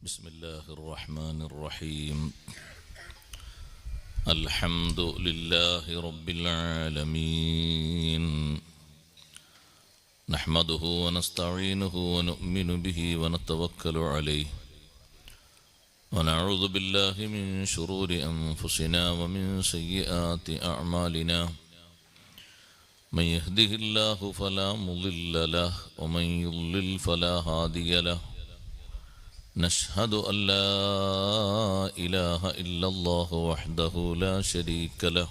بسم الله الرحمن الرحيم الحمد لله رب العالمين نحمده ونستعينه ونؤمن به ونتوكل عليه ونعوذ بالله من شرور أنفسنا ومن سيئات أعمالنا من يهده الله فلا مضل له ومن يضلل فلا هادي له نشهد أن لا إله إلا الله وحده لا شريك له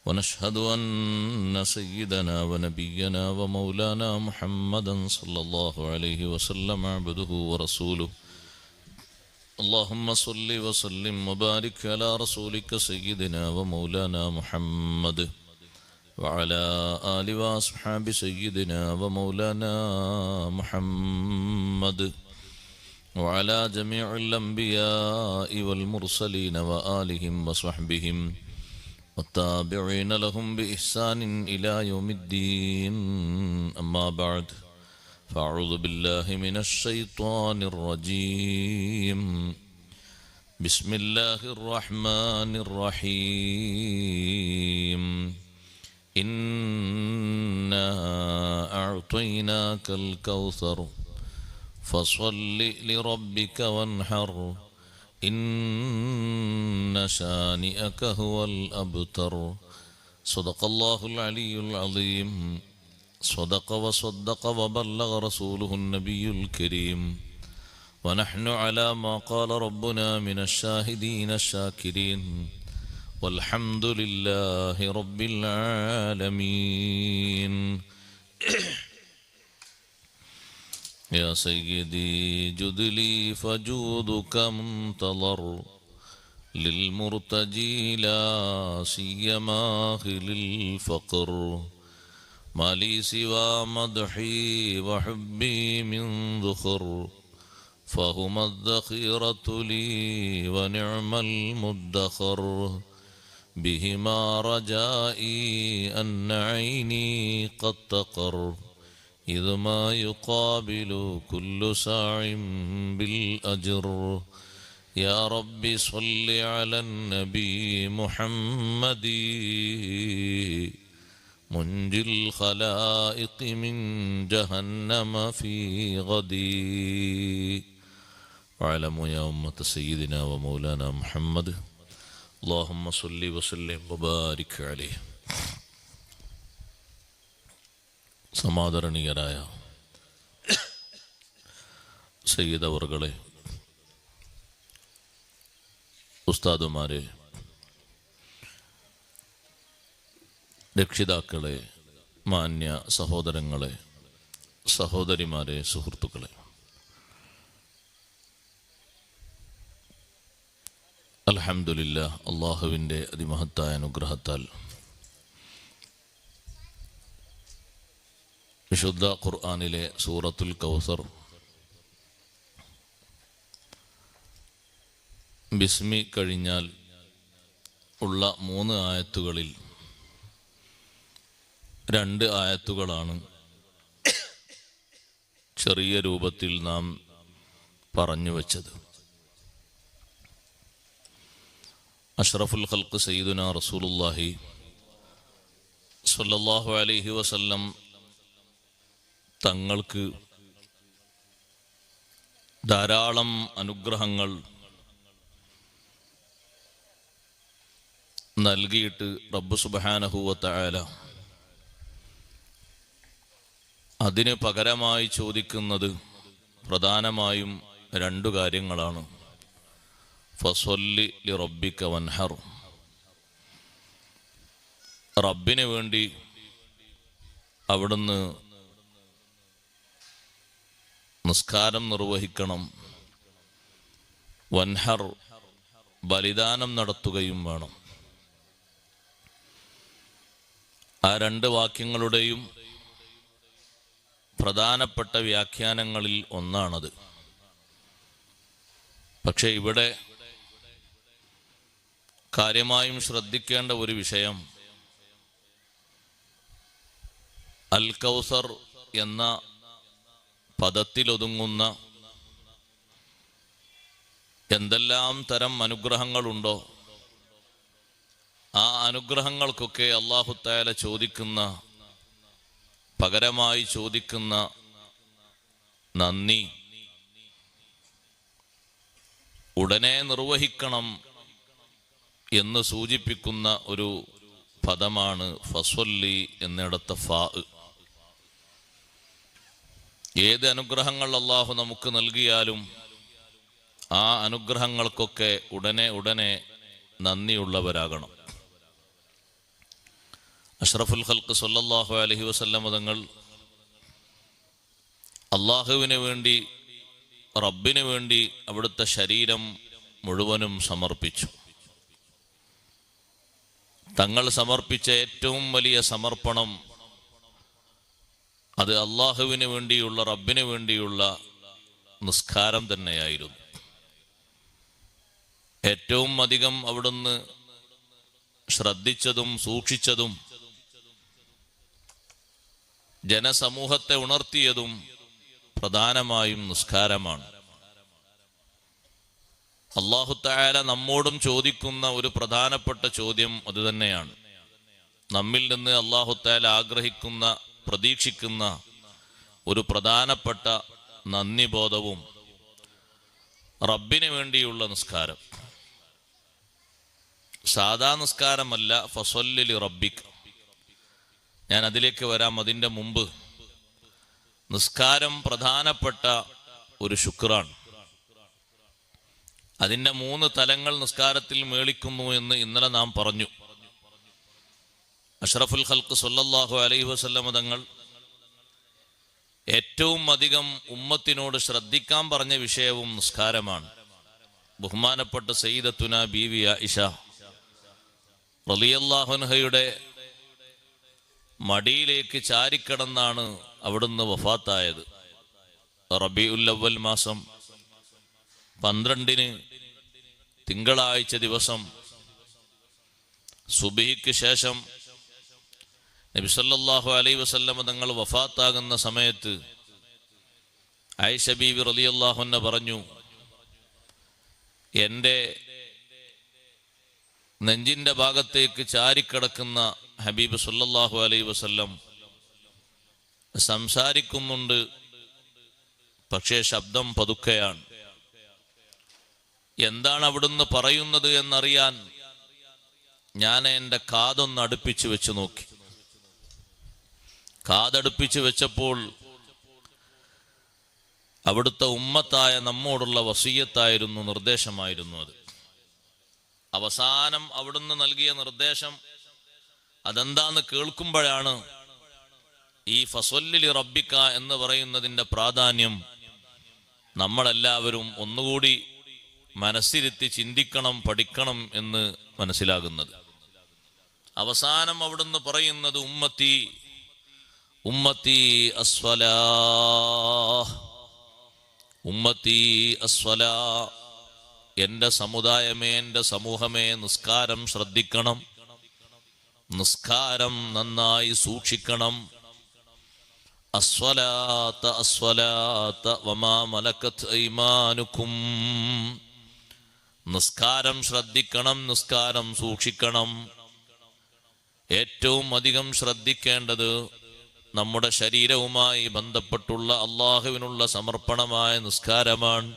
ونشهد أن سيدنا ونبينا ومولانا محمدا صلى الله عليه وسلم عبده ورسوله اللهم صل وسلم وبارك على رسولك سيدنا ومولانا محمد وعلى آل وأصحاب سيدنا ومولانا محمد وعلى جميع الأنبياء والمرسلين وآلهم وصحبهم والتابعين لهم بإحسان إلى يوم الدين أما بعد فأعوذ بالله من الشيطان الرجيم بسم الله الرحمن الرحيم إنا أعطيناك الكوثر فصل لربك وانحر إن شانئك هو الأبتر صدق الله العلي العظيم صدق وصدق وبلغ رسوله النبي الكريم ونحن على ما قال ربنا من الشاهدين الشاكرين والحمد لله رب العالمين يا سيدي جد لي فجودك منتظر للمرتجي لا سيما للفقر ما لي سوى مدحي وحبي من ذخر فهما الذخيرة لي ونعم المدخر بهما رجائي أن عيني قد تقر إذ ما يقابل كل ساع بالأجر يا رب صل على النبي محمد منجي الخلائق من جهنم في غدي واعلموا يا أمة سيدنا ومولانا محمد اللهم صل وسلم وبارك عليه സമാദരണീയരായ സയ്യിദ് അവറുകളെ, ഉസ്താദുമാരെ, രക്ഷിതാക്കളെ, മാന്യ സഹോദരങ്ങളെ, സഹോദരിമാരെ, സുഹൃത്തുക്കളെ, അൽഹംദുലില്ലാഹ്, അള്ളാഹുവിൻ്റെ അതിമഹത്തായ അനുഗ്രഹത്താൽ വിശുദ്ധ ഖുർആനിലെ സൂറത്തുൽ കൗസർ ബിസ്മി കഴിഞ്ഞാൽ ഉള്ള 3 ആയത്തുകളിൽ 2 ആയത്തുകളാണ് ചെറിയ രൂപത്തിൽ നാം പറഞ്ഞു വച്ചത്. അഷ്റഫുൽ ഖൽഖ് സയ്യിദുനാ റസൂലുള്ളാഹി സ്വല്ലല്ലാഹു അലൈഹി വസല്ലം തങ്ങൾക്ക് ധാരാളം അനുഗ്രഹങ്ങൾ നൽകിയിട്ട് റബ്ബ് സുബ്ഹാനഹു വ തആല അതിന് പകരമായി ചോദിക്കുന്നത് പ്രധാനമായും 2 കാര്യങ്ങളാണ്. ഫസ്വല്ലി ലിറബ്ബിക വൻഹർ, റബ്ബിന് വേണ്ടി അവിടുന്ന് നിസ്കാരം നിർവഹിക്കണം, വൻഹർ ബലിദാനം നടത്തുകയും വേണം. ആ 2 വാക്യങ്ങളുടെയും പ്രധാനപ്പെട്ട വ്യാഖ്യാനങ്ങളിൽ ഒന്നാണത്. പക്ഷെ ഇവിടെ കാര്യമായും ശ്രദ്ധിക്കേണ്ട ഒരു വിഷയം അൽ കൗസർ എന്ന പദത്തിലൊതുങ്ങുന്ന എന്തെല്ലാം തരം അനുഗ്രഹങ്ങളുണ്ടോ ആ അനുഗ്രഹങ്ങൾക്കൊക്കെ അല്ലാഹു തആല ചോദിക്കുന്ന, പകരമായി ചോദിക്കുന്ന നന്ദി ഉടനെ നിർവഹിക്കണം എന്ന് സൂചിപ്പിക്കുന്ന ഒരു പദമാണ് ഫസ്വല്ലി എന്നിടത്ത ഫാ. ഏത് അനുഗ്രഹങ്ങൾ അല്ലാഹു നമുക്ക് നൽകിയാലും ആ അനുഗ്രഹങ്ങൾക്കൊക്കെ ഉടനെ നന്ദിയുള്ളവരാകണം. അഷ്റഫുൽ ഖൽഖ് സ്വല്ലല്ലാഹു അലൈഹി വസല്ലം തങ്ങൾ അള്ളാഹുവിന് വേണ്ടി, റബ്ബിന് വേണ്ടി അവിടുത്തെ ശരീരം മുഴുവനും സമർപ്പിച്ചു. തങ്ങൾ സമർപ്പിച്ച ഏറ്റവും വലിയ സമർപ്പണം അത് അള്ളാഹുവിന് വേണ്ടിയുള്ള, റബ്ബിന് വേണ്ടിയുള്ള നിസ്കാരം തന്നെയായിരുന്നു. ഏറ്റവും അധികം അവിടുന്ന് ശ്രദ്ധിച്ചതും സൂക്ഷിച്ചതും ജനസമൂഹത്തെ ഉണർത്തിയതും പ്രധാനമായും നിസ്കാരമാണ്. അല്ലാഹു തആല നമ്മോടും ചോദിക്കുന്ന ഒരു പ്രധാനപ്പെട്ട ചോദ്യം അതുതന്നെയാണ്. നമ്മിൽ നിന്ന് അല്ലാഹു തആല ആഗ്രഹിക്കുന്ന, പ്രതീക്ഷിക്കുന്ന ഒരു പ്രധാനപ്പെട്ട നന്ദിബോധവും റബ്ബിന് വേണ്ടിയുള്ള നിസ്കാരം. സാധാ നിസ്കാരമല്ല, ഫസ്വല്ലി ലി റബ്ബിക്. ഞാൻ അതിലേക്ക് വരാം. അതിൻ്റെ മുമ്പ് നിസ്കാരം പ്രധാനപ്പെട്ട ഒരു ശുക്റാണ്. അതിൻ്റെ 3 തലങ്ങൾ നിസ്കാരത്തിൽ മേളിക്കുന്നു എന്ന് ഇന്നലെ നാം പറഞ്ഞു. അഷ്റഫുൽ ഖൽഖ് സ്വല്ലല്ലാഹു അലൈഹി വസല്ലം തങ്ങൾ ഏറ്റവും അധികം ഉമ്മത്തിനോട് ശ്രദ്ധിക്കാൻ പറഞ്ഞ വിഷയവും നിസ്കാരമാണ്. ബഹുമാനപ്പെട്ട സയ്യിദത്തുന ബീവി ആയിഷ റളിയല്ലാഹു അൻഹയുടെ മടിയിലേക്ക് ചാരിക്കിടന്നാണ് അവിടുന്ന് വഫാത്തായത്. റബീഉൽ അവ്വൽ മാസം 12 തിങ്കളാഴ്ച ദിവസം സുബ്ഹിക്ക് ശേഷം നബി സല്ലല്ലാഹു അലൈഹി വസല്ലം തങ്ങൾ വഫാത്താകുന്ന സമയത്ത് ആയിഷ ബീവി റളിയല്ലാഹു അൻഹ പറഞ്ഞു, എൻ്റെ നെഞ്ചിൻ്റെ ഭാഗത്തേക്ക് ചാരിക്കിടക്കുന്ന ഹബീബ് സല്ലല്ലാഹു അലൈഹി വസല്ലം സംസാരിക്കുന്നുണ്ട്, പക്ഷേ ശബ്ദം പതുക്കെയാണ്. എന്താണ് അവിടുന്ന് പറയുന്നത് എന്നറിയാൻ ഞാൻ എൻ്റെ കാതൊന്ന് അടുപ്പിച്ച് വെച്ച് നോക്കി. കാതടുപ്പിച്ച് വെച്ചപ്പോൾ അവിടുത്തെ ഉമ്മത്തായ നമ്മോടുള്ള വസിയ്യത്തായിരുന്നു, നിർദ്ദേശമായിരുന്നു അത്. അവസാനം അവിടുന്ന് നൽകിയ നിർദ്ദേശം അതെന്താന്ന് കേൾക്കുമ്പോഴാണ് ഈ ഫസ്വല്ലി ലി റബ്ബിക എന്ന് പറയുന്നതിൻ്റെ പ്രാധാന്യം നമ്മളെല്ലാവരും ഒന്നുകൂടി മനസ്സിരുത്തി ചിന്തിക്കണം, പഠിക്കണം എന്ന് മനസ്സിലാകുന്നത്. അവസാനം അവിടുന്ന് പറയുന്നത് ഉമ്മത്തി ഉമ്മത്തി അസ്വലാഹ്, ഉമ്മത്തി അസ്വലാ, എൻ്റെ സമുദായമേ, എൻ്റെ സമൂഹമേ, നിസ്കാരം ശ്രദ്ധിക്കണം, നിസ്കാരം നന്നായി സൂക്ഷിക്കണം. അസ്വലാത്ത അസ്വലാത്ത വമാ മലക്കത് ഐമാനുക്കും, നിസ്കാരം ശ്രദ്ധിക്കണം, നിസ്കാരം സൂക്ഷിക്കണം. ഏറ്റവും അധികം ശ്രദ്ധിക്കേണ്ടത് നമ്മുടെ ശരീരവുമായി ബന്ധപ്പെട്ടുള്ള അള്ളാഹുവിനുള്ള സമർപ്പണമായ നിസ്കാരമാണ്.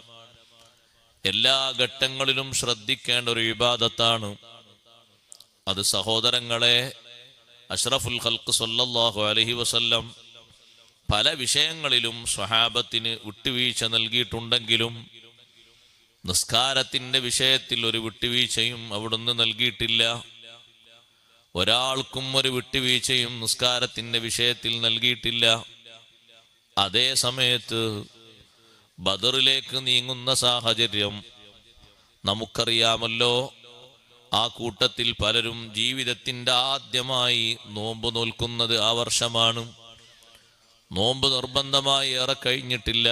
എല്ലാ ഘട്ടങ്ങളിലും ശ്രദ്ധിക്കേണ്ട ഒരു ഇബാദത്താണ് അത്. സഹോദരങ്ങളെ, അഷ്റഫുൽ ഖൽഖ് സ്വല്ലല്ലാഹു അലൈഹി വസല്ലം പല വിഷയങ്ങളിലും സ്വഹാബത്തിന് വിട്ടുവീഴ്ച നൽകിയിട്ടുണ്ടെങ്കിലും നിസ്കാരത്തിൻ്റെ വിഷയത്തിൽ ഒരു വിട്ടുവീഴ്ചയും അവിടുന്ന് നൽകിയിട്ടില്ല. ഒരാൾക്കും ഒരു വിട്ടുവീഴ്ചയും നിസ്കാരത്തിൻ്റെ വിഷയത്തിൽ നൽകിയിട്ടില്ല. അതേ സമയത്ത് ബദറിലേക്ക് നീങ്ങുന്ന സാഹചര്യം നമുക്കറിയാമല്ലോ. ആ കൂട്ടത്തിൽ പലരും ജീവിതത്തിൻ്റെ ആദ്യമായി നോമ്പ് നോൽക്കുന്നത് ആ വർഷമാണ്. നോമ്പ് നിർബന്ധമായി ഏറെ കഴിഞ്ഞിട്ടില്ല.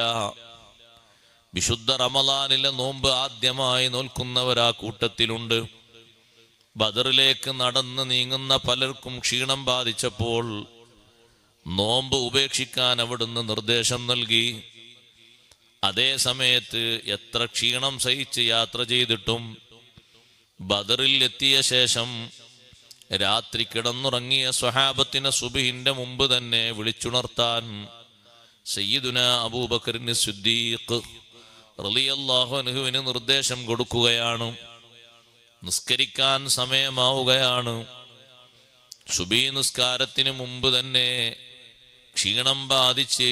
വിശുദ്ധ റമളാനിലെ നോമ്പ് ആദ്യമായി നോൽക്കുന്നവർ ആ കൂട്ടത്തിലുണ്ട്. ബദറിലേക്ക് നടന്ന് നീങ്ങുന്ന പലർക്കും ക്ഷീണം ബാധിച്ചപ്പോൾ നോമ്പ് ഉപേക്ഷിക്കാൻ അവിടുന്ന് നിർദ്ദേശം നൽകി. അതേ സമയത്ത് എത്ര ക്ഷീണം സഹിച്ച് യാത്ര ചെയ്തിട്ടും ബദറിൽ എത്തിയ ശേഷം രാത്രി കിടന്നുറങ്ങിയ സ്വഹാബത്തിനെ സുബ്ഹിന്റെ മുമ്പ് തന്നെ വിളിച്ചുണർത്താൻ സയ്യിദുന അബൂബക്കറിന് സിദ്ദീഖ് റളിയല്ലാഹു അൻഹുവിന് നിർദ്ദേശം കൊടുക്കുകയാണ്. നിസ്കരിക്കാൻ സമയമാവുകയാണ്. സുബ്ഹി നിസ്കാരത്തിന് മുമ്പ് തന്നെ ക്ഷീണം ബാധിച്ച്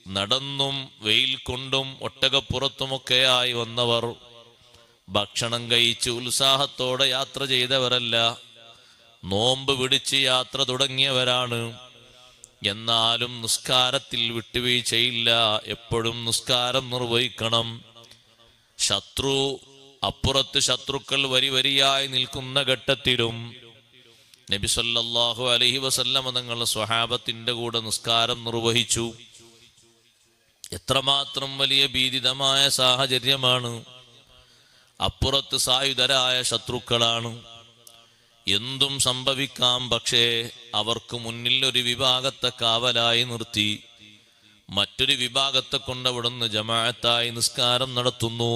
നടന്നും വെയിൽ കൊണ്ടും ഒട്ടകപ്പുറത്തുമൊക്കെയായി വന്നവർ ഭക്ഷണം കഴിച്ച് ഉത്സാഹത്തോടെ യാത്ര ചെയ്തവരല്ല, നോമ്പ് പിടിച്ച് യാത്ര തുടങ്ങിയവരാണ്. എന്നാലും നിസ്കാരത്തിൽ വിട്ടുവീഴ്ചയില്ല. എപ്പോഴും നിസ്കാരം നിർവഹിക്കണം. അപ്പുറത്ത് ശത്രുക്കൾ വരി വരിയായി നിൽക്കുന്ന ഘട്ടത്തിലും നബി സല്ലല്ലാഹു അലൈഹി വസല്ലമ തങ്ങൾ സ്വഹാബത്തിന്റെ കൂടെ നിസ്കാരം നിർവഹിച്ചു. എത്രമാത്രം വലിയ ഭീതിതമായ സാഹചര്യമാണ്. അപ്പുറത്ത് സായുധരായ ശത്രുക്കളാണ്. എന്തും സംഭവിക്കാം. പക്ഷേ അവർക്ക് മുന്നിൽ ഒരു വിഭാഗത്തെ കാവലായി നിർത്തി മറ്റൊരു വിഭാഗത്തെ കൊണ്ട് അവിടുന്ന് ജമാഅത്തായി നിസ്കാരം നടത്തുന്നു.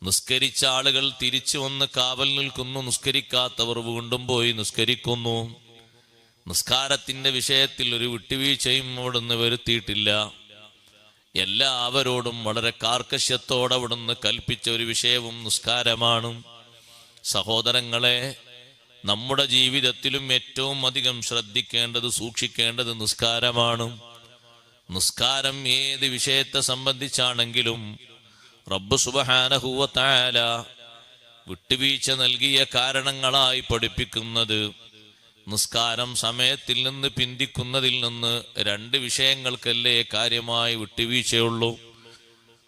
നിസ്കരിച്ച ആളുകൾ തിരിച്ചു വന്ന് കാവൽ നിൽക്കുന്നു. നിസ്കരിക്കാത്തവർ വീണ്ടും പോയി നിസ്കരിക്കുന്നു. നിസ്കാരത്തിന്റെ വിഷയത്തിൽ ഒരു വിട്ടുവീഴ്ചയും അവിടുന്ന് വരുത്തിയിട്ടില്ല. എല്ലാവരോടും വളരെ കാർക്കശ്യത്തോടെ അവിടുന്ന് കൽപ്പിച്ച ഒരു വിഷയവും നിസ്കാരമാണ്. സഹോദരങ്ങളെ, നമ്മുടെ ജീവിതത്തിലും ഏറ്റവും അധികം ശ്രദ്ധിക്കേണ്ടത്, സൂക്ഷിക്കേണ്ടത് നിസ്കാരമാണ്. നിസ്കാരം ഏത് വിഷയത്തെ സംബന്ധിച്ചാണെങ്കിലും റബ്ബ് സുബ്ഹാനഹു വ തആല വിട്ടുവീഴ്ച നൽകിയ കാരണങ്ങളായി പഠിപ്പിക്കുന്നത് നിസ്കാരം സമയത്തിൽ നിന്ന് പിന്തിക്കുന്നതിൽ നിന്ന് രണ്ട് വിഷയങ്ങൾക്കല്ലേ കാര്യമായി വിട്ടുവീഴ്ചയുള്ളൂ.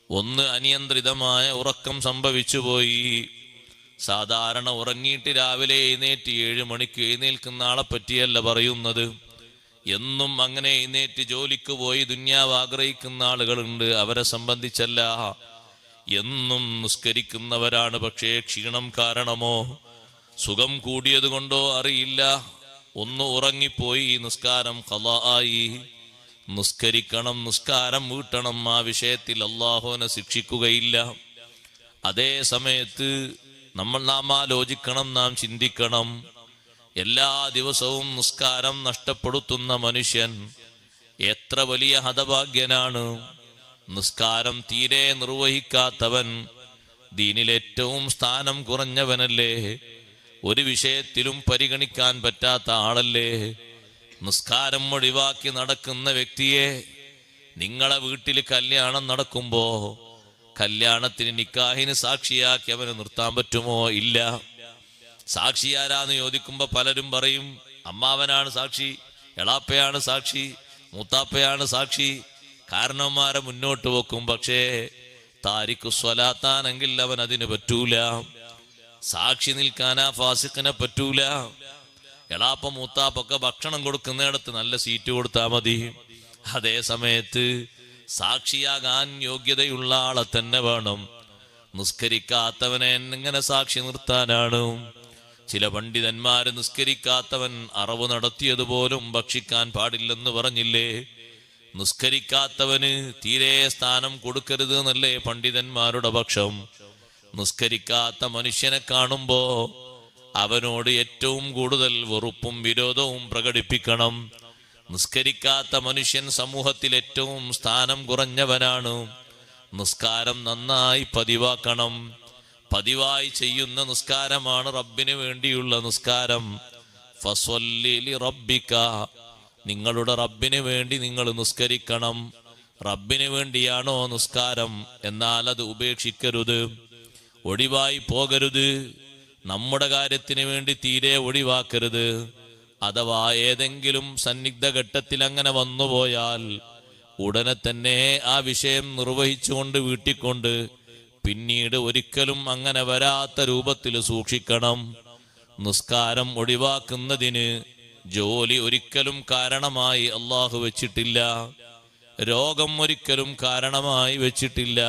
ഒന്ന്, അനിയന്ത്രിതമായ ഉറക്കം സംഭവിച്ചുപോയി. സാധാരണ ഉറങ്ങിയിട്ട് രാവിലെ എഴുന്നേറ്റ് 7 മണിക്ക് എഴുന്നേൽക്കുന്ന ആളെ പറ്റിയല്ല പറയുന്നത്. എന്നും അങ്ങനെ എഴുന്നേറ്റ് ജോലിക്ക് പോയി ദുന്യാവ് ആഗ്രഹിക്കുന്ന ആളുകളുണ്ട്. അവരെ സംബന്ധിച്ചല്ല. എന്നും നിസ്കരിക്കുന്നവരാണ്. പക്ഷേ ക്ഷീണം കാരണമോ സുഖം കൂടിയത് കൊണ്ടോ അറിയില്ല, ഒന്ന് ഉറങ്ങിപ്പോയി, നിസ്കാരം ഖളാ ആയി. നിസ്കരിക്കണം, നിസ്കാരം വീട്ടണം. ആ വിഷയത്തിൽ അല്ലാഹുവിനെ ശിക്ഷിക്കുകയില്ല. അതേ സമയത്ത് നാം ആലോചിക്കണം, നാം ചിന്തിക്കണം. എല്ലാ ദിവസവും നിസ്കാരം നഷ്ടപ്പെടുത്തുന്ന മനുഷ്യൻ എത്ര വലിയ ഹതഭാഗ്യനാണ്. നിസ്കാരം തീരെ നിർവഹിക്കാത്തവൻ ദീനിലേറ്റവും സ്ഥാനം കുറഞ്ഞവനല്ലേ. ഒരു വിഷയത്തിലും പരിഗണിക്കാൻ പറ്റാത്ത ആളല്ലേ. നിസ്കാരം ഒഴിവാക്കി നടക്കുന്ന വ്യക്തിയെ നിങ്ങളെ വീട്ടിൽ കല്യാണം നടക്കുമ്പോ കല്യാണത്തിന് നിക്കാഹിന് സാക്ഷിയാക്കി അവന് നിർത്താൻ പറ്റുമോ? ഇല്ല. സാക്ഷി ആരാന്ന് ചോദിക്കുമ്പോ പലരും പറയും അമ്മാവനാണ് സാക്ഷി, എളാപ്പയാണ് സാക്ഷി, മൂത്താപ്പയാണ് സാക്ഷി. കാരണവന്മാരെ മുന്നോട്ട് വെക്കും. പക്ഷേ താരിഖു സ്വലാത്താണെങ്കിൽ അവൻ അതിന് പറ്റൂല. സാക്ഷി നിൽക്കാനാ ഫാസിഖിനെ പറ്റൂല. എളാപ്പ മൂത്താപ്പൊക്കെ ഭക്ഷണം കൊടുക്കുന്നിടത്ത് നല്ല സീറ്റ് കൊടുത്താൽ മതി. അതേ സമയത്ത് സാക്ഷിയാകാൻ യോഗ്യതയുള്ള ആളെ തന്നെ വേണം. നിസ്കരിക്കാത്തവനെ എങ്ങനെ സാക്ഷി നിർത്താനാണ്? ചില പണ്ഡിതന്മാര് നിസ്കരിക്കാത്തവൻ അറവ് നടത്തിയതുപോലും ഭക്ഷിക്കാൻ പാടില്ലെന്ന് പറഞ്ഞില്ലേ? നിസ്കരിക്കാത്തവന് തീരെ സ്ഥാനം കൊടുക്കരുത് എന്നല്ലേ പണ്ഡിതന്മാരുടെ പക്ഷം. നിസ്കരിക്കാത്ത മനുഷ്യനെ കാണുമ്പോ അവനോട് ഏറ്റവും കൂടുതൽ വെറുപ്പും വിരോധവും പ്രകടിപ്പിക്കണം. നിസ്കരിക്കാത്ത മനുഷ്യൻ സമൂഹത്തിൽ ഏറ്റവും സ്ഥാനം കുറഞ്ഞവനാണ്. നിസ്കാരം നന്നായി പതിവാക്കണം. പതിവായി ചെയ്യുന്ന നിസ്കാരമാണ് റബ്ബിന് വേണ്ടിയുള്ള നിസ്കാരം. ഫസ്വല്ലി ലിറബ്ബിക, നിങ്ങളുടെ റബ്ബിന് വേണ്ടി നിങ്ങൾ നിസ്കരിക്കണം. റബ്ബിന് വേണ്ടിയാണോ നിസ്കാരം? എന്നാൽ അത് ഉപേക്ഷിക്കരുത്, ഒഴിവായി പോകരുത്. നമ്മുടെ കാര്യത്തിന് വേണ്ടി തീരെ ഒഴിവാക്കരുത്. അഥവാ ഏതെങ്കിലും സന്നിഗ്ധ ഘട്ടത്തിൽ അങ്ങനെ വന്നുപോയാൽ ഉടനെ തന്നെ ആ വിഷയം നിർവഹിച്ചുകൊണ്ട് വീട്ടിക്കൊണ്ട് പിന്നീട് ഒരിക്കലും അങ്ങനെ വരാത്ത രൂപത്തിൽ സൂക്ഷിക്കണം. നിസ്കാരം ഒഴിവാക്കുന്നതിന് ജോലി ഒരിക്കലും കാരണമായി അള്ളാഹു വെച്ചിട്ടില്ല. രോഗം ഒരിക്കലും കാരണമായി വെച്ചിട്ടില്ല.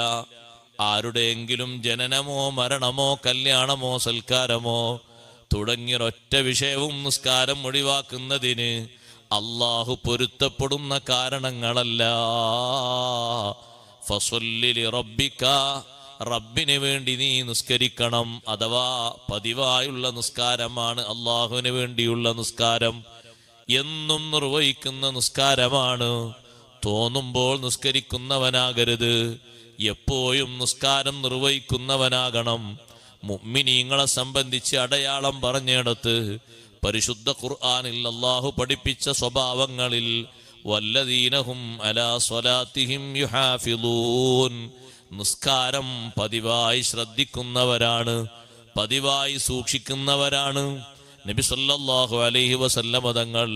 ആരുടെയെങ്കിലും ജനനമോ മരണമോ കല്യാണമോ സൽക്കാരമോ തുടങ്ങിയൊരൊറ്റ വിഷയവും നിസ്കാരം ഒഴിവാക്കുന്നതിന് അള്ളാഹു പൊരുത്തപ്പെടുന്ന കാരണങ്ങളല്ല. ഫസ്വല്ലി ലിറബ്ബിക, റബ്ബിന് വേണ്ടി നീ നിസ്കരിക്കണം. അഥവാ പതിവായുള്ള നിസ്കാരമാണ്, അള്ളാഹുവിന് വേണ്ടിയുള്ള നിസ്കാരം, എന്നും നിർവഹിക്കുന്ന നിസ്കാരമാണ്. തോന്നുമ്പോൾ നിസ്കരിക്കുന്നവനാകരുത്, എപ്പോഴും നിസ്കാരം നിർവഹിക്കുന്നവനാകണം. മുഅ്മിനീങ്ങളെ സംബന്ധിച്ച് അടയാളം പറഞ്ഞിടത്ത് പരിശുദ്ധ ഖുർആനിൽ അല്ലാഹു പഠിപ്പിച്ച സ്വഭാവങ്ങളിൽ വല്ലദീനഹും അലാ സ്വലാത്തിഹിം യുഹാഫിളൂൻ, നിസ്കാരം പതിവായി ശ്രദ്ധിക്കുന്നവരാണ്, പതിവായി സൂക്ഷിക്കുന്നവരാണ്. നബി സല്ലല്ലാഹു അലൈഹി വസല്ലമ തങ്ങൾ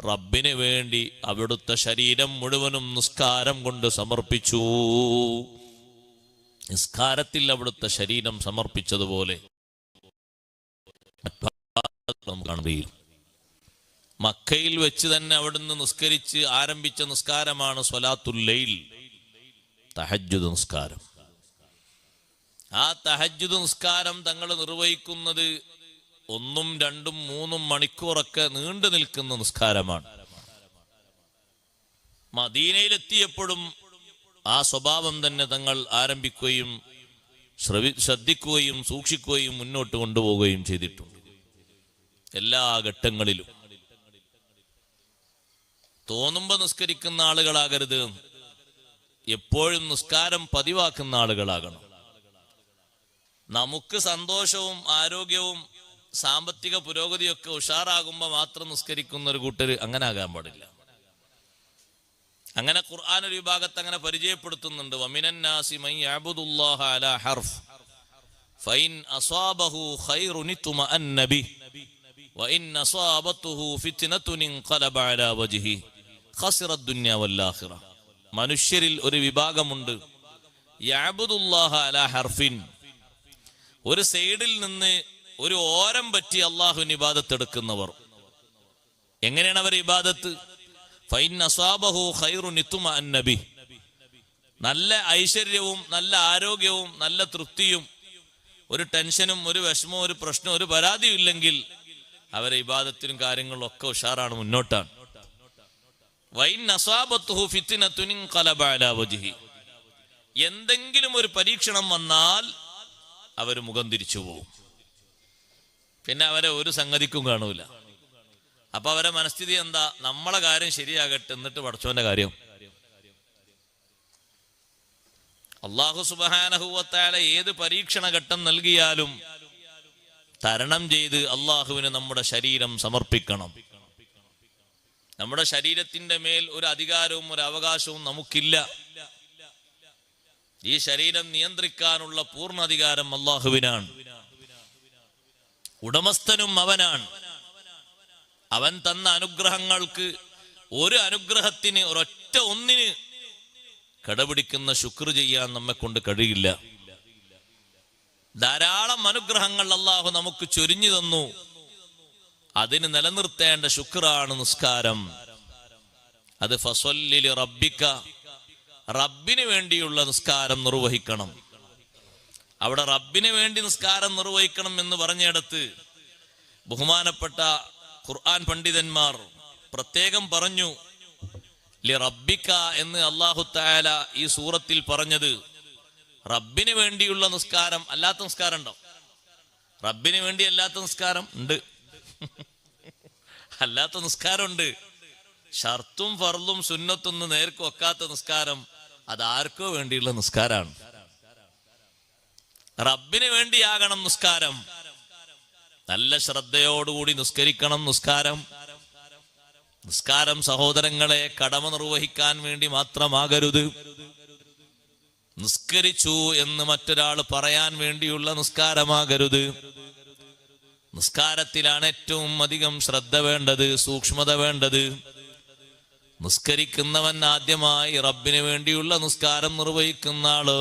റബ്ബിന് വേണ്ടി അവിടുത്തെ ശരീരം മുഴുവനും നിസ്കാരം കൊണ്ട് സമർപ്പിച്ചു. നിസ്കാരത്തിൽ അവിടുത്തെ ശരീരം സമർപ്പിച്ചതുപോലെ മക്കയിൽ വെച്ച് തന്നെ അവിടുന്ന് നിസ്കരിച്ച് ആരംഭിച്ച നിസ്കാരമാണ് സ്വലാത്തുൽ ലൈൽ, തഹജ്ജുദ് നിസ്കാരം. ആ തഹജ്ജുദ് നിസ്കാരം തങ്ങൾ നിർവഹിക്കുന്നത് 1, 2, 3 മണിക്കൂറൊക്കെ നീണ്ടു നിൽക്കുന്ന നിസ്കാരമാണ്. മദീനയിലെത്തിയപ്പോഴും ആ സ്വഭാവം തന്നെ തങ്ങൾ ആരംഭിക്കുകയും ശ്രദ്ധിക്കുകയും സൂക്ഷിക്കുകയും മുന്നോട്ട് കൊണ്ടുപോവുകയും ചെയ്തിട്ടുണ്ട്. എല്ലാ ഘട്ടങ്ങളിലും തോന്നുമ്പോൾ നിസ്കരിക്കുന്ന ആളുകളാകരുത്, എപ്പോഴും നിസ്കാരം പതിവാക്കുന്ന ആളുകളാകണം. നമുക്ക് സന്തോഷവും ആരോഗ്യവും സാമ്പത്തിക പുരോഗതിയൊക്കെ ഉഷാറാകുമ്പോൾ മാത്രം നിസ്കരിക്കുന്ന ഒരു കൂട്ടര് അങ്ങനെ ആകാൻ പാടില്ല. അങ്ങനെ ഖുർആൻ ഒരു വിഭാഗത്തെ അങ്ങനെ പരിചയപ്പെടുത്തുന്നുണ്ട്. വമിനൻ നാസി മൻ യഅബുദുല്ലാഹ അലാ ഹർഫ് ഫഇൻ അസാബഹു ഖൈറുൻ തുമഅന്ന ബിഹി വഇൻ അസാബതുഹു ഫിത്നതുൻ ഇൻഖലബ അലാ വജ്ഹി ഖസിറ ദുനിയ വൽ ആഖിറ. മനുഷ്യരിൽ ഒരു വിഭാഗമുണ്ട്, യഅബുദുല്ലാഹ അലാ ഹർഫിൻ, ഒരു സൈഡിൽ നിന്ന് ഒരു ഓരം പറ്റി അള്ളാഹുവിന് ഇബാദത്ത് എടുക്കുന്നവർ. എങ്ങനെയാണ് അവർ ഇബാദത്ത്? ഫൈൻ അസാബഹു ഖൈറുൻ തുമഅന്ന ബിഹി, നല്ല ഐശ്വര്യവും നല്ല ആരോഗ്യവും നല്ല തൃപ്തിയും ഒരു ടെൻഷനും ഒരു വിഷമവും ഒരു പ്രശ്നവും ഒരു പരാതിയും ഇല്ലെങ്കിൽ അവരെ ഇബാദത്തിനും കാര്യങ്ങളിലും ഒക്കെ ഉഷാറാണ്, മുന്നോട്ടാണ്. വൈൻ അസാബത്തുഹു ഫിത്നതുൻ ഇൻഖലബ അലാ വജ്ഹി, എന്തെങ്കിലും ഒരു പരീക്ഷണം വന്നാൽ അവർ മുഖം തിരിച്ചു പോകും, പിന്നെ അവരെ ഒരു സംഗതിക്കും കാണൂല. അപ്പൊ അവരെ മനസ്ഥിതി എന്താ? നമ്മളെ കാര്യം ശരിയാകട്ടെ, എന്നിട്ട് പടച്ചോന്റെ കാര്യം. അല്ലാഹു സുബ്ഹാനഹു വ തആല ഏത് പരീക്ഷണ ഘട്ടം നൽകിയാലും തരണം ചെയ്ത് അള്ളാഹുവിന് നമ്മുടെ ശരീരം സമർപ്പിക്കണം. നമ്മുടെ ശരീരത്തിന്റെ മേൽ ഒരു അധികാരവും ഒരു അവകാശവും നമുക്കില്ല. ഈ ശരീരം നിയന്ത്രിക്കാനുള്ള പൂർണ്ണ അധികാരം അള്ളാഹുവിനാണ്. ഉടമസ്ഥനും അവനാണ്. അവൻ തന്ന അനുഗ്രഹങ്ങൾക്ക് ഒരു അനുഗ്രഹത്തിന് ഒരൊറ്റ ഒന്നിന് കടപിടിക്കുന്ന ശുക്ർ ചെയ്യാൻ നമ്മെ കൊണ്ട് കഴിയില്ല. ധാരാളം അനുഗ്രഹങ്ങൾ അള്ളാഹു നമുക്ക് ചൊരിഞ്ഞു തന്നു. അതിന് നിലനിർത്തേണ്ട ശുക്റാണ് നിസ്കാരം. അത് ഫസ്വല്ലി ലിറബ്ബിക, റബ്ബിന് വേണ്ടിയുള്ള നിസ്കാരം നിർവഹിക്കണം. അവിടെ റബ്ബിന് വേണ്ടി നിസ്കാരം നിർവഹിക്കണം എന്ന് പറഞ്ഞിടത്ത് ബഹുമാനപ്പെട്ട ഖുർആൻ പണ്ഡിതന്മാർ പ്രത്യേകം പറഞ്ഞു, ലിറബ്ബിക എന്ന് അല്ലാഹു തആല ഈ സൂറത്തിൽ പറഞ്ഞത് റബ്ബിന് വേണ്ടിയുള്ള നിസ്കാരം. അല്ലാത്ത നിസ്കാരം ഉണ്ടോ? റബ്ബിന് വേണ്ടി അല്ലാത്ത നിസ്കാരം ഉണ്ട്. അല്ലാത്ത നിസ്കാരമുണ്ട്. ഷർത്തും ഫർളും സുന്നത്തൊന്നും നേർക്ക് വെക്കാത്ത നിസ്കാരം അതാർക്കോ വേണ്ടിയുള്ള നിസ്കാരമാണ്. റബ്ബിന് വേണ്ടിയാകണം നിസ്കാരം. നല്ല ശ്രദ്ധയോടുകൂടി നിസ്കരിക്കണം നിസ്കാരം. നിസ്കാരം സഹോദരങ്ങളെ കടമ നിർവഹിക്കാൻ വേണ്ടി മാത്രമാകരുത്. നിസ്കരിച്ചു എന്ന് മറ്റൊരാൾ പറയാൻ വേണ്ടിയുള്ള നിസ്കാരമാകരുത്. നിസ്കാരത്തിലാണ് ഏറ്റവും അധികം ശ്രദ്ധ വേണ്ടത്, സൂക്ഷ്മത വേണ്ടത്. നിസ്കരിക്കുന്നവൻ ആദ്യമായി റബ്ബിന് വേണ്ടിയുള്ള നിസ്കാരം നിർവഹിക്കുന്ന ആള്.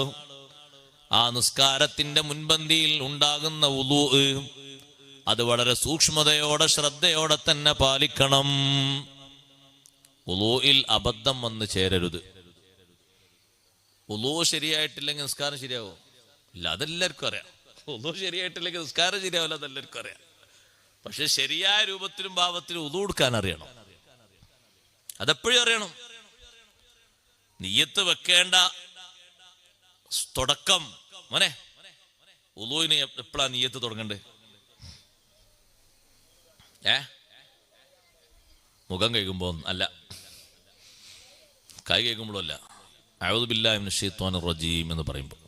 ആ നിസ്കാരത്തിന്റെ മുൻപന്തിയിൽ ഉണ്ടാകുന്ന വുളൂ അത് വളരെ സൂക്ഷ്മതയോടെ ശ്രദ്ധയോടെ തന്നെ പാലിക്കണം. വുളൂഇൽ അബദ്ധം വന്ന് ചേരരുത്. വുളൂ ശരിയായിട്ടില്ലെങ്കിൽ നിസ്കാരം ശരിയാവോ? ഇല്ല, അതെല്ലാവർക്കും അറിയാം. വുളൂ ശരിയായിട്ടില്ലെങ്കിൽ നിസ്കാരം ശരിയാവില്ല, അതെല്ലാവർക്കും അറിയാം. പക്ഷെ ശരിയായ രൂപത്തിലും ഭാവത്തിലും വുളൂ എടുക്കാൻ അറിയണം. അതെപ്പോഴും അറിയണം. നിയ്യത്ത് വെക്കേണ്ട തുടക്കം മോനെ ഉളൂവിന് എപ്പോഴാ നിയ്യത്ത് തുടങ്ങണ്ടേ? മുഖം കഴിക്കുമ്പോ അല്ല, കൈ കഴിക്കുമ്പോഴും അല്ല. അഊദു ബില്ലാഹി മിനശ് ശൈത്വാനിർ റജീം എന്ന് പറയുമ്പോൾ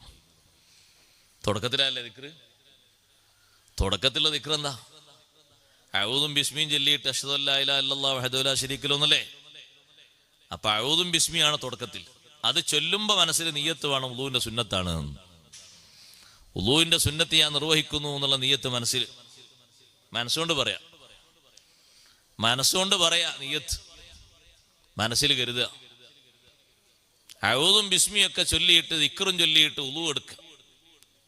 തുടക്കത്തിലല്ലേ ദിക്ർ? തുടക്കത്തിലുള്ള ദിക്ർ എന്താ? അഊദും ബിസ്മിയും ചൊല്ലിയിട്ട് അശ്ഹദു അല്ലാ ഇലാഹ ഇല്ലല്ലാഹു വഹ്ദഹു ലാ ശരീക ലഹു എന്നല്ലേ? അപ്പൊ അഊദും ബിസ്മിയാണ് തുടക്കത്തിൽ. അത് ചൊല്ലുമ്പോ മനസ്സിൽ നിയ്യത്ത് വേണം, ഉളൂവിന്റെ സുന്നത്താണ്. ഉളൂവിന്റെ സുന്നത്ത് ഞാൻ നിർവഹിക്കുന്നു എന്നുള്ള നിയ്യത്ത് മനസ്സുകൊണ്ട് പറയാ നിയ്യത്ത് മനസ്സിൽ കരുതുക. അഊദും ബിസ്മിയൊക്കെ ചൊല്ലിയിട്ട് ദിക്റും ചൊല്ലിയിട്ട് ഉളൂ എടുക്കുക.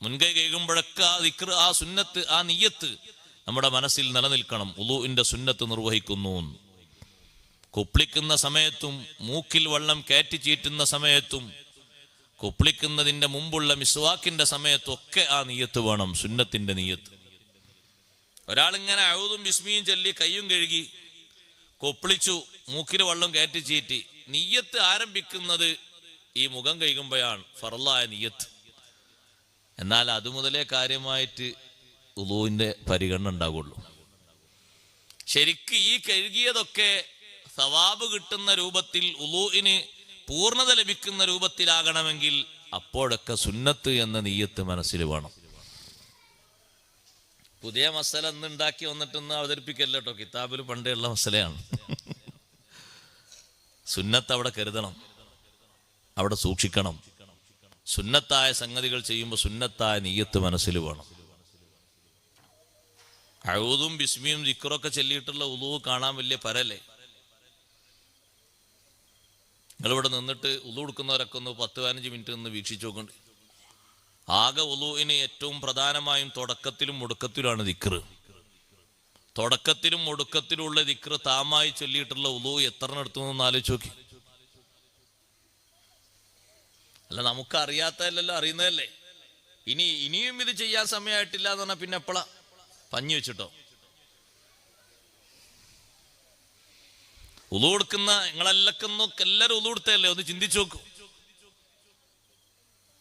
മുൻകൈ കഴിയുമ്പോഴൊക്കെ ആ ദിക്ർ, ആ സുന്നത്ത്, ആ നിയ്യത്ത് നമ്മുടെ മനസ്സിൽ നിലനിൽക്കണം. ഉളൂവിന്റെ സുന്നത്ത് നിർവഹിക്കുന്നു. കുപ്ലിക്കുന്ന സമയത്തും മൂക്കിൽ വെള്ളം കയറ്റി ചീറ്റുന്ന സമയത്തും കുപ്ലിക്കുന്നതിന്റെ മുമ്പുള്ള മിസ്വാക്കിന്റെ സമയത്തും ഒക്കെ ആ നിയ്യത്ത് വേണം, സുന്നത്തിന്റെ നിയ്യത്ത്. ഒരാളിങ്ങനെ അഊദും ബിസ്മിയും ചൊല്ലി കയ്യും കഴുകി കൊപ്പിളിച്ചു, മൂക്കിൽ വെള്ളം കയറ്റി ചീറ്റി, നിയ്യത്ത് ആരംഭിക്കുന്നത് ഈ മുഖം കഴുകുമ്പോഴാണ്, ഫർളായ നിയ്യത്ത്. എന്നാൽ അതുമുതലേ കാര്യമായിട്ട് ഉളൂവിന്റെ പരിഗണന ഉണ്ടാകുള്ളൂ. ശരിക്ക് ഈ കഴുകിയതൊക്കെ സവാബ് കിട്ടുന്ന രൂപത്തിൽ, ഉളൂഇന് പൂർണ്ണത ലഭിക്കുന്ന രൂപത്തിലാകണമെങ്കിൽ അപ്പോഴൊക്കെ സുന്നത്ത് എന്ന നിയ്യത്ത് മനസ്സിൽ വേണം. പുതിയ മസല ഇന്ന് ഉണ്ടാക്കി വന്നിട്ടൊന്ന് അവതരിപ്പിക്കല്ലോ കേട്ടോ, കിതാബിൽ പണ്ടേ ഉള്ള മസലയാണ്. സുന്നത്ത് അവിടെ കരുതണം, അവിടെ സൂക്ഷിക്കണം. സുന്നത്തായ സംഗതികൾ ചെയ്യുമ്പോൾ സുന്നത്തായ നിയ്യത്ത് മനസ്സിൽ വേണം. അഊദും ബിസ്മിയും ദിക്റൊക്കെ ചൊല്ലിയിട്ടുള്ള ഉളൂ കാണാൻ വലിയ പരല്ലേ. നിങ്ങളിവിടെ നിന്നിട്ട് ഉളൂ എടുക്കുന്നവരൊക്കെ ഒന്ന് 10-15 മിനിറ്റ് നിന്ന് വീക്ഷിച്ചു നോക്കണ്ട്. ആകെ ഉളൂഇന് ഏറ്റവും പ്രധാനമായും തുടക്കത്തിലും ഒടുക്കത്തിലുമാണ് ദിക്ർ. തുടക്കത്തിലും ഒടുക്കത്തിലുള്ള ദിക്ർ താമായി ചൊല്ലിയിട്ടുള്ള ഉളൂ എത്രണ്ണെടുത്തു എന്ന് ആലോചിച്ച് നോക്കി. അല്ല, നമുക്ക് അറിയാത്തതല്ലല്ലോ, അറിയുന്നതല്ലേ. ഇനിയും ഇത് ചെയ്യാൻ സമയമായിട്ടില്ല എന്ന് പറഞ്ഞാൽ പിന്നെ എപ്പോഴാ? പഞ്ഞി വെച്ചിട്ടോ? ഉളൂ എടുക്കുന്ന എല്ലാവരും ഉളൂ എടുത്തല്ലേ, ഒന്ന് ചിന്തിച്ചു നോക്കൂ.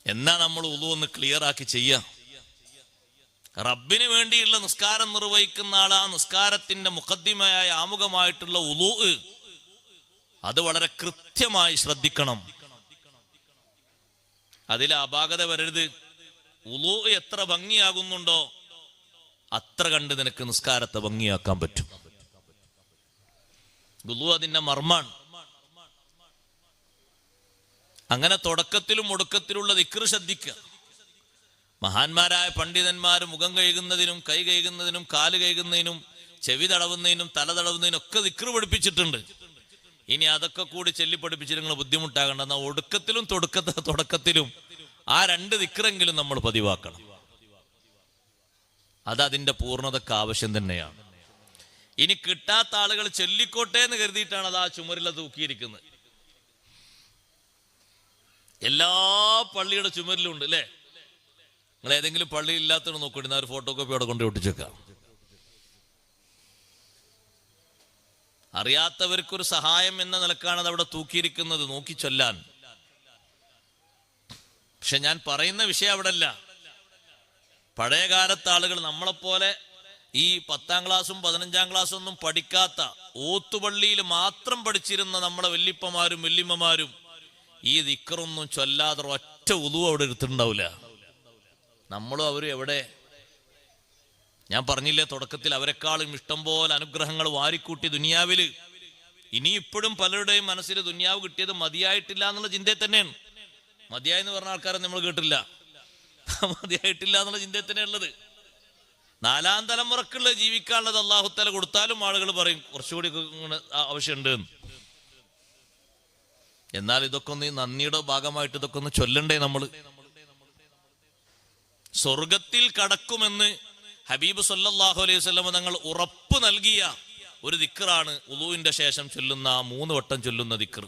എന്നാ നമ്മൾ ഉളൂ ഒന്ന് ക്ലിയർ ആക്കി ചെയ്യാം. റബ്ബിന് വേണ്ടിയുള്ള നിസ്കാരം നിർവഹിക്കുന്ന ആളാ, നിസ്കാരത്തിന്റെ മുഖദ്ദിമയായ ആമുഖമായിട്ടുള്ള ഉളൂ അത് വളരെ കൃത്യമായി ശ്രദ്ധിക്കണം. അതിൽ അപാകത വരരുത്. ഉളൂ എത്ര ഭംഗിയാകുന്നുണ്ടോ അത്ര കണ്ട് നിനക്ക് നിസ്കാരത്തെ ഭംഗിയാക്കാൻ പറ്റും. ഉളൂ അതിന്റെ മർമ്മാണ്. അങ്ങനെ തുടക്കത്തിലും ഒടുക്കത്തിലുള്ള ദിക്ർ ശ്രദ്ധിക്കുക. മഹാന്മാരായ പണ്ഡിതന്മാർ മുഖം കഴുകുന്നതിനും കൈ കഴുകുന്നതിനും കാല് കഴുകുന്നതിനും ചെവി തടവുന്നതിനും തല തടവുന്നതിനും ഒക്കെ ദിക്ർ പഠിപ്പിച്ചിട്ടുണ്ട്. ഇനി അതൊക്കെ കൂടി ചൊല്ലി പഠിപ്പിച്ചിട്ട് നിങ്ങൾ ബുദ്ധിമുട്ടാകണ്ട. എന്നാൽ ഒടുക്കത്തിലും തുടക്കത്തിലും ആ 2 ദിക്റെങ്കിലും നമ്മൾ പതിവാക്കണം. അതതിന്റെ പൂർണ്ണതക്ക് ആവശ്യം തന്നെയാണ്. ഇനി കിട്ടാത്ത ആളുകൾ ചൊല്ലിക്കോട്ടെ എന്ന് കരുതിയിട്ടാണ് അത് ആ ചുമരില തൂക്കിയിരിക്കുന്നത്. എല്ലാ പള്ളിയുടെ ചുമരിലും ഉണ്ട് അല്ലേ? നിങ്ങൾ ഏതെങ്കിലും പള്ളി ഇല്ലാത്തവർ നോക്കിയിട്ട് ഒരു ഫോട്ടോ കോപ്പി അവിടെ കൊണ്ട് ഒട്ടിച്ചേക്കാം. അറിയാത്തവർക്കൊരു സഹായം എന്ന നിലക്കാണ് അത് അവിടെ തൂക്കിയിരിക്കുന്നത്, നോക്കി ചൊല്ലാൻ. പക്ഷെ ഞാൻ പറയുന്ന വിഷയം അവിടെ അല്ല. പഴയ കാലത്തെ ആളുകൾ നമ്മളെപ്പോലെ ഈ 10ാം ക്ലാസ്സും 15ാം ക്ലാസ്സും ഒന്നും പഠിക്കാത്ത, ഓത്തുപള്ളിയിൽ മാത്രം പഠിച്ചിരുന്ന നമ്മളെ വല്യപ്പമാരും വല്യമ്മമാരും ഈ ദിക്റൊന്നും ചൊല്ലാതെ ഒറ്റ ഉളൂ അവിടെ എടുത്തിട്ടുണ്ടാവില്ല. നമ്മളും അവരും എവിടെ? ഞാൻ പറഞ്ഞില്ലേ തുടക്കത്തിൽ, അവരെക്കാളും ഇഷ്ടം പോലെ അനുഗ്രഹങ്ങൾ വാരിക്കൂട്ടി ദുനിയാവില്. ഇനി ഇപ്പോഴും പലരുടെയും മനസ്സിൽ ദുനിയാവ് കിട്ടിയത് മതിയായിട്ടില്ല എന്നുള്ള ചിന്തയിൽ തന്നെയാണ്. മതിയായി എന്ന് പറഞ്ഞ ആൾക്കാരെ നമ്മൾ കേട്ടില്ല. മതിയായിട്ടില്ല എന്നുള്ള ചിന്തയിൽ തന്നെ ഉള്ളത്. 4ാം തലമുറക്കുള്ള ജീവിക്കാനുള്ളത് അല്ലാഹുത്തആല കൊടുത്താലും ആളുകൾ പറയും കുറച്ചുകൂടി ആവശ്യമുണ്ട്. എന്നാൽ ഇതൊക്കെ ഒന്ന് നന്ദിയുടെ ഭാഗമായിട്ട് ഇതൊക്കെ ഒന്ന് ചൊല്ലണ്ടേ നമ്മൾ? സ്വർഗത്തിൽ കടക്കുമെന്ന് ഹബീബ് സല്ലല്ലാഹു അലൈഹി വസല്ലം തങ്ങൾ ഉറപ്പ് നൽകിയ ഒരു ദിക്റാണ് ഉളൂവിന്റെ ശേഷം ചൊല്ലുന്ന 3 വട്ടം ചൊല്ലുന്ന ദിക്ർ.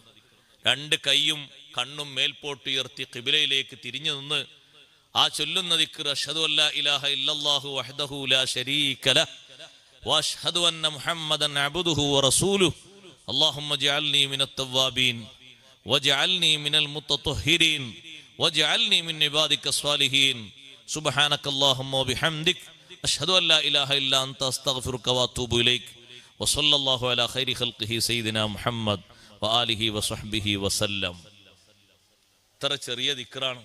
2 കൈയും കണ്ണും മേൽപോട്ടുയർത്തി ഖിബലയിലേക്ക് തിരിഞ്ഞു നിന്ന് ആ ചൊല്ലുന്ന ദിക്ർ അഷ്ഹദു അല്ലാ ഇലാഹ ഇല്ലല്ലാഹു വഹ്ദഹു ലാ ശരീക ലഹ് വഅഷ്ഹദു അന്ന മുഹമ്മദൻ അബ്ദുഹു വറസൂലുഹു അല്ലാഹുമ്മ ജഅൽനി മിനത്ത് തവ്വാബീൻ വജഅൽനി മിനൽ മുത്തത്വഹിരീൻ വജ്അൽനി മിൻ ഇബാദിക സ്വാലിഹീൻ സുബ്ഹാനകല്ലാഹുമ്മ വബിഹംദിക അഷ്ഹദു അൻ ലാ ഇലാഹ ഇല്ലാ അൻത അസ്തഗ്ഫിറുക വഅതൂബു ഇലൈക് വസല്ലല്ലാഹു അലാ ഖൈരി ഖൽഖിഹി സയ്യിദിനാ മുഹമ്മദ് വആലിഹി വസഹ്ബിഹി വസല്ലം. ഇത്ര ചെറിയ ദിക്റാണ്,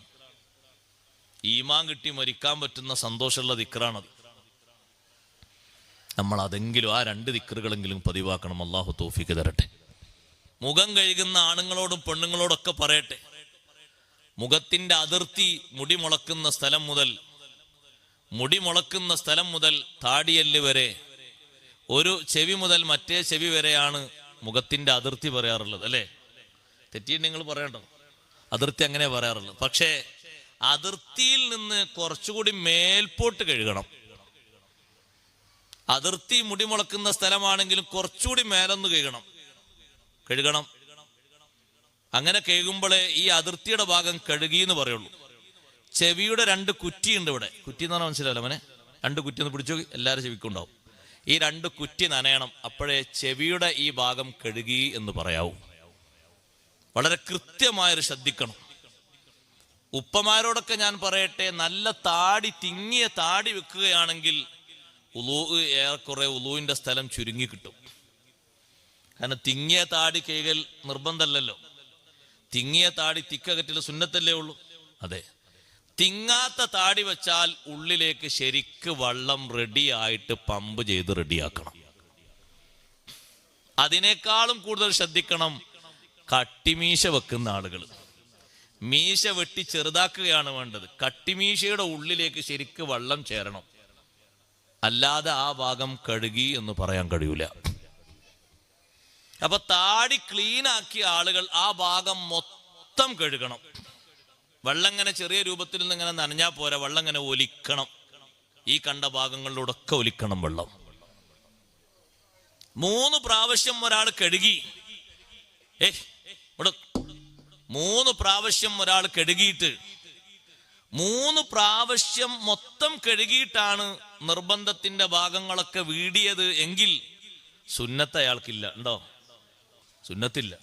ഈമാൻ കിട്ടി മരിക്കാൻ പറ്റുന്ന സന്തോഷമുള്ള ദിക്റാണത്. നമ്മൾ അതെങ്കിലും ആ 2 ദിക്റുകളെങ്കിലും പതിവാക്കണം. അല്ലാഹു തൗഫീഖ് തരട്ടെ. മുഖം കഴുകുന്ന ആണുങ്ങളോടും പെണ്ണുങ്ങളോടൊക്കെ പറയട്ടെ, മുഖത്തിന്റെ അതിർത്തി മുടി മുളക്കുന്ന സ്ഥലം മുതൽ താടിയല്ല് വരെ, ഒരു ചെവി മുതൽ മറ്റേ ചെവി വരെയാണ് മുഖത്തിന്റെ അതിർത്തി പറയാറുള്ളത്, അല്ലേ? തെറ്റിയിട്ട് നിങ്ങൾ പറയണ്ടോ? അതിർത്തി അങ്ങനെ പറയാറുള്ളത്. പക്ഷേ അതിർത്തിയിൽ നിന്ന് കുറച്ചുകൂടി മേൽപോട്ട് കഴുകണം. അതിർത്തി മുടി മുളക്കുന്ന സ്ഥലമാണെങ്കിലും കുറച്ചുകൂടി മേലൊന്ന് കഴുകണം. അങ്ങനെ കഴുകുമ്പോഴേ ഈ അതിർത്തിയുടെ ഭാഗം കഴുകിയെന്ന് പറയുള്ളൂ. ചെവിയുടെ 2 കുറ്റിയുണ്ട് ഇവിടെ. കുറ്റി എന്ന് പറഞ്ഞാൽ മനസ്സിലാവില്ല അവനെ? 2 കുറ്റി ഒന്ന് പിടിച്ചു, എല്ലാവരും ചെവിക്കുണ്ടാവും. ഈ 2 കുറ്റി നനയണം. അപ്പോഴേ ചെവിയുടെ ഈ ഭാഗം കഴുകി എന്ന് പറയാവൂ. വളരെ കൃത്യമായൊരു ശ്രദ്ധിക്കണം. ഉപ്പമാരോടൊക്കെ ഞാൻ പറയട്ടെ, നല്ല തിങ്ങിയ താടി വെക്കുകയാണെങ്കിൽ ഏറെക്കുറെ ഉളൂവിന്റെ സ്ഥലം ചുരുങ്ങി കിട്ടും. കാരണം തിങ്ങിയ താടി കൈകൾ നിർബന്ധമല്ലല്ലോ. തിങ്ങിയ താടി തിക്കകറ്റിൽ സുന്നത്തല്ലേ ഉള്ളൂ. അതെ, തിങ്ങാത്ത താടി വെച്ചാൽ ഉള്ളിലേക്ക് ശരിക്ക് വെള്ളം റെഡിയായിട്ട് പമ്പ് ചെയ്ത് റെഡിയാക്കണം. അതിനേക്കാളും കൂടുതൽ ശ്രദ്ധിക്കണം കട്ടിമീശ വെക്കുന്ന ആളുകൾ. മീശ വെട്ടി ചെറുതാക്കുകയാണ് വേണ്ടത്. കട്ടിമീശയുടെ ഉള്ളിലേക്ക് ശരിക്ക് വെള്ളം ചേരണം. അല്ലാതെ ആ ഭാഗം കഴുകി എന്ന് പറയാൻ കഴിയൂല. അപ്പൊ താടി ക്ലീൻ ആക്കിയ ആളുകൾ ആ ഭാഗം മൊത്തം കഴുകണം. വെള്ളം ഇങ്ങനെ ചെറിയ രൂപത്തിൽ നിന്ന് ഇങ്ങനെ നനഞ്ഞാ പോരാ, വെള്ളം ഇങ്ങനെ ഒലിക്കണം. ഈ കണ്ട ഭാഗങ്ങളിലൂടെയൊക്കെ ഒലിക്കണം വെള്ളം. 3 പ്രാവശ്യം ഒരാൾ കഴുകി, 3 പ്രാവശ്യം ഒരാൾ കഴുകിയിട്ട് 3 പ്രാവശ്യം മൊത്തം കഴുകിയിട്ടാണ് നിർബന്ധത്തിന്റെ ഭാഗങ്ങളൊക്കെ വീടിയത് എങ്കിൽ സുന്നത്ത് അയാൾക്കില്ല. ഉണ്ടോ? സുന്നത്തില്ല.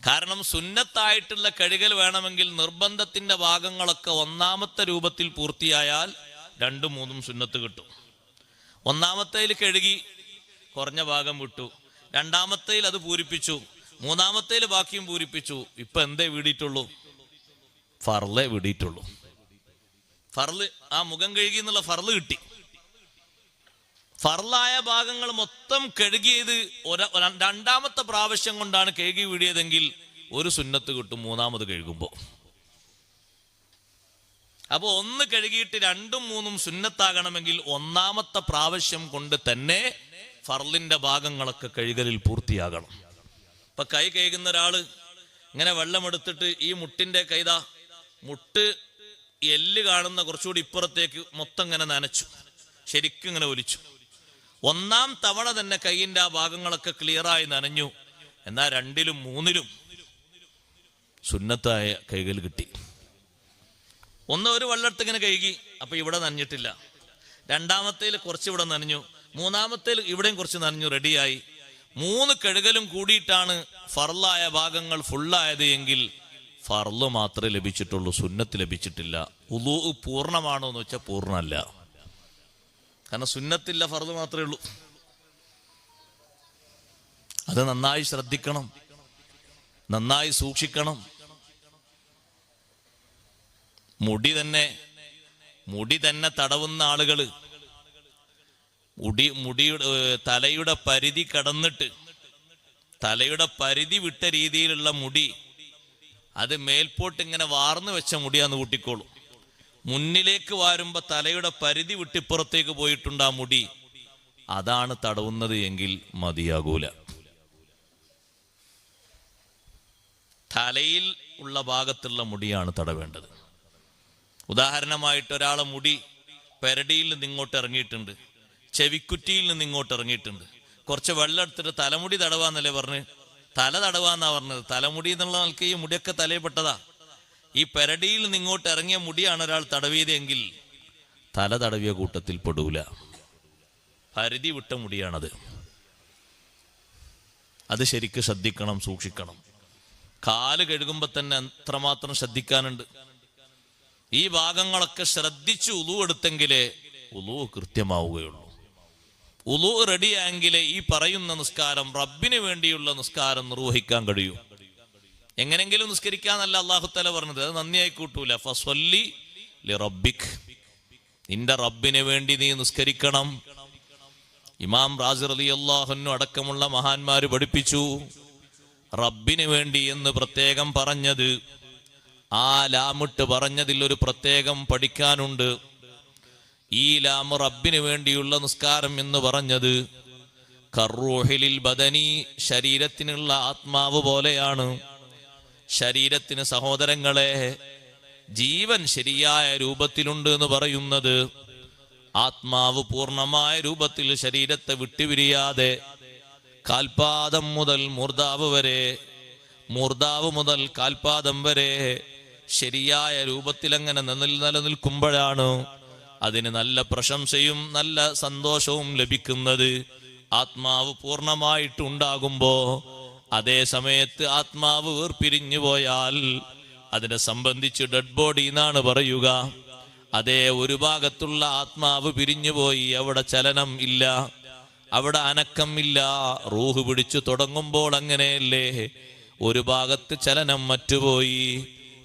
കാരണം സുന്നത്തായിട്ടുള്ള കഴുകൽ വേണമെങ്കിൽ നിർബന്ധത്തിന്റെ ഭാഗങ്ങളൊക്കെ 1ാമത്തെ രൂപത്തിൽ പൂർത്തിയായാൽ 2ഉം 3ഉം സുന്നത്ത് കിട്ടും. 1ാമത്തേൽ കഴുകി കുറഞ്ഞ ഭാഗം വിട്ടു, 2ാമത്തേൽ അത് പൂരിപ്പിച്ചു, 3ാമത്തേൽ ബാക്കിയും പൂരിപ്പിച്ചു. ഇപ്പൊ എന്തേ വീടിയിട്ടുള്ളൂ? ഫർളെ വീടിയിട്ടുള്ളൂ. ഫർള്, ആ മുഖം കഴുകി എന്നുള്ള ഫർള് കിട്ടി. ഫർളായ ഭാഗങ്ങൾ മൊത്തം കഴുകിയത് 2ാമത്തെ പ്രാവശ്യം കൊണ്ടാണ് കഴുകി വീടിയതെങ്കിൽ ഒരു സുന്നത്ത് കിട്ടും 3ാമത് കഴുകുമ്പോ. അപ്പൊ 1 കഴുകിയിട്ട് 2ഉം 3ഉം സുന്നത്താകണമെങ്കിൽ 1ാമത്തെ പ്രാവശ്യം കൊണ്ട് തന്നെ ഫർളിന്റെ ഭാഗങ്ങളൊക്കെ കഴുകലിൽ പൂർത്തിയാകണം. ഇപ്പൊ കൈ കഴുകുന്ന ഒരാള് ഇങ്ങനെ വെള്ളമെടുത്തിട്ട് ഈ മുട്ടിന്റെ കൈതാ മുട്ട് എല്ല് കാണുന്ന കുറച്ചുകൂടി ഇപ്പുറത്തേക്ക് മൊത്തം ഇങ്ങനെ നനച്ചു, ശരിക്കും ഇങ്ങനെ ഒലിച്ചു. 1ാം തവണ തന്നെ കൈയിന്റെ ആ ഭാഗങ്ങളൊക്കെ ക്ലിയറായി നനഞ്ഞു. എന്നാൽ 2ലും 3ലും സുന്നത്തായ കൈകൾ കിട്ടി. ഒരു വെള്ളെടുത്ത് ഇങ്ങനെ കഴുകി, അപ്പൊ ഇവിടെ നനഞ്ഞിട്ടില്ല. 2ാമത്തേൽ കുറച്ച് ഇവിടെ നനഞ്ഞു, 3ാമത്തേൽ ഇവിടെയും കുറച്ച് നനഞ്ഞു, റെഡിയായി. 3 കഴുകലും കൂടിയിട്ടാണ് ഫർളായ ഭാഗങ്ങൾ ഫുള്ളായത് എങ്കിൽ ഫർള് മാത്രമേ ലഭിച്ചിട്ടുള്ളൂ, സുന്നത്ത് ലഭിച്ചിട്ടില്ല. ഉളൂ പൂർണ്ണമാണോ എന്ന് വെച്ചാൽ പൂർണ്ണമല്ല. കാരണം സുന്നത്തില്ല, ഫർള് മാത്രമേ ഉള്ളൂ. അത് നന്നായി ശ്രദ്ധിക്കണം, നന്നായി സൂക്ഷിക്കണം. മുടി തന്നെ തടവുന്ന ആളുകള്, മുടിയുടെ തലയുടെ പരിധി കടന്നിട്ട് തലയുടെ പരിധി വിട്ട രീതിയിലുള്ള മുടി, അത് മേൽപോട്ട് ഇങ്ങനെ വാർന്നു വെച്ച മുടിയാന്ന് കൂട്ടിക്കോളൂ. മുന്നിലേക്ക് വാരുമ്പോ തലയുടെ പരിധി വിട്ടിപ്പുറത്തേക്ക് പോയിട്ടുണ്ട് ആ മുടി, അതാണ് തടവുന്നത് എങ്കിൽ മതിയാകൂല. തലയിൽ ഉള്ള ഭാഗത്തുള്ള മുടിയാണ് തടവേണ്ടത്. ഉദാഹരണമായിട്ട് ഒരാളെ മുടി പെരടിയിൽ നിന്ന് ഇങ്ങോട്ട് ഇറങ്ങിയിട്ടുണ്ട്, ചെവിക്കുറ്റിയിൽ നിന്ന് ഇങ്ങോട്ട് ഇറങ്ങിയിട്ടുണ്ട്. കുറച്ച് വെള്ളം എടുത്തിട്ട് തലമുടി തടവാന്നല്ലേ പറഞ്ഞ്? തല തടവാന്നാ പറഞ്ഞത്. തലമുടി എന്നുള്ള ആൾക്ക് ഈ മുടിയൊക്കെ തലയിൽ പെട്ടതാ. ഈ പെരടിയിൽ നിന്ന് ഇങ്ങോട്ട് ഇറങ്ങിയ മുടിയാണ് ഒരാൾ തടവിയതെങ്കിൽ തല തടവിയ കൂട്ടത്തിൽ പെടൂല. പരിധി വിട്ട മുടിയാണത്. അത് ശരിക്ക് ശ്രദ്ധിക്കണം, സൂക്ഷിക്കണം. കാല് കഴുകുമ്പോ തന്നെ എത്രമാത്രം ശ്രദ്ധിക്കാനുണ്ട്. ഈ ഭാഗങ്ങളൊക്കെ ശ്രദ്ധിച്ച് ഉളു എടുത്തെങ്കിലേ ഉളു കൃത്യമാവുകയുള്ളൂ. ഉളു റെഡിയായെങ്കിലേ ഈ പറയുന്ന നിസ്കാരം, റബ്ബിന് വേണ്ടിയുള്ള നിസ്കാരം നിർവഹിക്കാൻ കഴിയൂ. എങ്ങനെങ്കിലും നിസ്കരിക്കാന്നല്ല അല്ലാഹു തആല പറഞ്ഞത്, അത് നന്ദിയായി കൂട്ടൂല. ഫസ്വല്ലി ലിറബ്ബിക്, നിന്റെ റബ്ബിന് വേണ്ടി നീ നിസ്കരിക്കണം. ഇമാം റാസി റളിയല്ലാഹു അൻഹു അടക്കമുള്ള മഹാന്മാര് പഠിപ്പിച്ചു, റബ്ബിന് വേണ്ടി എന്ന് പ്രത്യേകം പറഞ്ഞത്, ആ ലാമിട്ട് പറഞ്ഞതിൽ ഒരു പ്രത്യേകം പഠിക്കാനുണ്ട്. ഈ ലാം റബ്ബിന് വേണ്ടിയുള്ള നിസ്കാരം എന്ന് പറഞ്ഞത് കർറൂഹിലിൽ ബദനി, ശരീരത്തിനുള്ള ആത്മാവ് പോലെയാണ്. ശരീരത്തിന് സഹോദരങ്ങളെ ജീവൻ ശരിയായ രൂപത്തിലുണ്ട് എന്ന് പറയുന്നത്, ആത്മാവ് പൂർണ്ണമായ രൂപത്തിൽ ശരീരത്തെ വിട്ടുപിരിയാതെ കാൽപാദം മുതൽ മൂർധാവ് വരെ, മൂർധാവ് മുതൽ കാൽപാദം വരെ ശരിയായ രൂപത്തിൽ അങ്ങനെ നിലനിൽക്കുമ്പോഴാണ് അതിന് നല്ല പ്രശംസയും നല്ല സന്തോഷവും ലഭിക്കുന്നത്. ആത്മാവ് പൂർണ്ണമായിട്ടുണ്ടാകുമ്പോ, അതേ സമയത്ത് ആത്മാവ് വേർപിരിഞ്ഞു പോയാൽ അതിനെ സംബന്ധിച്ച് ഡെഡ് ബോഡി എന്നാണ് പറയുക. അതേ ഒരു ഭാഗത്തുള്ള ആത്മാവ് പിരിഞ്ഞുപോയി, അവിടെ ചലനം ഇല്ല, അവിടെ അനക്കം ഇല്ല. റൂഹ് പിടിച്ചു തുടങ്ങുമ്പോൾ അങ്ങനെയല്ലേ, ഒരു ഭാഗത്ത് ചലനം മറ്റുപോയി,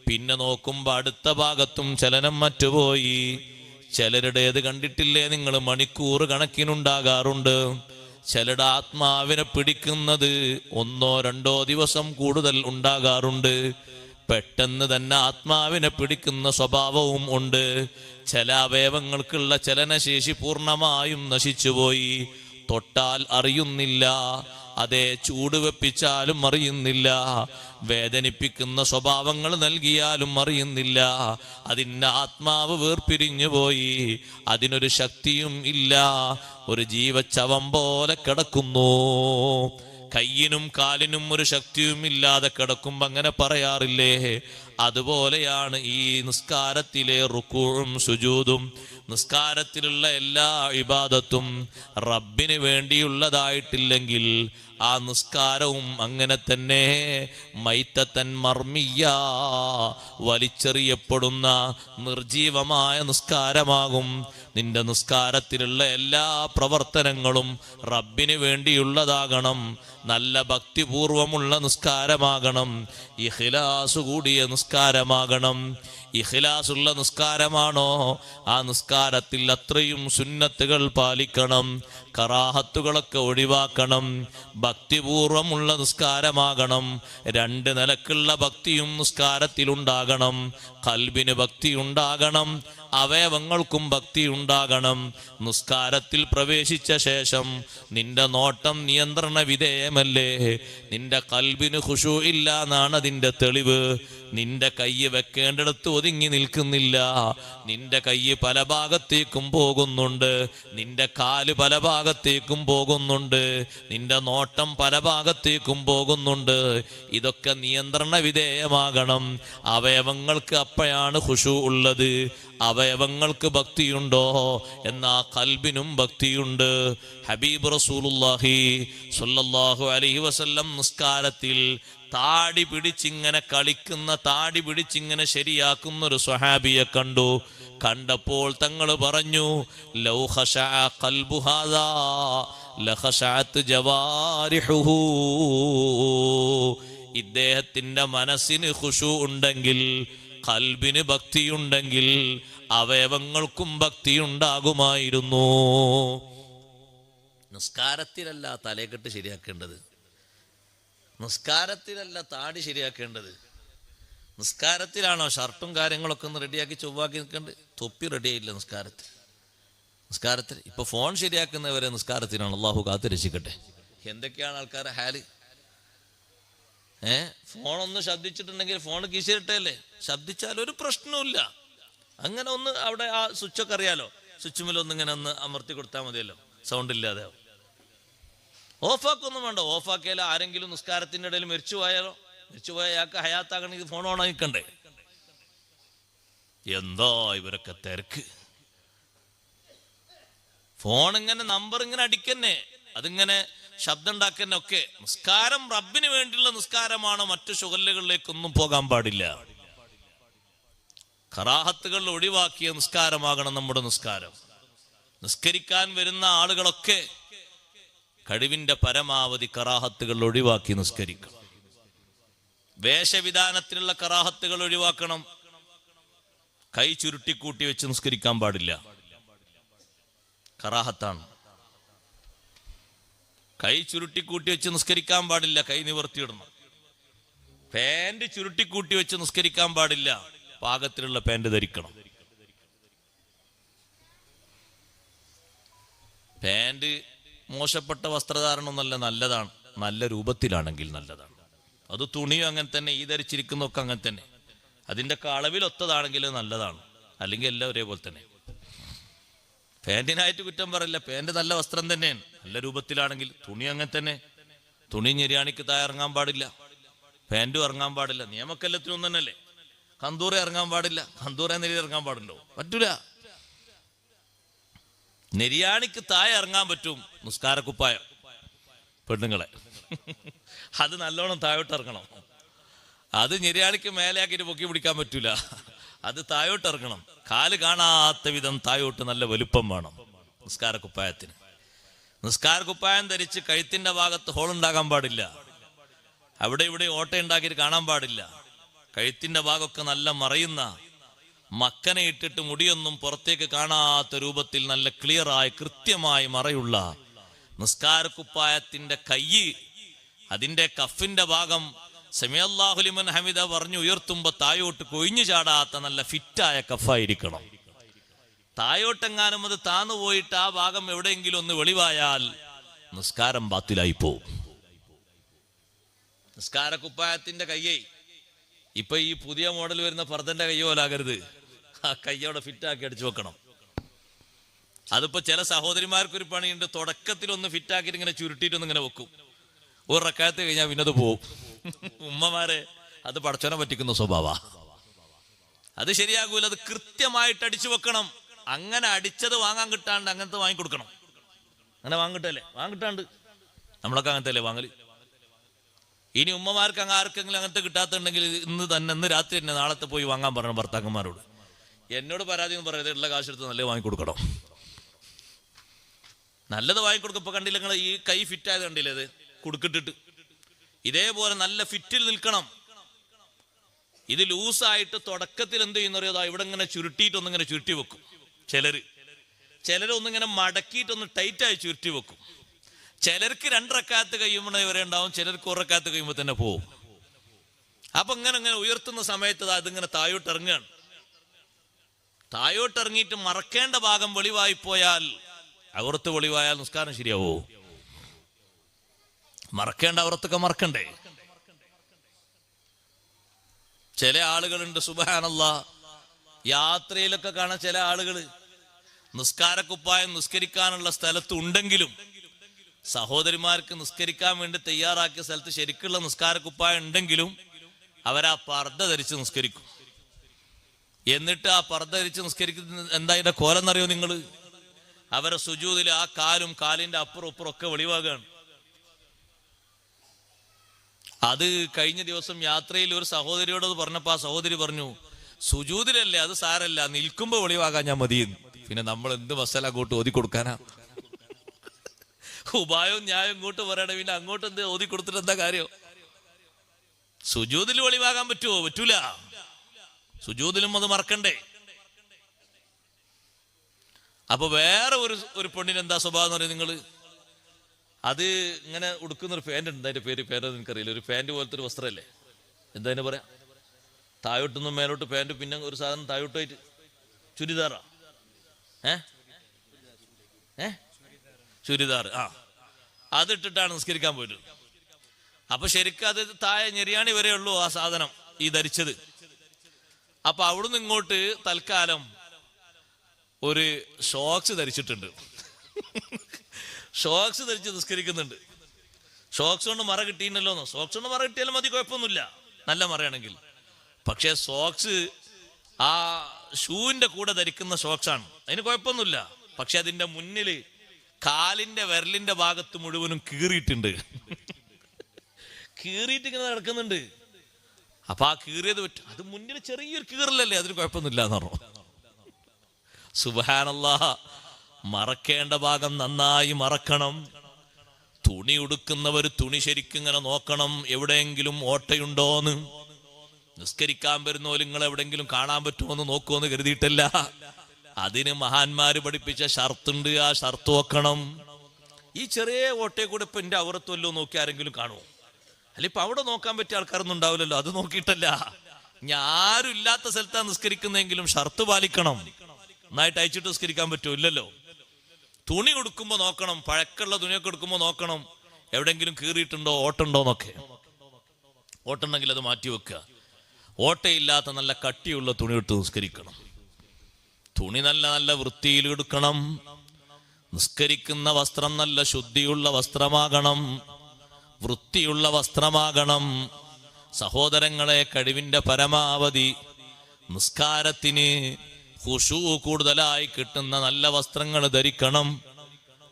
പിന്നെ നോക്കുമ്പോ അടുത്ത ഭാഗത്തും ചലനം മറ്റുപോയി. ചിലരുടേത് കണ്ടിട്ടില്ലേ നിങ്ങൾ, മണിക്കൂർ കണക്കിനുണ്ടാകാറുണ്ട്. ചിലരുടെ ആത്മാവിനെ പിടിക്കുന്നത് 1-2 ദിവസം കൂടുതൽ ഉണ്ടാകാറുണ്ട്. പെട്ടെന്ന് തന്നെ ആത്മാവിനെ പിടിക്കുന്ന സ്വഭാവവും ഉണ്ട്. ചില അവയവങ്ങൾക്കുള്ള ചലനശേഷി പൂർണ്ണമായും നശിച്ചുപോയി, തൊട്ടാൽ അറിയുന്നില്ല. അതേ ചൂട് വെപ്പിച്ചാലും അറിയുന്നില്ല, വേദനിപ്പിക്കുന്ന സ്വഭാവങ്ങൾ നൽകിയാലും അറിയുന്നില്ല. അതിൻ്റെ ആത്മാവ് വേർപിരിഞ്ഞു പോയി, അതിനൊരു ശക്തിയും ഇല്ല, ഒരു ജീവച്ചവം പോലെ കിടക്കുന്നു. കയ്യിനും കാലിനും ഒരു ശക്തിയും ഇല്ലാതെ കിടക്കുമ്പോ അങ്ങനെ പറയാറില്ലേ? അതുപോലെയാണ് ഈ നിസ്കാരത്തിലെ റുക്കൂഉം സുജൂദും, നിസ്കാരത്തിലുള്ള എല്ലാ ഇബാദത്തും റബ്ബിന് വേണ്ടിയുള്ളതായിട്ടില്ലെങ്കിൽ ആ നിസ്കാരവും അങ്ങനെ തന്നെ മൈത്തത്തൻ മർമിയ, വലിച്ചെറിയപ്പെടുന്ന നിർജീവമായ നിസ്കാരമാകും. നിന്റെ നിസ്കാരത്തിലുള്ള എല്ലാ പ്രവർത്തനങ്ങളും റബ്ബിന് വേണ്ടിയുള്ളതാകണം, നല്ല ഭക്തിപൂർവമുള്ള നിസ്കാരമാകണം, ഇഖ്ലാസ് കൂടിയ നിസ്കാരമാകണം. ഇഖ്ലാസുള്ള നിസ്കാരമാണോ, ആ നിസ്കാരത്തിൽ അത്രയും സുന്നത്തുകൾ പാലിക്കണം, കറാഹത്തുകളൊക്കെ ഒഴിവാക്കണം. ഭക്തിപൂർവമുള്ള നിസ്കാരമാകണം, 2 നിലക്കുള്ള ഭക്തിയും നിസ്കാരത്തിലുണ്ടാകണം. ഖൽബിന് ഭക്തി ഉണ്ടാകണം, അവയവങ്ങൾക്കും ഭക്തി ഉണ്ടാകണം. നിസ്കാരത്തിൽ പ്രവേശിച്ച ശേഷം നിന്റെ നോട്ടം നിയന്ത്രണ വിധേയമല്ലേ? നിന്റെ ഖൽബിന് ഖുശൂ ഇല്ല എന്നാണ് അതിന്റെ തെളിവ്. നിന്റെ കൈ വെക്കേണ്ടിടത്ത് ഒതുങ്ങി നിൽക്കുന്നില്ല, നിന്റെ കൈ പല ഭാഗത്തേക്കും പോകുന്നുണ്ട്, നിന്റെ കാല് പല ഭാഗത്തേക്കും പോകുന്നുണ്ട്, നിന്റെ നോട്ടം പല ഭാഗത്തേക്കും പോകുന്നുണ്ട്. ഇതൊക്കെ നിയന്ത്രണ വിധേയമാകണം. അവയവങ്ങൾക്ക് അപ്പോഴാണ് ഖുശൂ ഉള്ളത്. അവയവങ്ങൾക്ക് ഭക്തിയുണ്ടോ എന്നാ ഖൽബിനും ഭക്തിയുണ്ട്. ഹബീബ് റസൂലുള്ളാഹി സ്വല്ലല്ലാഹു അലൈഹി വസല്ലം നിസ്കാരത്തിൽ താടി പിടിച്ചിങ്ങനെ കളിക്കുന്ന, താടി പിടിച്ചിങ്ങനെ ശരിയാക്കുന്ന ഒരു സ്വഹാബിയെ കണ്ടു. കണ്ടപ്പോൾ തങ്ങൾ പറഞ്ഞു, ലൗ ഖശഅ ഖൽബു ഹാദാ ലഖശഅത് ജവാരിഹുഹു. ഇദ്ദേഹത്തിന്റെ മനസ്സിന് ഖുശൂ ഉണ്ടെങ്കിൽ, ഖൽബിന് ഭക്തിയുണ്ടെങ്കിൽ അവയവങ്ങൾക്കും ഭക്തിയുണ്ടാകുമായിരുന്നു. നിസ്കാരത്തിലല്ല തലയെക്കെട്ട് ശരിയാക്കേണ്ടത്, നിസ്കാരത്തിലല്ല താടി ശരിയാക്കേണ്ടത്. നിസ്കാരത്തിലാണോ ഷർട്ടും കാര്യങ്ങളൊക്കെ ഒന്ന് റെഡിയാക്കി ചൊവ്വാക്കി നിൽക്കേണ്ടത്? തൊപ്പി റെഡിയായില്ല നിസ്കാരത്തിൽ. ഇപ്പൊ ഫോൺ ശരിയാക്കുന്നവരെ നിസ്കാരത്തിനാണ്. അള്ളാഹു കാത്ത് രക്ഷിക്കട്ടെ. എന്തൊക്കെയാണ് ആൾക്കാരെ ഹാല്. ഫോണൊന്ന് ശബ്ദിച്ചിട്ടുണ്ടെങ്കിൽ ഫോൺ കീശയിട്ടല്ലേ, ശബ്ദിച്ചാൽ ഒരു പ്രശ്നവുമില്ല. അങ്ങനെ ഒന്ന് അവിടെ ആ സ്വിച്ചൊക്കെ അറിയാലോ, സ്വിച്ചുമിലൊന്ന് ഇങ്ങനെ ഒന്ന് അമർത്തി കൊടുത്താൽ മതിയല്ലോ, സൗണ്ട് ഇല്ലാതെ. ഓഫാക്കൊന്നും വേണ്ട. ഓഫാക്കിയാൽ ആരെങ്കിലും നിസ്കാരത്തിൻ്റെ ഇടയിൽ മരിച്ചുപോയാലോ? മരിച്ചുപോയാൽ അയാൾക്ക് ഹയാത്താകണമെങ്കിൽ ഫോൺ ഓൺ ആയിക്കണ്ടേ? എന്താ ഇവരൊക്കെ തിരക്ക്. ഫോൺ ഇങ്ങനെ നമ്പർ ഇങ്ങനെ അടിക്കന്നെ, അതിങ്ങനെ ശബ്ദം ഉണ്ടാക്കുന്നൊക്കെ. നിസ്കാരം റബ്ബിന് വേണ്ടിയുള്ള നിസ്കാരമാണ്, മറ്റു ശുഗലുകളിലേക്കൊന്നും പോകാൻ പാടില്ല. കറാഹത്തുകൾ ഒഴിവാക്കിയ നിസ്കാരമാകണം നമ്മുടെ നിസ്കാരം. നിസ്കരിക്കാൻ വരുന്ന ആളുകളൊക്കെ കഴിവിന്റെ പരമാവധി കറാഹത്തുകൾ ഒഴിവാക്കി നിസ്കരിക്കണം. വേഷവിധാനത്തിലുള്ള കറാഹത്തുകൾ ഒഴിവാക്കണം. കൈ ചുരുട്ടിക്കൂട്ടി വെച്ച് നിസ്കരിക്കാൻ പാടില്ല, കറാഹത്താണ്. കൈ ചുരുട്ടിക്കൂട്ടി വെച്ച് നിസ്കരിക്കാൻ പാടില്ല, കൈ നിവർത്തിയിടണം. പാന്റ് ചുരുട്ടിക്കൂട്ടി വെച്ച് നിസ്കരിക്കാൻ പാടില്ല, പാകത്തിലുള്ള പാന്റ് ധരിക്കണം. പാന്റ് മോശപ്പെട്ട വസ്ത്രധാരണമൊന്നല്ല, നല്ലതാണ്. നല്ല രൂപത്തിലാണെങ്കിൽ നല്ലതാണ്. അത് തുണിയും അങ്ങനെ തന്നെ, ഈ ധരിച്ചിരിക്കുന്നതൊക്കെ അങ്ങനെ തന്നെ. അതിൻ്റെ അളവിൽ ഒത്തതാണെങ്കിൽ നല്ലതാണ്, അല്ലെങ്കിൽ എല്ലാം ഒരേപോലെ തന്നെ. പാൻറ്റിനായിട്ട് കുറ്റം പറയില്ല, പാൻറ് നല്ല വസ്ത്രം തന്നെയാണ്, നല്ല രൂപത്തിലാണെങ്കിൽ. തുണി അങ്ങനെ തന്നെ, തുണി ഞെരിയാണിക്ക് താഴെ ഇറങ്ങാൻ പാടില്ല, പാൻറ്റും ഇറങ്ങാൻ പാടില്ല. നിയമക്കെല്ലാത്തിനും തന്നെയല്ലേ. കന്തൂറ ഇറങ്ങാൻ പാടില്ല, കന്തൂറ നെരി ഇറങ്ങാൻ പാടുണ്ടോ? പറ്റൂല. നെരിയാണിക്ക് താഴെ ഇറങ്ങാൻ പറ്റും നിസ്കാരക്കുപ്പായം, പെണ്ണുങ്ങളെ. അത് നല്ലോണം താഴോട്ട് ഇറങ്ങണം. അത് ഞെരിയാണിക്ക് മേലെയാക്കിയിട്ട് പൊക്കി പിടിക്കാൻ പറ്റൂല, അത് താഴോട്ട് ഇറങ്ങണം. കാല് കാണാത്ത വിധം താഴോട്ട് നല്ല വലുപ്പം വേണം നിസ്കാരക്കുപ്പായത്തിന്. നിസ്കാരക്കുപ്പായം ധരിച്ച് കഴുത്തിന്റെ ഭാഗത്ത് ഹോളുണ്ടാകാൻ പാടില്ല, അവിടെ ഇവിടെ ഓട്ട ഉണ്ടാക്കിയിട്ട് കാണാൻ പാടില്ല. കഴുത്തിന്റെ ഭാഗമൊക്കെ നല്ല മറയുന്ന, മക്കനെ ഇട്ടിട്ട് മുടിയൊന്നും പുറത്തേക്ക് കാണാത്ത രൂപത്തിൽ നല്ല ക്ലിയറായി കൃത്യമായി മറയുള്ള നിസ്കാരക്കുപ്പായത്തിന്റെ കൈ, അതിന്റെ കഫിന്റെ ഭാഗം സമിഅല്ലാഹു ലിമൻ ഹമിദ പറഞ്ഞു ഉയർത്തുമ്പോ തായോട്ട് കൊഴിഞ്ഞു ചാടാത്ത നല്ല ഫിറ്റായ കഫായിരിക്കണം. തായോട്ടെങ്ങാനും അത് താന്നു പോയിട്ട് ആ ഭാഗം എവിടെയെങ്കിലും ഒന്ന് വെളിവായാൽ നിസ്കാരം ബാത്തിലായി പോവും. നിസ്കാരക്കുപ്പായത്തിന്റെ കയ്യേ ഇപ്പൊ ഈ പുതിയ മോഡൽ വരുന്ന ഫർദന്റെ കയ്യോ പോലാകരുത്, ആ കയ്യോടെ ഫിറ്റാക്കി അടിച്ചു വെക്കണം. അതിപ്പോ ചില സഹോദരിമാർക്കൊരു പണിയുണ്ട്, തുടക്കത്തിലൊന്ന് ഫിറ്റാക്കിയിട്ട് ഇങ്ങനെ ചുരുട്ടിയിട്ടൊന്നും ഇങ്ങനെ വെക്കും. ഒരു റക്കാത്ത് കഴിഞ്ഞാൽ പിന്നെ അത് പോവും. ഉമ്മമാരെ അത് പടച്ചോനെ പറ്റിക്കുന്ന സ്വഭാവ. അത് ശരിയാകൂല, അത് കൃത്യമായിട്ട് അടിച്ചു വെക്കണം. അങ്ങനെ അടിച്ചത് വാങ്ങാൻ കിട്ടാണ്ട് അങ്ങനത്തെ വാങ്ങിക്കൊടുക്കണം. അങ്ങനെ വാങ്ങിട്ടല്ലേ, വാങ്ങിട്ടാണ്ട് നമ്മളൊക്കെ അങ്ങനത്തെ അല്ലേ വാങ്ങല്. ഇനി ഉമ്മമാർക്ക് ആർക്കെങ്കിലും അങ്ങനത്തെ കിട്ടാത്തുണ്ടെങ്കിൽ ഇന്ന് രാത്രി തന്നെ നാളത്തെ പോയി വാങ്ങാൻ പറയണം ഭർത്താക്കന്മാരോട്. എന്നോട് പരാതി ഒന്നും പറയരുത്, ഉള്ള കാശെടുത്ത് നല്ലത് വാങ്ങിക്കൊടുക്കണം. നല്ലത് വാങ്ങിക്കൊടുക്കും. ഇപ്പൊ കണ്ടില്ല നിങ്ങൾ ഈ കൈ ഫിറ്റായത് കണ്ടില്ലേ, അത് കുടുക്കിട്ടിട്ട് ഇതേപോലെ നല്ല ഫിറ്റിൽ നിൽക്കണം. ഇത് ലൂസായിട്ട് തുടക്കത്തിൽ എന്ത് ചെയ്യുന്നറിയോ, ഇവിടെ ഇങ്ങനെ ചുരുട്ടിയിട്ടൊന്നിങ്ങനെ ചുരുട്ടി വെക്കും. ചിലരൊന്നിങ്ങനെ മടക്കിയിട്ടൊന്ന് ടൈറ്റായി ചുരുട്ടി വെക്കും. ചിലർക്ക് 2 റക്കാത്ത് കഴിയുമ്പോൾ വരെ ഉണ്ടാവും, ചിലർക്ക് 1 റക്കാത്ത് കഴിയുമ്പോൾ തന്നെ പോവും. അപ്പൊ ഇങ്ങനെ ഉയർത്തുന്ന സമയത്ത് അതിങ്ങനെ താഴോട്ടിറങ്ങുകയാണ്. താഴോട്ടിറങ്ങിയിട്ട് മറക്കേണ്ട ഭാഗം വെളിവായി പോയാൽ, അവറത്ത് വെളിവായാൽ നിസ്കാരം ശരിയാവോ? മറക്കേണ്ട അവറത്തൊക്കെ മറക്കണ്ടേ? ചില ആളുകളുണ്ട് സുബ്ഹാനല്ലാഹ്, യാത്രയിലൊക്കെ കാണാൻ ചില ആളുകൾ നിസ്കാരക്കുപ്പായം നിസ്കരിക്കാനുള്ള സ്ഥലത്ത് ഉണ്ടെങ്കിലും സഹോദരിമാർക്ക് നിസ്കരിക്കാൻ വേണ്ടി തയ്യാറാക്കിയ സ്ഥലത്ത് ശരിക്കുള്ള നിസ്കാരക്കുപ്പായം ഉണ്ടെങ്കിലും അവരാ പർദ്ദ ധരിച്ച് നിസ്കരിക്കും. എന്നിട്ട് ആ പർദ്ദ ധരിച്ച് നിസ്കരിക്കുന്ന എന്താ ഇതിന്റെ കോലം എന്നറിയോ നിങ്ങൾ? അവരെ സുജൂദിൽ ആ കാലും കാലിന്റെ അപ്പുറം ഇപ്പുറം ഒക്കെ വെളിവാകാണ്. അത് കഴിഞ്ഞ ദിവസം യാത്രയിൽ ഒരു സഹോദരിയോട് പറഞ്ഞപ്പോ ആ സഹോദരി പറഞ്ഞു, സുജൂദിലല്ലേ, അത് സാരല്ല, നിൽക്കുമ്പോ വെളിവാകാൻ ഞാൻ മതിയെന്ന്. പിന്നെ നമ്മൾ എന്ത് മസാല അങ്ങോട്ട് ഓതി കൊടുക്കാനാ? ഉപായവും ന്യായം ഇങ്ങോട്ട് പറയണ, പിന്നെ അങ്ങോട്ട് എന്ത് ഓതി കൊടുത്തിട്ട് എന്താ കാര്യം? സുജൂദിൽ വെളിവാകാൻ പറ്റുമോ? പറ്റൂല. സുജൂദിലും അത് മറക്കണ്ടേ? അപ്പൊ വേറെ ഒരു പെണ്ണിന് എന്താ സ്വഭാവം എന്ന് പറയുന്നത് നിങ്ങള്, അത് ഇങ്ങനെ ഉടുക്കുന്നൊരു പാൻറ് ഉണ്ട്, അതിന്റെ പേര് എനിക്കറിയില്ല. ഒരു പാൻറ് പോലത്തെ ഒരു വസ്ത്രമല്ലേ, എന്താ അതിനെ പറയാ? താഴോട്ടൊന്നും മേലോട്ട് പാൻറ്, പിന്നെ ഒരു സാധനം താഴോട്ടായിട്ട് ചുരിദാറാ, ചുരിദാർ. അതിട്ടിട്ടാണ് നിസ്കരിക്കാൻ പോയിട്ട്. അപ്പൊ ശരിക്കും അത് താഴെ ഞെരിയാണി വരെ ഉള്ളൂ ആ സാധനം ഈ ധരിച്ചത്. അപ്പൊ അവിടുന്ന് ഇങ്ങോട്ട് തൽക്കാലം ഒരു ഷോക്സ് ധരിച്ചിട്ടുണ്ട്. ഷോക്സ് ധരിച്ച് നിസ്കരിക്കുന്നുണ്ട്. ഷോക്സ് കൊണ്ട് മറ കിട്ടിയില്ലല്ലോ. ഷോക്സ് കൊണ്ട് മറ കിട്ടിയാലും മതി, കുഴപ്പമൊന്നുമില്ല, നല്ല മറയാണെങ്കിൽ. പക്ഷെ ഷോക്സ് ആ ഷൂവിന്റെ കൂടെ ധരിക്കുന്ന ഷോക്സാണ്, അതിന് കുഴപ്പമൊന്നുമില്ല. പക്ഷെ അതിന്റെ മുന്നിൽ കാലിന്റെ വിരലിന്റെ ഭാഗത്ത് മുഴുവനും കീറിയിട്ടുണ്ട്. കീറിയിട്ട് ഇങ്ങനെ കിടക്കുന്നുണ്ട്. അപ്പൊ ആ കീറിയത് പറ്റും. അത് മുന്നിൽ ചെറിയൊരു കീറലല്ലേ, അതിന് കുഴപ്പമൊന്നുമില്ല എന്ന് പറഞ്ഞു. സുബ്ഹാനല്ലാഹ്. മറക്കേണ്ട ഭാഗം നന്നായി മറക്കണം. തുണി ഉടുക്കുന്നവർ തുണി ശരിക്കും ഇങ്ങനെ നോക്കണം, എവിടെയെങ്കിലും ഓട്ടയുണ്ടോന്ന്. നിസ്കരിക്കാൻ വരുന്നോ നിങ്ങൾ എവിടെയെങ്കിലും കാണാൻ പറ്റുമോന്ന് നോക്കുമെന്ന് കരുതിയിട്ടല്ല. അതിന് മഹാന്മാര് പഠിപ്പിച്ച ഷർത്തുണ്ട്, ആ ഷർത്ത് നോക്കണം. ഈ ചെറിയ ഓട്ടയെ കൂടെ ഇപ്പൊ എന്റെ ഔറത്തുമല്ലോ നോക്കി ആരെങ്കിലും കാണുമോ? അല്ല ഇപ്പൊ അവിടെ നോക്കാൻ പറ്റിയ ആൾക്കാരൊന്നും ഉണ്ടാവില്ലല്ലോ. അത് നോക്കിയിട്ടല്ല, ഞാൻ ആരും ഇല്ലാത്ത സ്ഥലത്താണ് നിസ്കരിക്കുന്നെങ്കിലും ഷർത്ത് പാലിക്കണം. നന്നായിട്ട് അയച്ചിട്ട് നിസ്കരിക്കാൻ പറ്റുമോ? ഇല്ലല്ലോ. തുണി കൊടുക്കുമ്പോ നോക്കണം, പഴക്കമുള്ള തുണിയൊക്കെ എടുക്കുമ്പോ നോക്കണം എവിടെയെങ്കിലും കീറിയിട്ടുണ്ടോ, ഓട്ടുണ്ടോ എന്നൊക്കെ. ഓട്ടുണ്ടെങ്കിൽ അത് മാറ്റി വെക്കുക. ഓട്ടയില്ലാത്ത നല്ല കട്ടിയുള്ള തുണി ഇട്ട് നിസ്കരിക്കണം. തുണി നല്ല നല്ല വൃത്തിയിൽ എടുക്കണം. നിസ്കരിക്കുന്ന വസ്ത്രം നല്ല ശുദ്ധിയുള്ള വസ്ത്രമാകണം, വൃത്തിയുള്ള വസ്ത്രമാകണം. സഹോദരങ്ങളെ, കഴിവിന്റെ പരമാവധി നിസ്കാരത്തിന് ഖുശൂ കൂടുതലായി കിട്ടുന്ന നല്ല വസ്ത്രങ്ങൾ ധരിക്കണം.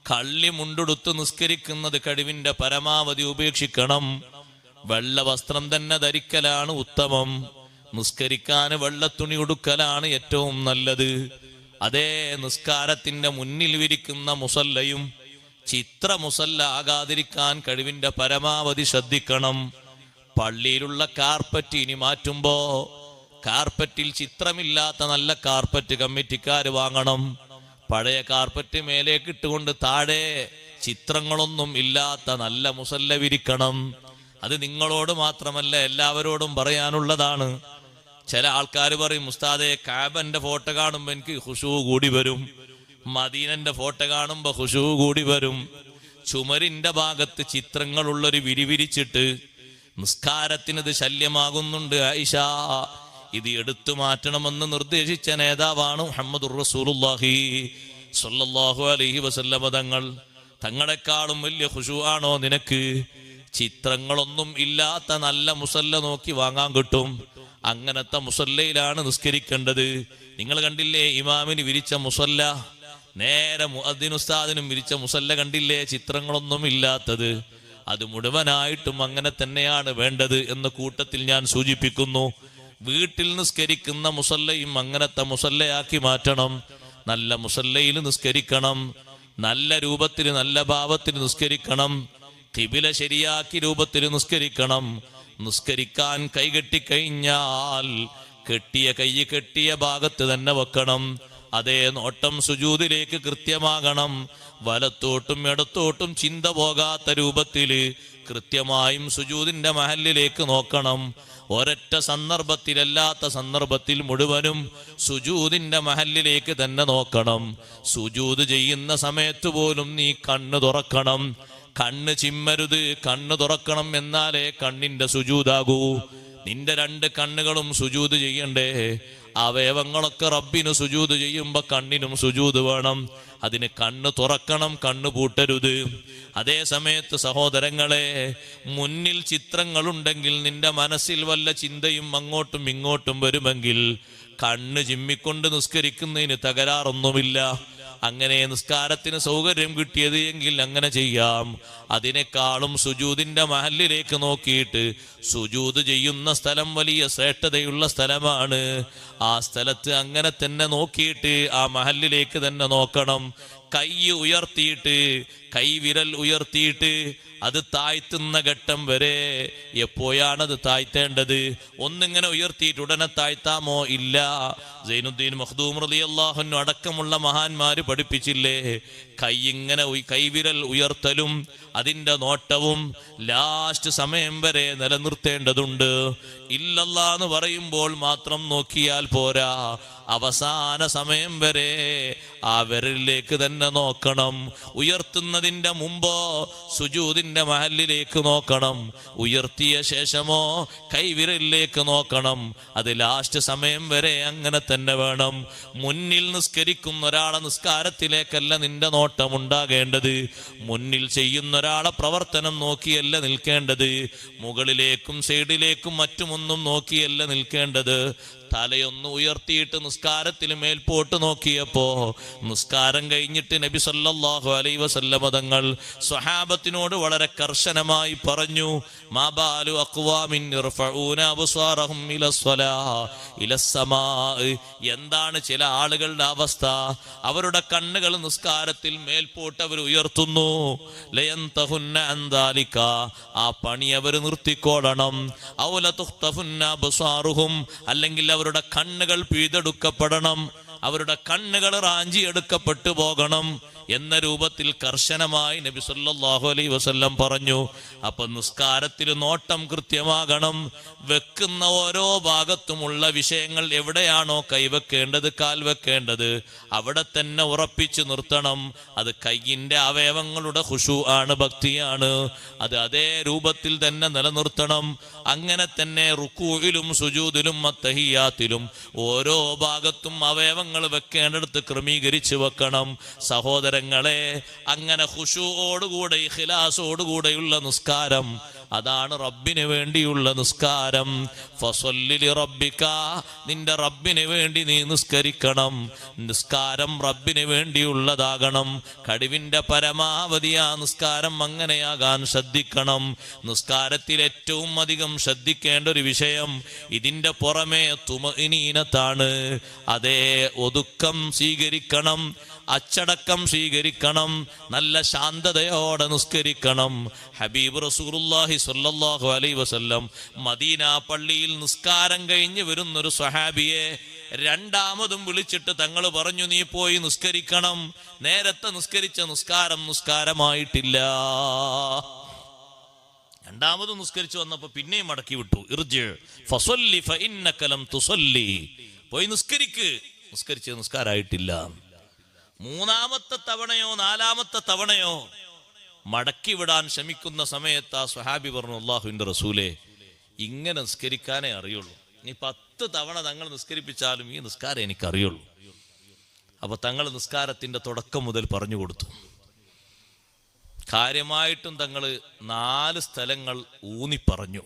കള്ളി മുണ്ടെടുത്ത് നിസ്കരിക്കുന്നത് കഴിവിന്റെ പരമാവധി ഉപേക്ഷിക്കണം. വെള്ള വസ്ത്രം തന്നെ ധരിക്കലാണ് ഉത്തമം. നിസ്കരിക്കാൻ വെള്ളത്തുണി ഉടുക്കലാണ് ഏറ്റവും നല്ലത്. അതേ നിസ്കാരത്തിന്റെ മുന്നിൽ വിരിക്കുന്ന മുസല്ലയും ചിത്ര മുസല്ല ആകാതിരിക്കാൻ കഴിവിന്റെ പരമാവധി ശ്രദ്ധിക്കണം. പള്ളിയിലുള്ള കാർപ്പറ്റ് ഇനി മാറ്റുമ്പോ കാർപ്പറ്റിൽ ചിത്രമില്ലാത്ത നല്ല കാർപ്പറ്റ് കമ്മിറ്റിക്കാർ വാങ്ങണം. പഴയ കാർപ്പറ്റ് മേലേക്ക് ഇട്ടുകൊണ്ട് താഴെ ചിത്രങ്ങളൊന്നും ഇല്ലാത്ത നല്ല മുസല്ല വിരിക്കണം. അത് നിങ്ങളോട് മാത്രമല്ല എല്ലാവരോടും പറയാനുള്ളതാണ്. ചില ആൾക്കാർ പറയും, ഉസ്താദേ കാബന്റെ ഫോട്ടോ കാണുമ്പോ എനിക്ക് ഖുശൂ കൂടി വരും, മദീനന്റെ ഫോട്ടോ കാണുമ്പോ ഖുശൂ കൂടി വരും. ചുമരിന്റെ ഭാഗത്ത് ചിത്രങ്ങളുള്ളൊരു വിരിവിരിച്ചിട്ട് നിസ്കാരത്തിനത് ശല്യമാകുന്നുണ്ട്. ആയിഷ, ഇത് എടുത്തു മാറ്റണമെന്ന് നിർദ്ദേശിച്ച നേതാവാണ് മുഹമ്മദുർ റസൂലുള്ളാഹി സ്വല്ലല്ലാഹു അലൈഹി വസല്ലമ തങ്ങൾ. തങ്ങളെക്കാളും വലിയ ഖുശൂ ആണോ നിനക്ക്? ചിത്രങ്ങളൊന്നും ഇല്ലാത്ത നല്ല മുസല്ല നോക്കി വാങ്ങാൻ കിട്ടും. അങ്ങനത്തെ മുസല്ലയിലാണ് നിസ്കരിക്കേണ്ടത്. നിങ്ങൾ കണ്ടില്ലേ ഇമാമിന് വിരിച്ച മുസല്ല? നേരെ മുഅദ്ദിൻ ഉസ്താദിനും വിരിച്ച മുസല്ല കണ്ടില്ലേ? ചിത്രങ്ങളൊന്നും ഇല്ലാത്തത്. അത് മുഴുവനായിട്ടും അങ്ങനെ തന്നെയാണ് വേണ്ടത് എന്ന കൂട്ടത്തിൽ ഞാൻ സൂചിപ്പിക്കുന്നു. വീട്ടിൽ നിസ്കരിക്കുന്ന മുസല്ലയും അങ്ങനത്തെ മുസല്ലയാക്കി മാറ്റണം. നല്ല മുസല്ലയിൽ നിസ്കരിക്കണം. നല്ല രൂപത്തിൽ നല്ല ഭാവത്തിൽ നിസ്കരിക്കണം. ഖിബില ശരിയാക്കി രൂപത്തിൽ നിസ്കരിക്കണം. നിസ്കരിക്കാൻ കൈകെട്ടിക്കഴിഞ്ഞാൽ കെട്ടിയ കൈ കെട്ടിയ ഭാഗത്ത് തന്നെ വെക്കണം. അതേ നോട്ടം സുജൂദിലേക്ക് കൃത്യമാകണം. വലത്തോട്ടും ഇടത്തോട്ടും ചിന്ത പോകാത്ത രൂപത്തില് കൃത്യമായും സുജൂദിന്റെ മഹല്ലിലേക്ക് നോക്കണം. ഒരൊറ്റ സന്ദർഭത്തിലല്ലാത്ത സന്ദർഭത്തിൽ മുഴുവനും സുജൂദിന്റെ മഹല്ലിലേക്ക് തന്നെ നോക്കണം. സുജൂദ് ചെയ്യുന്ന സമയത്ത് പോലും നീ കണ്ണ് തുറക്കണം. കണ്ണ് ചിമ്മരുത്, കണ്ണ് തുറക്കണം. എന്നാലേ കണ്ണിന്റെ സുജൂദാകൂ. നിന്റെ രണ്ട് കണ്ണുകളും സുജൂദ് ചെയ്യണ്ടേ? അവയവങ്ങളൊക്കെ റബ്ബിന് സുജൂദ് ചെയ്യുമ്പോ കണ്ണിനും സുജൂദ് വേണം. അതിന് കണ്ണ് തുറക്കണം, കണ്ണ് പൂട്ടരുത്. അതേ സമയത്ത് സഹോദരങ്ങളെ, മുന്നിൽ ചിത്രങ്ങളുണ്ടെങ്കിൽ നിന്റെ മനസ്സിൽ വല്ല ചിന്തയും അങ്ങോട്ടും ഇങ്ങോട്ടും വരുമെങ്കിൽ കണ്ണ് ചിമ്മിക്കൊണ്ട് നിസ്കരിക്കുന്നതിന് തകരാറൊന്നുമില്ല. അങ്ങനെ നിസ്കാരത്തിന് സൗകര്യം കിട്ടിയത് എങ്കിൽ അങ്ങനെ ചെയ്യാം. അതിനേക്കാളും സുജൂദിന്റെ മഹല്ലിലേക്ക് നോക്കിയിട്ട്, സുജൂദ് ചെയ്യുന്ന സ്ഥലം വലിയ ശ്രേഷ്ഠതയുള്ള സ്ഥലമാണ്. ആ സ്ഥലത്ത് അങ്ങനെ തന്നെ നോക്കിയിട്ട് ആ മഹല്ലിലേക്ക് തന്നെ നോക്കണം. കൈ ഉയർത്തിയിട്ട്, കൈവിരൽ ഉയർത്തിയിട്ട് അത് താഴ്ത്തുന്ന ഘട്ടം വരെ എപ്പോഴാണത് താഴ്ത്തേണ്ടത്? ഒന്നിങ്ങനെ ഉയർത്തിയിട്ട് ഉടനെ താഴ്ത്താമോ? ഇല്ല. സൈനുദ്ദീൻ മഖ്ദൂം റളിയല്ലാഹു അൻഹു അടക്കമുള്ള മഹാന്മാര് പഠിപ്പിച്ചില്ലേ, കൈവിരൽ ഉയർത്തലും അതിന്റെ നോട്ടവും ലാസ്റ്റ് സമയം വരെ നിലനിർത്തേണ്ടതുണ്ട്. ഇല്ലല്ലാ എന്ന് പറയുമ്പോൾ മാത്രം നോക്കിയാൽ പോരാ, അവസാന സമയം വരെ ആ വിരലിലേക്ക് തന്നെ നോക്കണം. ഉയർത്തുന്നതിന്റെ മുമ്പോ സുജൂദിന്റെ മഹല്ലിലേക്ക് നോക്കണം. ഉയർത്തിയ ശേഷമോ കൈവിരലിലേക്ക് നോക്കണം. അത് ലാസ്റ്റ് സമയം വരെ അങ്ങനെ തന്നെ വേണം. മുന്നിൽ നിസ്കരിക്കുന്ന ഒരാളെ നിസ്കാരത്തിലേക്കല്ല നിന്റെ നോട്ടം ഉണ്ടാകേണ്ടത്. മുന്നിൽ ചെയ്യുന്ന ഒരാളെ പ്രവർത്തനം നോക്കിയല്ല നിൽക്കേണ്ടത്. മുകളിലേക്കും സൈഡിലേക്കും മറ്റുമൊന്നും നോക്കിയല്ല നിൽക്കേണ്ടത്. തലയൊന്ന് ഉയർത്തിയിട്ട് നിസ്കാരത്തിൽ മേൽപോട്ട് നോക്കിയപ്പോ നിസ്കാരം കഴിഞ്ഞിട്ട് നബി സല്ലല്ലാഹു അലൈഹി വസല്ലം തങ്ങൾ സ്വഹാബത്തിനോട് വളരെ കർശനമായി പറഞ്ഞു, മാ ബാലു അഖ്വാമിൻ യർഫഊന അബ്സാറഹും ഇലസ്സമാ. എന്താണ് ചില ആളുകളുടെ അവസ്ഥ? അവരുടെ കണ്ണുകൾ നിസ്കാരത്തിൽ മേൽപോട്ട് അവർ ഉയർത്തുന്നു. ലയന്തഹുന്ന അൻ ദാലിക, ആ പണി അവർ നിർത്തിക്കോളണം. ഔ ലതുഖ്തഫുന്ന അബ്സാറുഹും, അല്ലെങ്കിൽ അവരുടെ കണ്ണുകൾ പിഴുതെടുക്കപ്പെടണം, അവരുടെ കണ്ണുകൾ റാഞ്ചിയെടുക്കപ്പെട്ടു പോകണം എന്ന രൂപത്തിൽ കർശനമായി നബി സല്ലല്ലാഹു അലൈഹി വസല്ലം പറഞ്ഞു. അപ്പൊ നിസ്കാരത്തിൽ നോട്ടം കൃത്യമാകണം. വെക്കുന്ന ഓരോ ഭാഗത്തുമുള്ള വിഷയങ്ങൾ എവിടെയാണോ കൈവെക്കേണ്ടത്, കാൽ വെക്കേണ്ടത്, അവിടെ തന്നെ ഉറപ്പിച്ചു നിർത്തണം. അത് കൈയിന്റെ അവയവങ്ങളുടെ ഖുശൂ ആണ്, ഭക്തിയാണ്. അത് അതേ രൂപത്തിൽ തന്നെ നിലനിർത്തണം. അങ്ങനെ തന്നെ റുക്കൂഇലും സുജൂദിലും അത്തഹിയാത്തിലും ഓരോ ഭാഗത്തും അവയവങ്ങൾ വെക്കേണ്ടടുത്ത് ക്രമീകരിച്ചു വെക്കണം. സഹോദരങ്ങളെ, അങ്ങനെ ഖുശൂഓടുകൂടെ ഇഖ്ലാസോടുകൂടെയുള്ള നിസ്കാരം, അതാണ് റബ്ബിന് വേണ്ടിയുള്ള നിസ്കാരം. ഫസല്ലി ലിറബ്ബിക, നിന്റെ റബ്ബിന് വേണ്ടി നീ നിസ്കരിക്കണം. നിസ്കാരം റബ്ബിന് വേണ്ടിയുള്ളതാകണം. കഴിവിന്റെ പരമാവധി ആ നിസ്കാരം അങ്ങനെയാകാൻ ശ്രദ്ധിക്കണം. നിസ്കാരത്തിൽ ഏറ്റവും അധികം ശ്രദ്ധിക്കേണ്ട ഒരു വിഷയം ഇതിന്റെ പുറമെ തുമഇനീനത്താണ്. അതേ, ഒതുക്കം സ്വീകരിക്കണം, അച്ചടക്കം സ്വീകരിക്കണം, നല്ല ശാന്തതയോടെ നിസ്കരിക്കണം. ഹബീബ് റസൂലുള്ളാഹി സ്വല്ലല്ലാഹു അലൈഹി വസല്ലം മദീന പള്ളിയിൽ നിസ്കാരം കഴിഞ്ഞ് വരുന്നൊരു സ്വഹാബിയെ രണ്ടാമതും വിളിച്ചിട്ട് തങ്ങൾ പറഞ്ഞു, നീ പോയി നിസ്കരിക്കണം. നേരത്തെ നിസ്കരിച്ച നിസ്കാരമായിട്ടില്ല. രണ്ടാമതും നിസ്കരിച്ചു വന്നപ്പോ പിന്നെയും മടക്കി വിട്ടു. ഇർജി ഫസല്ലി ഫഇന്നക ലം തുസല്ലി, പോയി നിസ്കരിച്ച് നിസ്കാരമായിട്ടില്ല. മൂന്നാമത്തെ തവണയോ നാലാമത്തെ തവണയോ മടക്കി വിടാൻ ശ്രമിക്കുന്ന സമയത്ത് ആ സ്വഹാബി പറഞ്ഞു, അല്ലാഹുവിന്റെ റസൂലേ, ഇങ്ങനെ നിസ്കരിക്കാനേ അറിയുള്ളൂ. ഇനി 10 തവണ തങ്ങൾ നിസ്കരിപ്പിച്ചാലും ഈ നിസ്കാരം എനിക്കറിയുള്ളൂ. അപ്പൊ തങ്ങൾ നിസ്കാരത്തിന്റെ തുടക്കം മുതൽ പറഞ്ഞു കൊടുത്തു. കാര്യമായിട്ടും തങ്ങൾ 4 സ്ഥലങ്ങൾ ഊന്നി പറഞ്ഞു.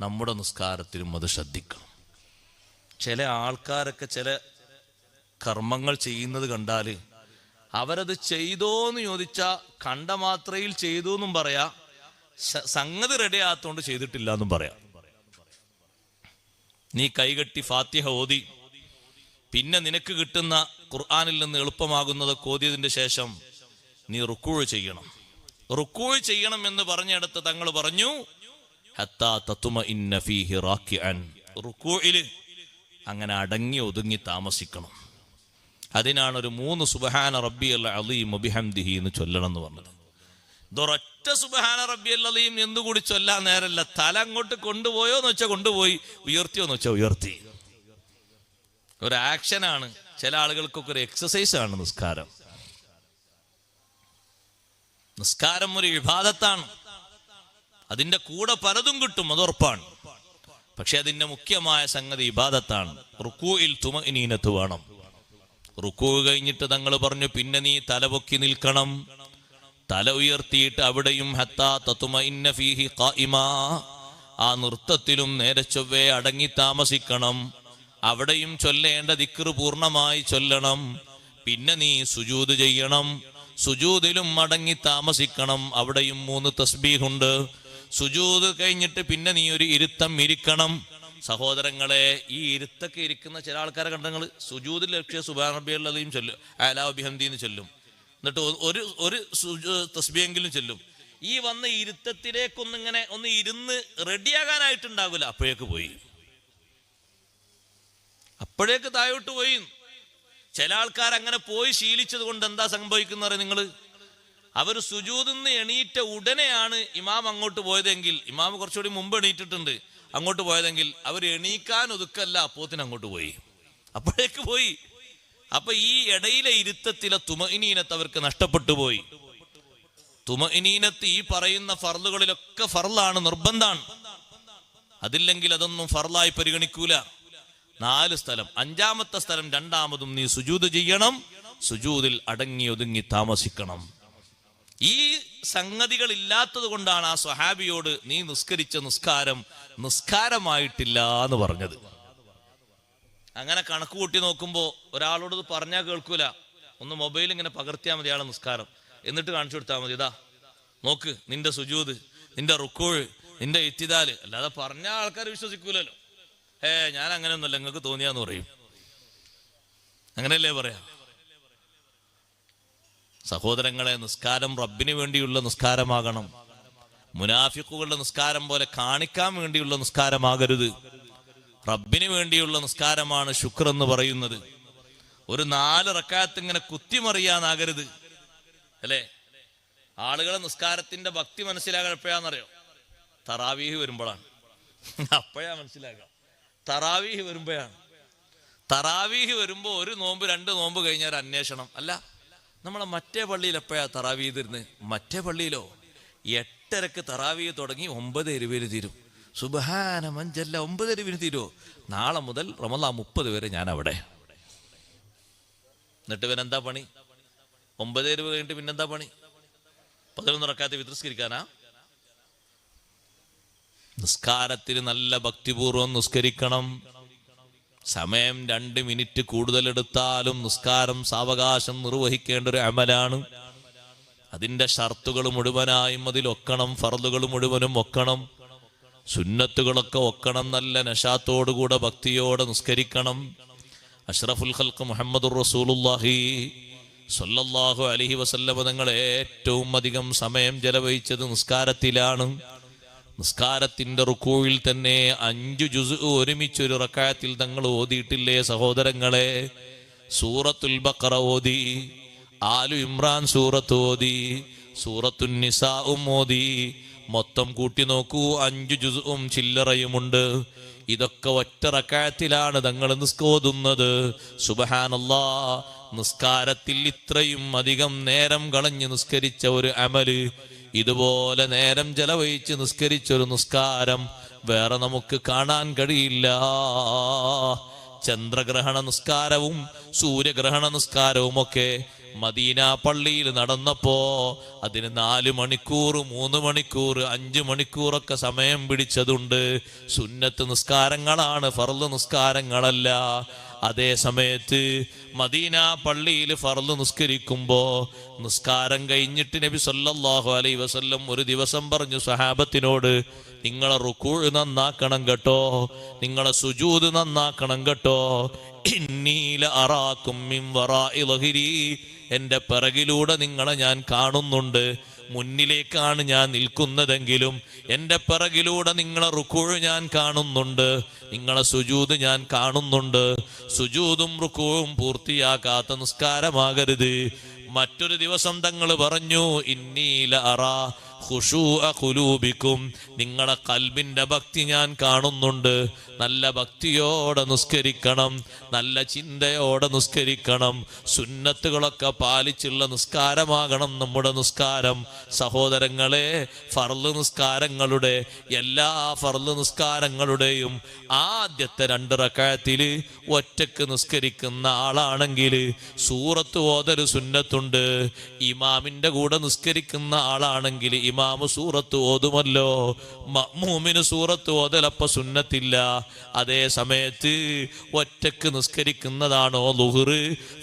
നമ്മുടെ നിസ്കാരത്തിലും അത് ശ്രദ്ധിക്കണം. ചില ആൾക്കാരൊക്കെ ചില കർമ്മങ്ങൾ ചെയ്യുന്നത് കണ്ടാല് അവരത് ചെയ്തോന്ന് ചോദിച്ചാ കണ്ട മാത്രയിൽ ചെയ്തു എന്നും പറയാ, സംഗതി റെഡി ആത്തോണ്ട് ചെയ്തിട്ടില്ല എന്നും പറയാം. നീ കൈകെട്ടി ഫാത്തിഹ ഓതി, പിന്നെ നിനക്ക് കിട്ടുന്ന ഖുർആനിൽ നിന്ന് എളുപ്പമാകുന്നത് ഓതിയതിന്റെ ശേഷം നീ റുക്കൂഴ് ചെയ്യണം. റുക്കൂഴ് ചെയ്യണം എന്ന് പറഞ്ഞിടത്ത് തങ്ങൾ പറഞ്ഞു, ഹത്താ തത്മഇന്ന ഫീഹി റാക്കിഅൻ, റുക്കൂഇല് അങ്ങനെ അടങ്ങി ഒതുങ്ങി താമസിക്കണം. അതിനാണ് ഒരു 3 സുബ്ഹാന റബ്ബിയൽ അലീം വബിഹംദിഹി എന്ന് ചൊല്ലണം എന്ന് പറഞ്ഞത്. ഇതൊരൊറ്റ സുബ്ഹാന റബ്ബിയൽ അലീം എന്തുകൂടി ചൊല്ലാൻ നേരല്ല. തല അങ്ങോട്ട് കൊണ്ടുപോയോന്ന് വെച്ചാൽ കൊണ്ടുപോയി, ഉയർത്തിയോന്ന് വെച്ചാൽ ഉയർത്തി. ഒരു ആക്ഷനാണ്. ചില ആളുകൾക്കൊക്കെ ഒരു എക്സസൈസ് ആണ് നിസ്കാരം. നിസ്കാരം ഒരു ഇബാദത്താണ്. അതിന്റെ കൂടെ പലതും കിട്ടും, അത് ഉറപ്പാണ്. പക്ഷെ അതിന്റെ മുഖ്യമായ സംഗതി ഇബാദത്താണ്. റുക്കൂഇൽ തുമഇനീനത്ത് വേണം. റുക്കൂ കഴിഞ്ഞിട്ട് തങ്ങൾ പറഞ്ഞു, പിന്നെ നീ തല പൊക്കി നിൽക്കണം. തല ഉയർത്തിയിട്ട് അവിടെയും ഹത്താ തത്മഇന്ന ഫീഹി ഖായിമാ, ആ നൃത്തത്തിലും നേരെ ചൊവ്വേ അടങ്ങി താമസിക്കണം. അവിടെയും ചൊല്ലേണ്ട ദിക്ർ പൂർണ്ണമായി ചൊല്ലണം. പിന്നെ നീ സുജൂദ് ചെയ്യണം. സുജൂദിലും അടങ്ങി താമസിക്കണം. അവിടെയും 3 തസ്ബീഹുണ്ട്. സുജൂദ് കഴിഞ്ഞിട്ട് പിന്നെ നീ ഒരു ഇരുത്തം ഇരിക്കണം. സഹോദരങ്ങളെ, ഈ ഇരുത്തൊക്കെ ഇരിക്കുന്ന ചില ആൾക്കാരെ കണ്ടങ്ങൾ സുജൂദിൽ ലക്ഷ്യ സുബ്ഹാന റബ്ബിയൽ അലീം ചൊല്ലും, അലാ ബിഹംദിന്ന് ചൊല്ലും, എന്നിട്ട് ഒരു തസ്ബീഹെങ്കിലും ചൊല്ലും. ഈ വന്ന ഇരുത്തത്തിലേക്കൊന്നിങ്ങനെ ഒന്ന് ഇരുന്ന് റെഡിയാകാനായിട്ടുണ്ടാകില്ല, അപ്പോഴേക്ക് താഴോട്ട് പോയി. ചില ആൾക്കാർ അങ്ങനെ പോയി ശീലിച്ചത് കൊണ്ട് എന്താ സംഭവിക്കുന്നത് നിങ്ങൾ? അവർ സുജൂദിന്ന് എണീറ്റ ഉടനെയാണ് ഇമാം അങ്ങോട്ട് പോയതെങ്കിൽ, ഇമാം കുറച്ചുകൂടി മുമ്പ് എണീറ്റിട്ടുണ്ട്, അങ്ങോട്ട് പോയതെങ്കിൽ അവർ എണീക്കാൻ ഒതുക്കല്ല, അപ്പോത്തിന് അങ്ങോട്ട് പോയി, അപ്പോഴേക്ക് പോയി. അപ്പൊ ഈ ഇടയിലെ ഇരുത്തത്തിലെ തുമഇനീനത്ത് അവർക്ക് നഷ്ടപ്പെട്ടു പോയി. തുമഇനീനത്ത് ഈ പറയുന്ന ഫർളുകളിലൊക്കെ ഫർളാണ്, നിർബന്ധാണ്. അതില്ലെങ്കിൽ അതൊന്നും ഫർളായി പരിഗണിക്കൂല. 4 സ്ഥലം, 5-ാമത്തെ സ്ഥലം രണ്ടാമതും നീ സുജൂദ് ചെയ്യണം. സുജൂദിൽ അടങ്ങി ഒതുങ്ങി താമസിക്കണം. ഈ സംഗതികൾ ഇല്ലാത്തത് കൊണ്ടാണ് ആ സ്വഹാബിയോട് നീ നിസ്കരിച്ച നിസ്കാരമായിട്ടില്ല എന്ന് പറഞ്ഞത്. അങ്ങനെ കണക്ക് കൂട്ടി നോക്കുമ്പോൾ ഒരാളോട് ഇത് പറഞ്ഞാൽ കേൾക്കൂല. ഒന്ന് മൊബൈൽ ഇങ്ങനെ പകർത്തിയാൽ മതി ആളെ നിസ്കാരം, എന്നിട്ട് കാണിച്ചു കൊടുത്താൽ മതി, ഇതാ നോക്ക് നിന്റെ സുജൂദ്, നിന്റെ റുക്കൂഴ്, നിന്റെ ഇത്തിദാല്. അല്ലാതെ പറഞ്ഞ ആൾക്കാർ വിശ്വസിക്കൂലല്ലോ. ഞാൻ അങ്ങനെയൊന്നുമല്ല, നിങ്ങൾക്ക് തോന്നിയാന്ന് പറയും. അങ്ങനെയല്ലേ പറയാ? സഹോദരങ്ങളെ, നിസ്കാരം റബ്ബിന് വേണ്ടിയുള്ള നിസ്കാരമാകണം. മുനാഫിക്കുകളുടെ നിസ്കാരം പോലെ കാണിക്കാൻ വേണ്ടിയുള്ള നിസ്കാരമാകരുത്. റബ്ബിന് വേണ്ടിയുള്ള നിസ്കാരമാണ് ശുക്ർ എന്ന് പറയുന്നത്. ഒരു 4 റക്അത്ത് ഇങ്ങനെ കുത്തിമറിയാനാകരുത്, അല്ലേ? ആളുകളെ നിസ്കാരത്തിന്റെ ഭക്തി മനസ്സിലാകാൻ എപ്പോഴാണെന്നറിയോ? തറാവീഹ് വരുമ്പോഴാണ്. അപ്പോഴാ മനസ്സിലാക്കാം. തറാവീഹ് വരുമ്പോഴാണ്. തറാവീഹ് വരുമ്പോ 1 നോമ്പ് 2 നോമ്പ് കഴിഞ്ഞാൽ ഒരു അന്വേഷണം. അല്ല, നമ്മളെ മറ്റേ പള്ളിയിൽ എപ്പോഴാ തറാവീഹ് തരുന്നത്? മറ്റേ പള്ളിയിലോ 8:30 തറാവീഹ് തുടങ്ങി 9:20 തീരും. സുബ്ഹാന മഞ്ചല്ല, 9:20 തീരുമോ? നാളെ മുതൽ റമളാൻ 30 വരെ ഞാൻ അവിടെ. എന്നിട്ട് ഇവനെന്താ പണി? 9:20 കഴിഞ്ഞിട്ട് പിന്നെന്താ പണി? 11 റക്അത്ത് വിത്രിസ്കരിക്കാനാ? നിസ്കാരത്തിന് നല്ല ഭക്തിപൂർവം നിസ്കരിക്കണം. സമയം 2 മിനിറ്റ് കൂടുതൽ എടുത്താലും നിസ്കാരം സാവകാശം നിർവഹിക്കേണ്ട ഒരു അമലാണ്. അതിന്റെ ഷർത്തുകൾ മുഴുവനായും അതിലൊക്കണം, ഫർളുകൾ മുഴുവനും ഒക്കണം, സുന്നത്തുകളൊക്കെ ഒക്കണം. നല്ല നശാത്തോടുകൂടെ ഭക്തിയോടെ നിസ്കരിക്കണം. അഷ്റഫുൽ ഖൽഖ് മുഹമ്മദുർ റസൂലുള്ളാഹി സ്വല്ലല്ലാഹു അലൈഹി വസല്ലം തങ്ങൾ ഏറ്റവും അധികം സമയം ചെലവഴിച്ചത് നിസ്കാരത്തിലാണ്. നിസ്കാരത്തിന്റെ റുക്കൂയിൽ തന്നെ 5 ജുസ് ഒരുമിച്ചൊരു റക്അത്തിൽ തങ്ങൾ ഓതിയിട്ടില്ലേ സഹോദരങ്ങളെ? സൂറത്തുൽ ബഖറ ഓതി, ആലു ഇമ്രാൻ സൂറത്ത് ഓതി, സൂറത്തുൻ നിസാഉം ഓതി. മൊത്തം കൂട്ടി നോക്കൂ, 5 ജുസും ചില്ലറയുമുണ്ട്. ഇതൊക്കെ ഒറ്റ റക്അത്തിലാണ് തങ്ങൾ ഓതുന്നത്. സുബ്ഹാനല്ലാഹ്, നിസ്കാരത്തിൽ ഇത്രയും അധികം നേരം കളഞ്ഞ് നിസ്കരിച്ച ഒരു അമല്, ഇതുപോലെ നേരം ചെലവഴിച്ച് നിസ്കരിച്ചൊരു നിസ്കാരം വേറെ നമുക്ക് കാണാൻ കഴിയില്ല. ചന്ദ്രഗ്രഹണ നിസ്കാരവും സൂര്യഗ്രഹണ നിസ്കാരവും ഒക്കെ മദീന പള്ളിയിൽ നടന്നപ്പോ അതിന് 4 മണിക്കൂർ, 3 മണിക്കൂർ, 5 മണിക്കൂറൊക്കെ സമയം പിടിച്ചതുണ്ട്. സുന്നത്ത് നിസ്കാരങ്ങളാണ്, ഫർള് നിസ്കാരങ്ങളല്ല. അതേ സമയത്ത് മദീന പള്ളിയിൽ ഫർള് നിസ്കരിക്കുമ്പോ നിസ്കാരം കഴിഞ്ഞിട്ട് നബി സല്ലല്ലാഹു അലൈഹി വസല്ലം ഒരു ദിവസം പറഞ്ഞു സഹാബത്തിനോട്, നിങ്ങളെ റുക്കൂഅ് നന്നാക്കണം കേട്ടോ, നിങ്ങളെ സുജൂദ് നന്നാക്കണം കേട്ടോ. ഇന്നീ ലഅറാകും മിൻ വറാഇ ളഹ്രി, എന്റെ പിറകിലൂടെ നിങ്ങളെ ഞാൻ കാണുന്നുണ്ട്. മുന്നിലേക്കാണ് ഞാൻ നിൽക്കുന്നതെങ്കിലും എന്റെ പിറകിലൂടെ നിങ്ങളെ റുക്കൂഅ് ഞാൻ കാണുന്നുണ്ട്, നിങ്ങളെ സുജൂദ് ഞാൻ കാണുന്നുണ്ട്. സുജൂദും റുക്കൂഉം പൂർത്തിയാക്കാത്ത നിസ്കാരമാകരുത്. മറ്റൊരു ദിവസം തങ്ങൾ പറഞ്ഞു, ഇന്നീ ലഅറാ ഖുശൂഅ ഖുലൂബിക്കും, നിങ്ങളെ ഖൽബിന്റെ ഭക്തി ഞാൻ കാണുന്നുണ്ട്. നല്ല ഭക്തിയോടെ നിസ്കരിക്കണം, നല്ല ചിന്തയോടെ നിസ്കരിക്കണം. സുന്നത്തുകളൊക്കെ പാലിച്ചുള്ള നിസ്കാരമാകണം നമ്മുടെ നിസ്കാരം. സഹോദരങ്ങളെ, ഫർള് നിസ്കാരങ്ങളുടെ എല്ലാ ഫർള് നിസ്കാരങ്ങളുടെയും ആദ്യത്തെ 2 റക്അത്തിൽ ഒറ്റക്ക് നിസ്കരിക്കുന്ന ആളാണെങ്കിൽ സൂറത്ത് ഓതൽ സുന്നത്തുണ്ട്. ഇമാമിന്റെ കൂടെ നിസ്കരിക്കുന്ന ആളാണെങ്കിൽ ഇമാമ് സൂറത്ത് ഓതുമല്ലോ, മഅ്മൂമിന് സൂറത്ത് ഓതലപ്പ സുന്നത്തില്ല. അതേ സമയത്ത് ഒറ്റക്ക് നിസ്കരിക്കുന്നതാണോ ളുഹ്റ്,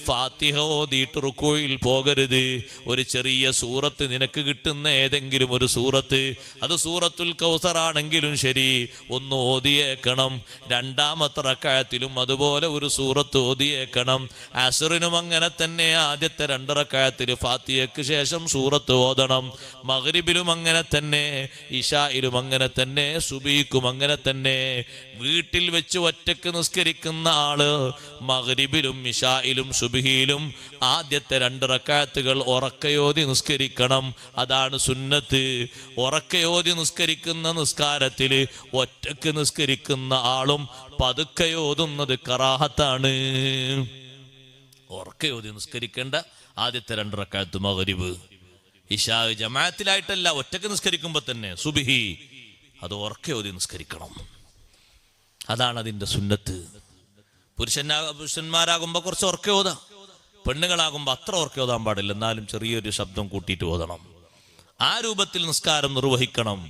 ഫാത്തിഹ ഓതിയിട്ട് റുക്കൂയിൽ പോകരുത്. ഒരു ചെറിയ സൂറത്ത്, നിനക്ക് കിട്ടുന്ന ഏതെങ്കിലും ഒരു സൂറത്ത്, അത് സൂറത്തുൽ കൗസർ ആണെങ്കിലും ശരി, ഒന്ന് ഓതിയേക്കണം. 2ാമത്തെ റക്അത്തിലും അതുപോലെ ഒരു സൂറത്ത് ഓതിയേക്കണം. അസ്റിനും അങ്ങനെ തന്നെ ആദ്യത്തെ 2 റക്അത്തിൽ ഫാത്തിഹയ്ക്ക് ശേഷം സൂറത്ത് ഓതണം. മഗ്രിബിലും അങ്ങനെ തന്നെ, ഇശായിലും അങ്ങനെ തന്നെ, സുബഹിക്കും അങ്ങനെ തന്നെ. വീട്ടിൽ വെച്ച് ഒറ്റക്ക് നിസ്കരിക്കുന്ന ആള് മഗ്രിബിലും ഇശായിലും സുബഹിയിലും ആദ്യത്തെ 2 റക്അത്തുകൾ ഉറക്കയോതി നിസ്കരിക്കണം. അതാണ് സുന്നത്ത്. ഉറക്കയോതി നിസ്കരിക്കുന്ന നിസ്കാരത്തിൽ ഒറ്റക്ക് നിസ്കരിക്കുന്ന ആളും പതുക്കയോതുന്നത് കറാഹത്താണ്. ഉറക്കയോതി നിസ്കരിക്കേണ്ട ആദ്യത്തെ 2 റക്അത്ത് മഗ്രിബ്, ഇശാ ജമാഅത്തിലായിട്ടല്ല, ഒറ്റക്ക് നിസ്കരിക്കുമ്പോ തന്നെ സുബ്ഹി, അത് ഉറക്കയോതി നിസ്കരിക്കണം. അതാണ് അതിന്റെ സുന്നത്ത്. പുരുഷന്മാരാകുമ്പോ കുറച്ച് ഉറക്കെ ഓതാം, പെണ്ണുങ്ങളാകുമ്പോ അത്ര ഉറക്കെ ഓതാൻ പാടില്ല, എന്നാലും ചെറിയൊരു ശബ്ദം കൂട്ടിയിട്ട് ഓതണം. ആ രൂപത്തിൽ നിസ്കാരം നിർവഹിക്കണം.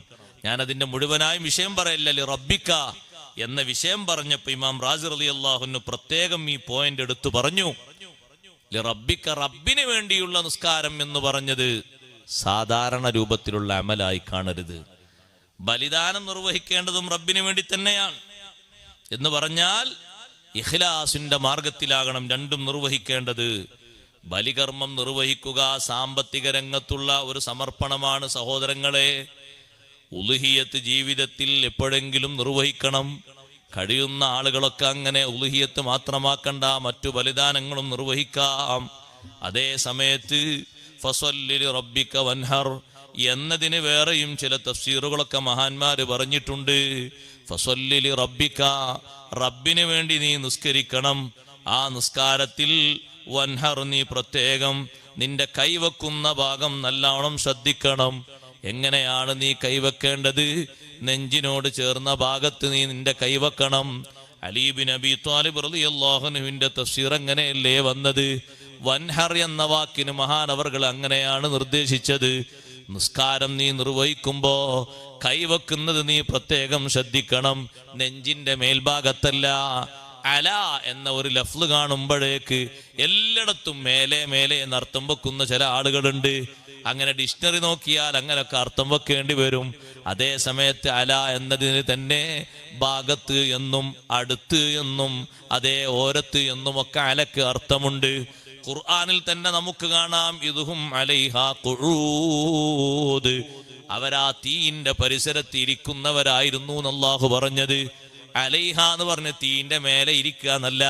ഞാൻ അതിന്റെ മുഴുവനായും വിഷയം പറയില്ല. റബ്ബിക്ക എന്ന വിഷയം പറഞ്ഞപ്പോൾ ഇമാം റാസി റളിയല്ലാഹു അൻഹു പ്രത്യേകം ഈ പോയിന്റ് എടുത്തു പറഞ്ഞു. റബ്ബിക്ക, റബ്ബിന് വേണ്ടിയുള്ള നിസ്കാരം എന്ന് പറഞ്ഞത് സാധാരണ രൂപത്തിലുള്ള അമലായി കാണരുത്. ബലിദാനം നിർവഹിക്കേണ്ടതും റബ്ബിന് വേണ്ടി തന്നെയാണ് എന്ന് പറഞ്ഞാൽ ഇഖ്ലാസിന്റെ മാർഗത്തിലാകണം രണ്ടും നിർവഹിക്കേണ്ടത്. ബലികർമ്മം നിർവഹിക്കുക സാമ്പത്തിക രംഗത്തുള്ള ഒരു സമർപ്പണമാണ് സഹോദരങ്ങളെ. ഉളുഹിയത്ത് ജീവിതത്തിൽ എപ്പോഴെങ്കിലും നിർവഹിക്കണം. കഴിയുന്ന ആളുകളൊക്കെ അങ്ങനെ ഉളുഹിയത്ത് മാത്രമാക്കണ്ട, മറ്റു ബലിദാനങ്ങളും നിർവഹിക്കാം. അതേ സമയത്ത് ഫസല്ലി റബ്ബിക വൻഹർ എന്നതിന് വേറെയും ചില തഫ്സീറുകളൊക്കെ മഹാന്മാര് പറഞ്ഞിട്ടുണ്ട്. ഫസല്ലി റബ്ബിക, റബ്ബിന് വേണ്ടി നീ നിസ്കരിക്കണം. ആ നിസ്കാരത്തിൽ വൻഹർ, നീ പ്രത്യേകം നിന്റെ കൈവക്കുന്ന ഭാഗം നല്ലോണം ശ്രദ്ധിക്കണം. എങ്ങനെയാണ് നീ കൈവെക്കേണ്ടത്? നെഞ്ചിനോട് ചേർന്ന ഭാഗത്ത് നീ നിന്റെ കൈവെക്കണം. അലി ബിൻ അബി ത്വാലിബ് റളിയല്ലാഹു അൻഹുവിന്റെ തഫ്സീർ അങ്ങനെയല്ലേ വന്നത്? വൻഹർ എന്ന വാക്കിന് മഹാനവർകൾ അങ്ങനെയാണ് നിർദ്ദേശിച്ചത്. നിസ്കാരം നീ നിർവഹിക്കുമ്പോ കൈവെക്കുന്നത് നീ പ്രത്യേകം ശ്രദ്ധിക്കണം, നെഞ്ചിന്റെ മേൽഭാഗത്തല്ല. അല എന്ന ഒരു ലഫ്ല് കാണുമ്പോഴേക്ക് എല്ലായിടത്തും മേലെ മേലെ എന്ന് അർത്ഥം വെക്കുന്ന ചില ആളുകളുണ്ട്. അങ്ങനെ ഡിക്ഷണറി നോക്കിയാൽ അങ്ങനെയൊക്കെ അർത്ഥം വെക്കേണ്ടി വരും. അതേ സമയത്ത് അല എന്നതിന് തന്നെ ഭാഗത്ത് എന്നും അടുത്ത് എന്നും അതേ ഓരത്ത് എന്നും ഒക്കെ അലക്ക് അർത്ഥമുണ്ട്. ഖുർആനിൽ തന്നെ നമുക്ക് കാണാം, ഇദ്ഹും അലൈഹാ ഖുഊദ്, അവരാ തീയിന്റെ പരിസരത്ത് ഇരിക്കുന്നവരായിരുന്നു അല്ലാഹു പറഞ്ഞത്. അലൈഹ എന്ന് പറഞ്ഞ് തീന്റെ മേലെ ഇരിക്കുക എന്നല്ല,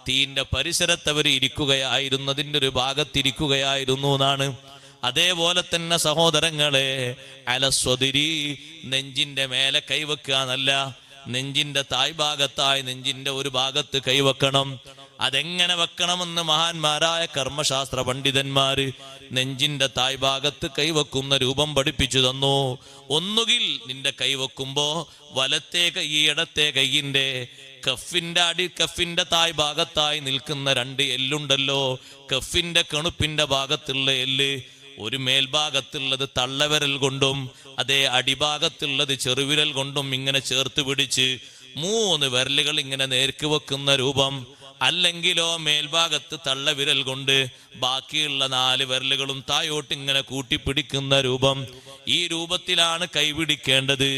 തീന്റെ പരിസരത്ത് അവർ ഇരിക്കുകയായിരുന്നു, അതിൻ്റെ ഒരു ഭാഗത്തിരിക്കുകയായിരുന്നു എന്നാണ്. അതേപോലെ തന്നെ സഹോദരങ്ങളെ, അലസ്വദിരി, നെഞ്ചിന്റെ മേലെ കൈവെക്കുക എന്നല്ല, നെഞ്ചിന്റെ തായ് ഭാഗത്തായി നെഞ്ചിന്റെ ഒരു ഭാഗത്ത് കൈവെക്കണം. അതെങ്ങനെ വെക്കണമെന്ന് മഹാന്മാരായ കർമ്മശാസ്ത്ര പണ്ഡിതന്മാര് നെഞ്ചിന്റെ തായ് ഭാഗത്ത് കൈവെക്കുന്ന രൂപം പഠിപ്പിച്ചു തന്നു. ഒന്നുകിൽ നിന്റെ കൈവെക്കുമ്പോ വലത്തെ കൈ ഇടത്തെ കൈയിന്റെ കഫിന്റെ തായ് ഭാഗത്തായി നിൽക്കുന്ന രണ്ട് എല്ലുണ്ടല്ലോ, കഫിന്റെ കണുപ്പിന്റെ ഭാഗത്തുള്ള എല്ല്, ഒരു മേൽഭാഗത്തുള്ളത് തള്ളവിരൽ കൊണ്ടും അതേ അടിഭാഗത്തുള്ളത് ചെറുവിരൽ കൊണ്ടും ഇങ്ങനെ ചേർത്ത് പിടിച്ച് 3 വിരലുകൾ ഇങ്ങനെ നേർക്ക് വെക്കുന്ന രൂപം. അല്ലെങ്കിലോ മേൽഭാഗത്ത് തള്ളവിരൽ കൊണ്ട് ബാക്കിയുള്ള 4 വിരലുകളും തായോട്ട് ഇങ്ങനെ കൂട്ടിപ്പിടിക്കുന്ന രൂപം. ഈ രൂപത്തിലാണ് കൈപിടിക്കേണ്ടത്.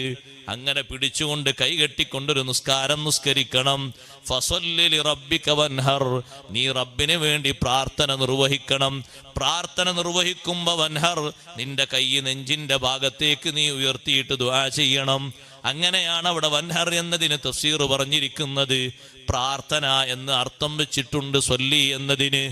അങ്ങനെ പിടിച്ചുകൊണ്ട് കൈകെട്ടിക്കൊണ്ടൊരു നിസ്കാരം നിസ്കരിക്കണം. ഫസല്ലി ലിറബ്ബിക വൻഹർ, നീ റബ്ബിന് വേണ്ടി പ്രാർത്ഥന നിർവഹിക്കണം. പ്രാർത്ഥന നിർവഹിക്കുമ്പോ വൻഹർ, നിന്റെ കൈ നെഞ്ചിന്റെ ഭാഗത്തേക്ക് നീ ഉയർത്തിയിട്ട് ദുആ ചെയ്യണം. അങ്ങനെയാണ് അവിടെ വൻഹർ എന്നതിന് തഫ്സീർ പറഞ്ഞിരിക്കുന്നത്. പ്രാർത്ഥന എന്ന് അർത്ഥം വെച്ചിട്ടുണ്ട് സ്വല്ലി എന്നതിന്.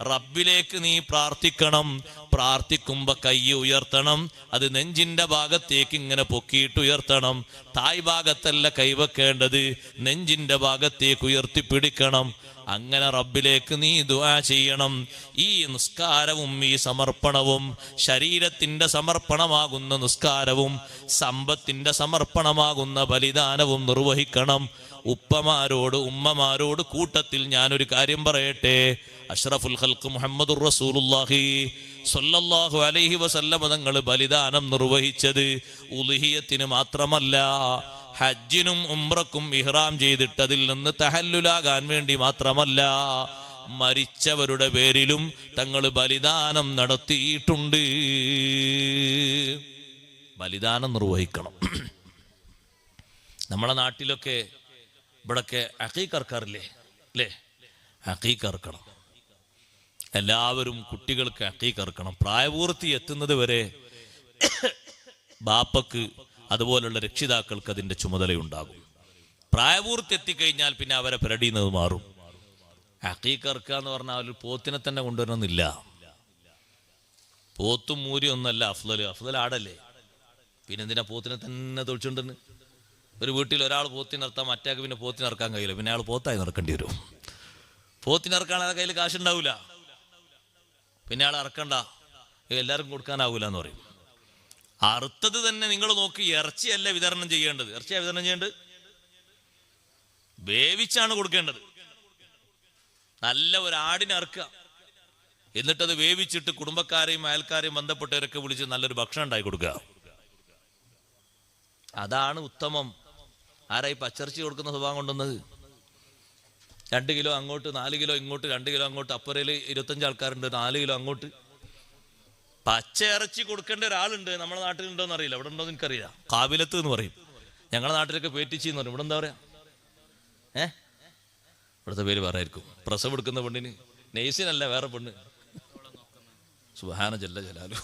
റബ്ബിലേക്ക് നീ പ്രാർത്ഥിക്കണം. പ്രാർത്ഥിക്കുമ്പോ കൈ ഉയർത്തണം, അത് നെഞ്ചിന്റെ ഭാഗത്തേക്ക് ഇങ്ങനെ പൊക്കിയിട്ട് ഉയർത്തണം. തായ് ഭാഗത്തല്ല കൈവെക്കേണ്ടത്, നെഞ്ചിന്റെ ഭാഗത്തേക്ക് ഉയർത്തിപ്പിടിക്കണം. അങ്ങനെ റബ്ബിലേക്ക് നീ ദുആ ചെയ്യണം. ഈ നിസ്കാരവും ഈ സമർപ്പണവും, ശരീരത്തിന്റെ സമർപ്പണമാകുന്ന നിസ്കാരവും സമ്പത്തിന്റെ സമർപ്പണമാകുന്ന ബലിദാനവും നിർവഹിക്കണം. ഉപ്പമാരോട് ഉമ്മമാരോട് കൂട്ടത്തിൽ ഞാനൊരു കാര്യം പറയട്ടെ. അഷ്റഫുൽ ഖൽഖ് മുഹമ്മദുർ റസൂലുള്ളാഹി സ്വല്ലല്ലാഹു അലൈഹി വസല്ലം തങ്ങൾ ബലിദാനം നിർവഹിച്ചത് ഉളുഹിയത്തിന് മാത്രമല്ല, ഹജ്ജിനും ഉംറക്കും ഇഹ്റാം ചെയ്തിട്ടതിൽ നിന്ന് തഹല്ലുലാകാൻ വേണ്ടി മാത്രമല്ല, മരിച്ചവരുടെ പേരിലും തങ്ങൾ ബലിദാനം നടത്തിയിട്ടുണ്ട്. ബലിദാനം നിർവഹിക്കണം. നമ്മളെ നാട്ടിലൊക്കെ ഇവിടൊക്കെ അഖീഖ അറക്കാറില്ലേ അല്ലേ? അഖീഖ അറക്കണം. എല്ലാവരും കുട്ടികൾക്ക് അഖീഖ അറക്കണം. പ്രായപൂർത്തി എത്തുന്നത് വരെ ബാപ്പക്ക് അതുപോലുള്ള രക്ഷിതാക്കൾക്ക് അതിന്റെ ചുമതലയുണ്ടാകും. പ്രായപൂർത്തി എത്തിക്കഴിഞ്ഞാൽ പിന്നെ അവരെ പെരടിയുന്നത് മാറും. അഖീഖ അറക്കുക എന്ന് പറഞ്ഞാൽ ഒരു പോത്തിനെ തന്നെ കൊണ്ടുവരണമെന്നില്ല. പോത്തും മൂരി ഒന്നല്ല അഫ്ളൽ ആടല്ലേ. പിന്നെ എന്തിനാ പോത്തിനെ തന്നെ തൊഴിച്ചുകൊണ്ടെന്ന്? ഒരു വീട്ടിൽ ഒരാൾ പോത്തിനിറത്താൻ മറ്റേക്ക് പിന്നെ പോത്തിനിറക്കാൻ കഴിയില്ല, പിന്നെ അയാൾ പോത്തായി നടക്കേണ്ടി വരും. പോത്തിനിറക്കാൻ അയാളുടെ കയ്യിൽ കാശുണ്ടാവില്ല, പിന്നെ അയാൾ ഇറക്കണ്ട, എല്ലാവർക്കും കൊടുക്കാനാവൂല എന്ന് പറയും. അറുത്തത് തന്നെ നിങ്ങൾ നോക്കി, ഇറച്ചിയല്ല വിതരണം ചെയ്യേണ്ടത്. ഇറച്ചിയാ വിതരണം ചെയ്യേണ്ടത്? വേവിച്ചാണ് കൊടുക്കേണ്ടത്. നല്ല ഒരു ആടിനെ അറുക്കുക, എന്നിട്ടത് വേവിച്ചിട്ട് കുടുംബക്കാരെയും അയൽക്കാരെയും ബന്ധപ്പെട്ടവരൊക്കെ വിളിച്ച് നല്ലൊരു ഭക്ഷണം ഉണ്ടാക്കി കൊടുക്കുക. അതാണ് ഉത്തമം. ആരായി പച്ചർച്ചി കൊടുക്കുന്ന സ്വഭാവം കൊണ്ടുവന്നത്? 2 കിലോ അങ്ങോട്ട്, 4 കിലോ ഇങ്ങോട്ട്, 2 കിലോ അങ്ങോട്ട്. അപ്പുറയിൽ 25 ആൾക്കാരുണ്ട്, 4 കിലോ അങ്ങോട്ട്. പച്ച ഇറച്ചി കൊടുക്കേണ്ട ഒരാളുണ്ട്. നമ്മുടെ നാട്ടിലുണ്ടോന്ന് അറിയില്ല, ഇവിടെ ഉണ്ടോന്ന് എനിക്കറിയില്ല. കാവിലത്ത് എന്ന് പറയും, ഞങ്ങളുടെ നാട്ടിലൊക്കെ പേറ്റിച്ചി എന്ന് പറയും. ഇവിടെ എന്താ പറയാ? ഇവിടുത്തെ പേര് പറയായിരിക്കും. പ്രസവം എടുക്കുന്ന പെണ്ണിന്, നെയ്സിനല്ല, വേറെ പെണ്ണ്. സുബ്ഹാന ജല്ല ജലാലു.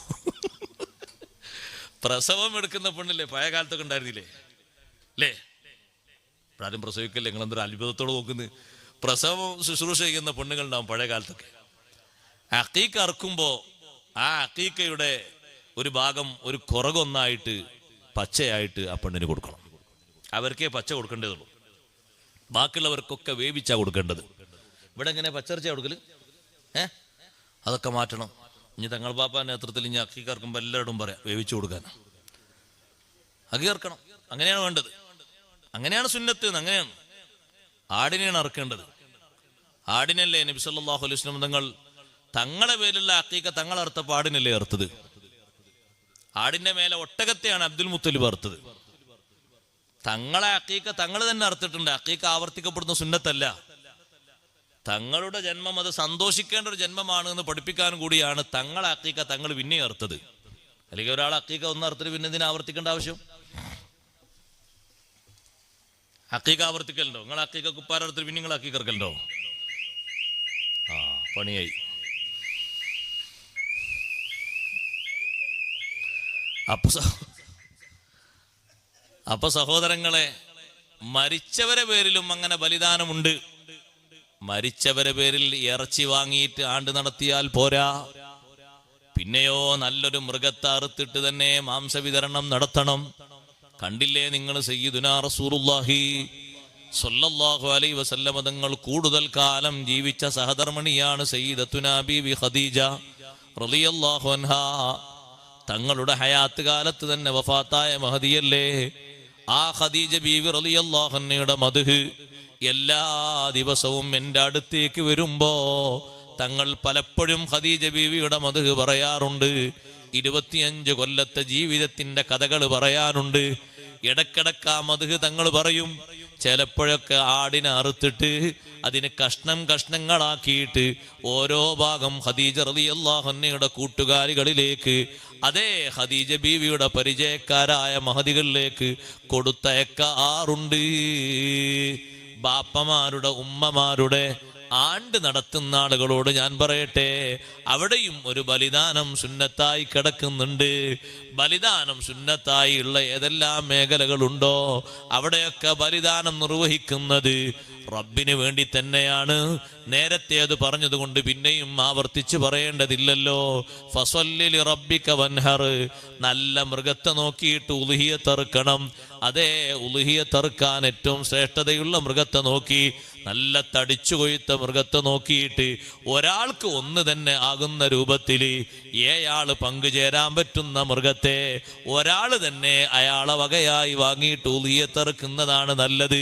പ്രസവം എടുക്കുന്ന പെണ്ണില്ലേ, പഴയ കാലത്തൊക്കെ ഉണ്ടായിരുന്നില്ലേ അല്ലേ? ഇപ്പോഴാരും പ്രസവിക്കല്ലേ, നിങ്ങളെന്തൊരു അത്ഭുതത്തോട് നോക്കുന്നത്. പ്രസവം ശുശ്രൂഷ ചെയ്യുന്ന പെണ്ണുങ്ങളുണ്ടാവും പഴയ കാലത്തൊക്കെ. അക്കീക്ക അറുക്കുമ്പോൾ ആ അക്കീക്കയുടെ ഒരു ഭാഗം, ഒരു കുറകൊന്നായിട്ട് പച്ചയായിട്ട് ആ പെണ്ണിന് കൊടുക്കണം. അവർക്കേ പച്ച കൊടുക്കേണ്ടതുള്ളൂ, ബാക്കിയുള്ളവർക്കൊക്കെ വേവിച്ചാ കൊടുക്കേണ്ടത്. ഇവിടെ എങ്ങനെ പച്ചറിച്ചാ കൊടുക്കല്? അതൊക്കെ മാറ്റണം. ഇനി തങ്ങൾ പാപ്പാന്റെ നേതൃത്വത്തിൽ ഇനി അക്കീക്ക അറുക്കുമ്പോൾ എല്ലാവരോടും പറയാം വേവിച്ചു കൊടുക്കാൻ. അക്കി അറുക്കണം, അങ്ങനെയാണ് വേണ്ടത്, അങ്ങനെയാണ് സുന്നത്ത്. അങ്ങനെയാണ് ആടിനെയാണ് അറുക്കേണ്ടത്. ആടിനല്ലേ നബി സല്ലല്ലാഹു അലൈഹി വസല്ലം തങ്ങളെ പേരിലുള്ള അക്കീക്ക തങ്ങൾ അറുത്തപ്പോൾ ആടിനല്ലേ അറുത്തത്? ആടിന്റെ മേലെ ഒട്ടകത്തെയാണ് അബ്ദുൽ മുത്തലിബ് അറുത്തത്. തങ്ങളെ അക്കീക്ക തങ്ങൾ തന്നെ അറുത്തിട്ടുണ്ട്. അക്കീക്ക ആവർത്തിക്കപ്പെടുന്ന സുന്നത്തല്ല. തങ്ങളുടെ ജന്മം അത് സന്തോഷിക്കേണ്ട ഒരു ജന്മമാണ് എന്ന് പഠിപ്പിക്കാനും കൂടിയാണ് തങ്ങളെ അക്കീക്ക തങ്ങൾ പിന്നെ അറുത്തത്. അല്ലെങ്കിൽ ഒരാൾ അക്കീക്ക ഒന്ന് അറുത്തിട്ട് പിന്നെ എന്തിനാ ആവർത്തിക്കേണ്ട ആവശ്യം? അക്കീക്ക ആവർത്തിക്കലുണ്ടോ? നിങ്ങൾ അക്കീക്ക കുപ്പാരടുത്തിട്ട് പിന്നെ നിങ്ങൾ അക്കീക്ക ഇറക്കലുണ്ടോ? പണിയായി. അപ്പൊ സഹോദരങ്ങളെ, മരിച്ചവരെ പേരിലും അങ്ങനെ ബലിദാനമുണ്ട്. മരിച്ചവരെ പേരിൽ ഇറച്ചി വാങ്ങിയിട്ട് ആണ്ട് നടത്തിയാൽ പോരാ, പിന്നെയോ നല്ലൊരു മൃഗത്തെ അറുത്തിട്ട് തന്നെ മാംസവിതരണം നടത്തണം. കണ്ടില്ലേ നിങ്ങൾ, സയ്യിദുനാ റസൂലുള്ളാഹി സ്വല്ലല്ലാഹു അലൈഹി വസല്ലം തങ്ങൾ കൂടുതൽ കാലം ജീവിച്ച സഹധർമ്മിണിയാണ് സയ്യിദത്തുനാ ബീവി ഖദീജ റളിയല്ലാഹു അൻഹാ. തങ്ങളുടെ ഹയാത്ത് കാലത്ത് തന്നെ വഫാത്തായ മഹദിയല്ലേ. ആ ഖദീജ ബീവി റളിയല്ലാഹു അൻഹയുടെ മദ്ഹ് എല്ലാ ദിവസവും എൻ്റെ അടുത്തേക്ക് വരുമ്പോ തങ്ങൾ പലപ്പോഴും ഖദീജ ബീവിയുടെ മദ്ഹ് പറയാറുണ്ട്. 25 കൊല്ലത്തെ ജീവിതത്തിന്റെ കഥകൾ പറയാനുണ്ട്. ഇടക്കിടക്ക് ആ മദ്ഹ് തങ്ങൾ പറയും. ചിലപ്പോഴൊക്കെ ആടിനെ അറുത്തിട്ട് അതിന് കഷ്ണങ്ങളാക്കിയിട്ട് ഓരോ ഭാഗം ഖദീജ റളിയല്ലാഹു അൻഹയുടെ കൂട്ടുകാരികളിലേക്ക്, അതേ ഖദീജ ബീവിയുടെ പരിചയക്കാരായ മഹദികളിലേക്ക് കൊടുത്തയക്കാറുണ്ട്. ബാപ്പമാരുടെ ഉമ്മമാരുടെ ആണ്ട് നടത്തുന്ന ആളുകളോട് ഞാൻ പറയട്ടെ, അവിടെയും ഒരു ബലിദാനം സുന്നത്തായി കിടക്കുന്നുണ്ട്. ബലിദാനം സുന്നത്തായി ഉള്ള ഏതെല്ലാം മേഖലകളുണ്ടോ അവിടെയൊക്കെ ബലിദാനം നിർവഹിക്കുന്നത് റബ്ബിന് വേണ്ടി തന്നെയാണ്. നേരത്തെ അത് പറഞ്ഞതുകൊണ്ട് പിന്നെയും ആവർത്തിച്ച് പറയേണ്ടതില്ലല്ലോ. ഫസല്ലി ലിറബ്ബിക വൻഹർ, നല്ല മൃഗത്തെ നോക്കിയിട്ട് ഉളുഹിയത്ത് അറുക്കണം. അതേ ഉളുഹിയത്ത് അറുക്കാൻ ഏറ്റവും ശ്രേഷ്ഠതയുള്ള മൃഗത്തെ നോക്കി, നല്ല തടിച്ചു കൊയ്ത്ത മൃഗത്തെ നോക്കിയിട്ട് ഒരാൾക്ക് ഒന്ന് തന്നെ ആകുന്ന രൂപത്തിൽ 7 ആള് പങ്കുചേരാൻ പറ്റുന്ന മൃഗത്തെ ഒരാൾ തന്നെ അയാളെ വകയായി വാങ്ങിയിട്ട് ഉളുഹിയത്ത് അറുക്കുന്നതാണ് നല്ലത്.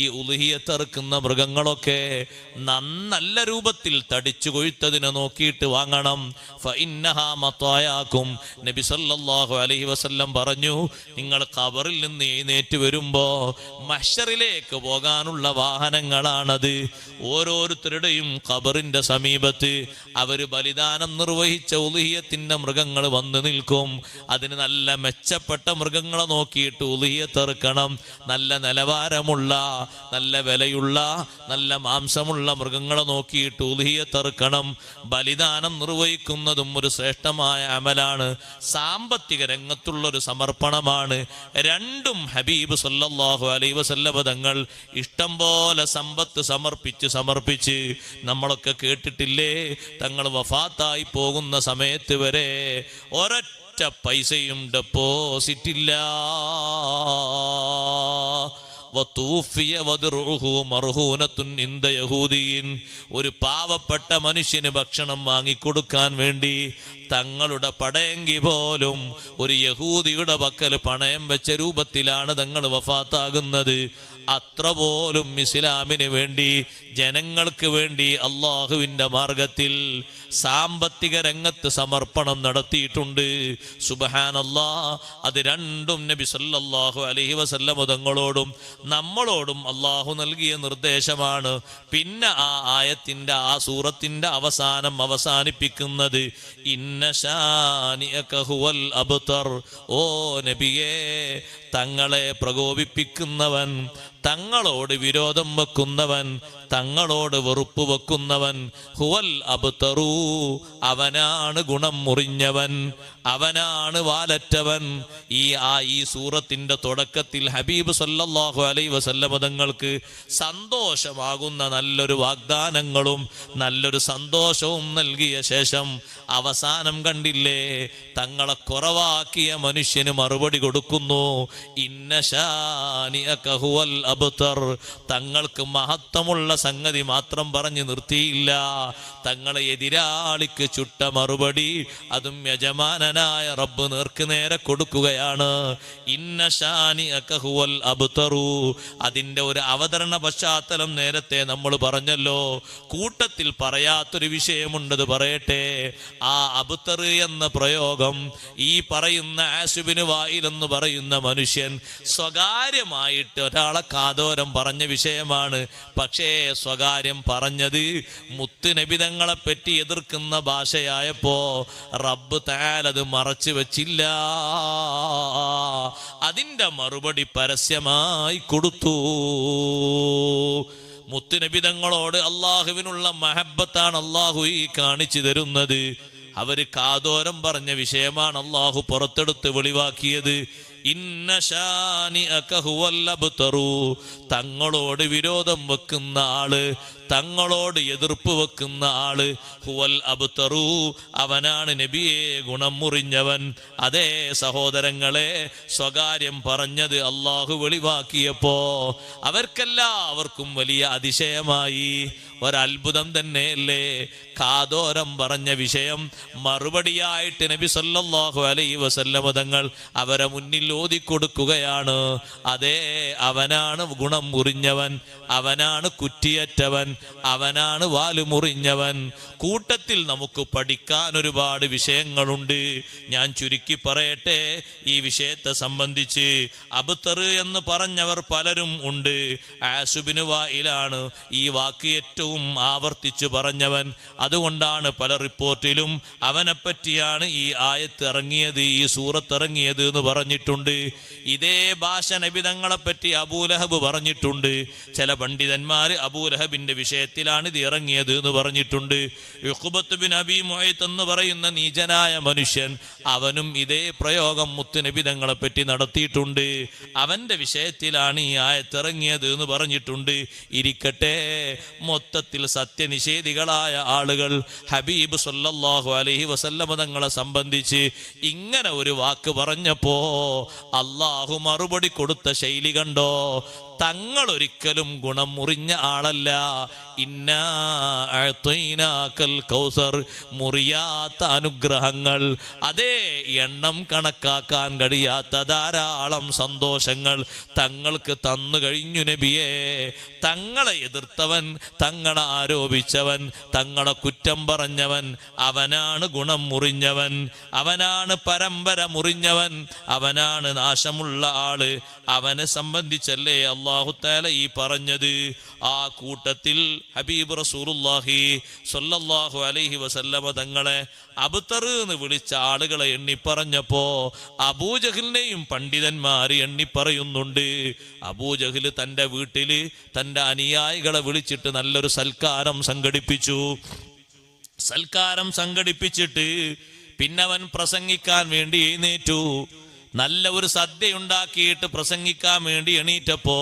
ഈ ഉളുഹിയത്ത് അറുക്കുന്ന മൃഗങ്ങളൊക്കെ നല്ല രൂപത്തിൽ തടിച്ചു കൊഴുത്തതിനെ നോക്കിയിട്ട് വാങ്ങണം. ഫഇന്നഹാ മതായാകും, നബി സല്ലല്ലാഹു അലൈഹി വസല്ലം പറഞ്ഞു, നിങ്ങൾ ഖബറിൽ നിന്ന് എഴുന്നേറ്റ് വരുമ്പോ മഹ്ശറിലേക്ക് പോകാനുള്ള വാഹനങ്ങളാണത്. ഓരോരുത്തരുടെയും ഖബറിന്റെ സമീപത്ത് അവര് ബലിദാനം നിർവഹിച്ച ഉളുഹിയത്തിന്റെ മൃഗങ്ങൾ വന്നു നിൽക്കും. അതിന് നല്ല മെച്ചപ്പെട്ട മൃഗങ്ങളെ നോക്കിയിട്ട് ഉളുഹിയത്ത് അറുക്കണം. നല്ല നിലവാരമുള്ള, നല്ല വിലയുള്ള, നല്ല മാംസമുള്ള മൃഗങ്ങളെ നോക്കിയിട്ട് ഉളുഹിയത്ത് അറുക്കണം. ബലിദാനം നിർവഹിക്കുന്നതും ഒരു ശ്രേഷ്ഠമായ അമലാണ്, സാമ്പത്തിക രംഗത്തുള്ള ഒരു സമർപ്പണമാണ്. രണ്ടും ഹബീബ് സല്ലല്ലാഹു അലൈഹി വസല്ലം തങ്ങൾ ഇഷ്ടം പോലെ സമ്പത്ത് സമർപ്പിച്ച് നമ്മളൊക്കെ കേട്ടിട്ടില്ലേ? തങ്ങൾ വഫാത്തായി പോകുന്ന സമയത്ത് വരെ ഒരൊറ്റ പൈസയും ഡെപ്പോസിറ്റ് ഇല്ല. ഒരു പാവപ്പെട്ട മനുഷ്യന് ഭക്ഷണം വാങ്ങിക്കൊടുക്കാൻ വേണ്ടി തങ്ങളുടെ പടയെങ്കി പോലും ഒരു യഹൂദിയുടെ പക്കൽ പണയം വെച്ച രൂപത്തിലാണ് തങ്ങൾ വഫാത്താകുന്നത്. അത്ര പോലും ഇസ്ലാമിന് വേണ്ടി, ജനങ്ങൾക്ക് വേണ്ടി അള്ളാഹുവിൻ്റെ മാർഗത്തിൽ സാമ്പത്തിക രംഗത്ത് സമർപ്പണം നടത്തിയിട്ടുണ്ട്. സുബ്ഹാനല്ലാഹ്. അത് രണ്ടും നബി സല്ലല്ലാഹു അലൈഹി വസല്ലം തങ്ങളോടും നമ്മളോടും അള്ളാഹു നൽകിയ നിർദ്ദേശമാണ്. പിന്നെ ആ ആയത്തിന്റെ, ആ സൂറത്തിന്റെ അവസാനിപ്പിക്കുന്നത് ഇന്ന ശാനിഅക ഹുവൽ അബ്തർ. ഓ നബിയേ, തങ്ങളെ പ്രകോപിപ്പിക്കുന്നവൻ, തങ്ങളോട് വിരോധം വെക്കുന്നവൻ, തങ്ങളോട് വെറുപ്പ് വെക്കുന്നവൻ, ഹുവൽ അബ്തറു, അവനാണ് ഗുണം മുറിഞ്ഞവൻ, അവനാണ് വാലറ്റവൻ. ഈ സൂറത്തിന്റെ തുടക്കത്തിൽ ഹബീബ് സല്ലല്ലാഹു അലൈഹി വസല്ലം തങ്ങൾക്ക് സന്തോഷമാകുന്ന നല്ലൊരു വാഗ്ദാനങ്ങളും നല്ലൊരു സന്തോഷവും നൽകിയ ശേഷം അവസാനം കണ്ടില്ലേ, തങ്ങളെ കുറവാക്കിയ മനുഷ്യന് മറുപടി കൊടുക്കുന്നു, ഇന്ന ശാനിഅക ഹുവൽ അബ്തർ. തങ്ങൾക്ക് മഹത്വമുള്ള സംഗതി മാത്രം പറഞ്ഞു നിർത്തിയില്ല, തങ്ങളെ എതിരാളിക്ക് ചുട്ട മറുപടി അതും യജമാനനായ റബ്ബ് നേർക്ക് നേരെ കൊടുക്കുകയാണ്. ഇന്ന ശാനിഅക ഹുവൽ അബ്തറു. അതിന്റെ ഒരു അവതരണ പശ്ചാത്തലം നേരത്തെ നമ്മൾ പറഞ്ഞല്ലോ. കൂട്ടത്തിൽ പറയാത്തൊരു വിഷയമുണ്ടത് പറയട്ടെ. ആ അബ്തർ എന്ന പ്രയോഗം ഈ പറയുന്ന ആസിബിന് വായിൽ എന്ന് പറയുന്ന മനുഷ്യൻ സ്വകാര്യമായിട്ട് ഒരാളെ കാതോരം പറഞ്ഞ വിഷയമാണ്. പക്ഷേ സ്വകാര്യം പറഞ്ഞത് മുത്ത് നബിതങ്ങളെ പറ്റി എതിർക്കുന്ന ഭാഷയായപ്പോ റബ്ബ് തആല അത് മറച്ചു വെച്ചില്ല, അതിന്റെ മറുപടി പരസ്യമായി കൊടുത്തു. മുത്തുനബിതങ്ങളോട് അള്ളാഹുവിനുള്ള മഹബത്താണ് അള്ളാഹു ഈ കാണിച്ചു തരുന്നത്. അവര് കാതോരം പറഞ്ഞ വിഷയമാണ് അള്ളാഹു പുറത്തെടുത്ത് വെളിവാക്കിയത്. ഇന്ന ശാനിഅക ഹുവൽ അബ്തറു. തങ്ങളോട് വിരോധം വെക്കുന്ന ആള്, തങ്ങളോട് എതിർപ്പ് വെക്കുന്ന ആള്, ഹുവൽ അബ്തറു, അവനാണ് നബിയെ ഗുണം മുറിഞ്ഞവൻ. അതേ സഹോദരങ്ങളെ, സ്വകാര്യം പറഞ്ഞത് അള്ളാഹു വെളിവാക്കിയപ്പോ അവർക്കെല്ലാവർക്കും വലിയ അതിശയമായി, ഒരത്ഭുതം തന്നെയല്ലേ. കാതോരം പറഞ്ഞ വിഷയം മറുപടിയായിട്ട് നബി സല്ലല്ലാഹു അലൈഹി വസല്ലം തങ്ങൾ അവരെ മുന്നിൽ ഓതിക്കൊടുക്കുകയാണ്. അതേ, അവനാണ് ഗുണം മുറിഞ്ഞവൻ, അവനാണ് കുറ്റിയറ്റവൻ, അവനാണ് വാലുമുറിഞ്ഞവൻ. കൂട്ടത്തിൽ നമുക്ക് പഠിക്കാൻ ഒരുപാട് വിഷയങ്ങളുണ്ട്. ഞാൻ ചുരുക്കി പറയട്ടെ ഈ വിഷയത്തെ സംബന്ധിച്ച്. അബ്തർ എന്ന് പറഞ്ഞവർ പലരും ഉണ്ട്. ആസുബിന് വായിലാണ് ഈ വാക്ക് ഏറ്റവും ആവർത്തിച്ചു പറഞ്ഞവൻ. അതുകൊണ്ടാണ് പല റിപ്പോർട്ടിലും അവനെപ്പറ്റിയാണ് ഈ ആയത്ത് ഇറങ്ങിയത്, ഈ സൂറത്ത് ഇറങ്ങിയത് എന്ന് പറഞ്ഞിട്ടുണ്ട്. ഇതേ ഭാഷ നബിതങ്ങളെ പറ്റി അബൂലഹബ് പറഞ്ഞിട്ടുണ്ട്. ചില പണ്ഡിതന്മാര് അബൂലഹബിന്റെ വിഷയത്തിലാണ് ഇത് ഇറങ്ങിയത് എന്ന് പറഞ്ഞിട്ടുണ്ട്. ഉഖ്ബത്ത് ബിൻ അബീ മുഅയ്ത് എന്ന് പറയുന്ന നീചനായ മനുഷ്യൻ, അവനും ഇതേ പ്രയോഗം മുത്ത് നബിതങ്ങളെ പറ്റി നടത്തിയിട്ടുണ്ട്. അവന്റെ വിഷയത്തിലാണ് ഈ ആയത്ത് ഇറങ്ങിയത് എന്ന് പറഞ്ഞിട്ടുണ്ട്. ഇരിക്കട്ടെ, മൊത്തത്തിൽ സത്യനിഷേധികളായ ആളുകൾ ഹബീബ് സല്ലല്ലാഹു അലൈഹി വസല്ലം തങ്ങളെ സംബന്ധിച്ച് ഇങ്ങനെ ഒരു വാക്ക് പറഞ്ഞപ്പോ അള്ളാഹു മറുപടി കൊടുത്ത ശൈലി കണ്ടോ. തങ്ങൾ ഒരിക്കലും ഗുണം മുറിഞ്ഞ ആളല്ല. ഇന്നാ അഅ്തൈനാകൽ കൗസർ, മുറിയാത്ത അനുഗ്രഹങ്ങൾ, അതേ എണ്ണം കണക്കാക്കാൻ കഴിയാത്ത ധാരാളം സന്തോഷങ്ങൾ തങ്ങൾക്ക് തന്നു കഴിഞ്ഞു നബിയേ. തങ്ങളെ എതിർത്തവൻ, തങ്ങളെ ആരോപിച്ചവൻ, തങ്ങളെ കുറ്റം പറഞ്ഞവൻ, അവനാണ് ഗുണം മുറിഞ്ഞവൻ, അവനാണ് പരമ്പര മുറിഞ്ഞവൻ, അവനാണ് നാശമുള്ള ആള്. അവനെ സംബന്ധിച്ചല്ലേ അല്ലാഹു തആല ഈ പറഞ്ഞത്. ആ കൂട്ടത്തിൽ ഹബീബ് റസൂലുള്ളാഹി സ്വല്ലല്ലാഹു അലൈഹി വസല്ലമ തങ്ങളെ അബ്തർ എന്ന് വിളിച്ച ആളുകളെ എണ്ണി പറഞ്ഞപ്പോ അബൂജഹലിനെയും പണ്ഡിതന്മാര് എണ്ണി പറയുന്നുണ്ട്. അബൂജഹൽ തന്റെ വീട്ടില് തന്റെ അനുയായികളെ വിളിച്ചിട്ട് നല്ലൊരു സൽക്കാരം സംഘടിപ്പിച്ചു. സൽക്കാരം സംഘടിപ്പിച്ചിട്ട് പിന്നവൻ പ്രസംഗിക്കാൻ വേണ്ടി എഴുന്നേറ്റു. നല്ല ഒരു സദ്യ ഉണ്ടാക്കിയിട്ട് പ്രസംഗിക്കാൻ വേണ്ടി എണീറ്റപ്പോ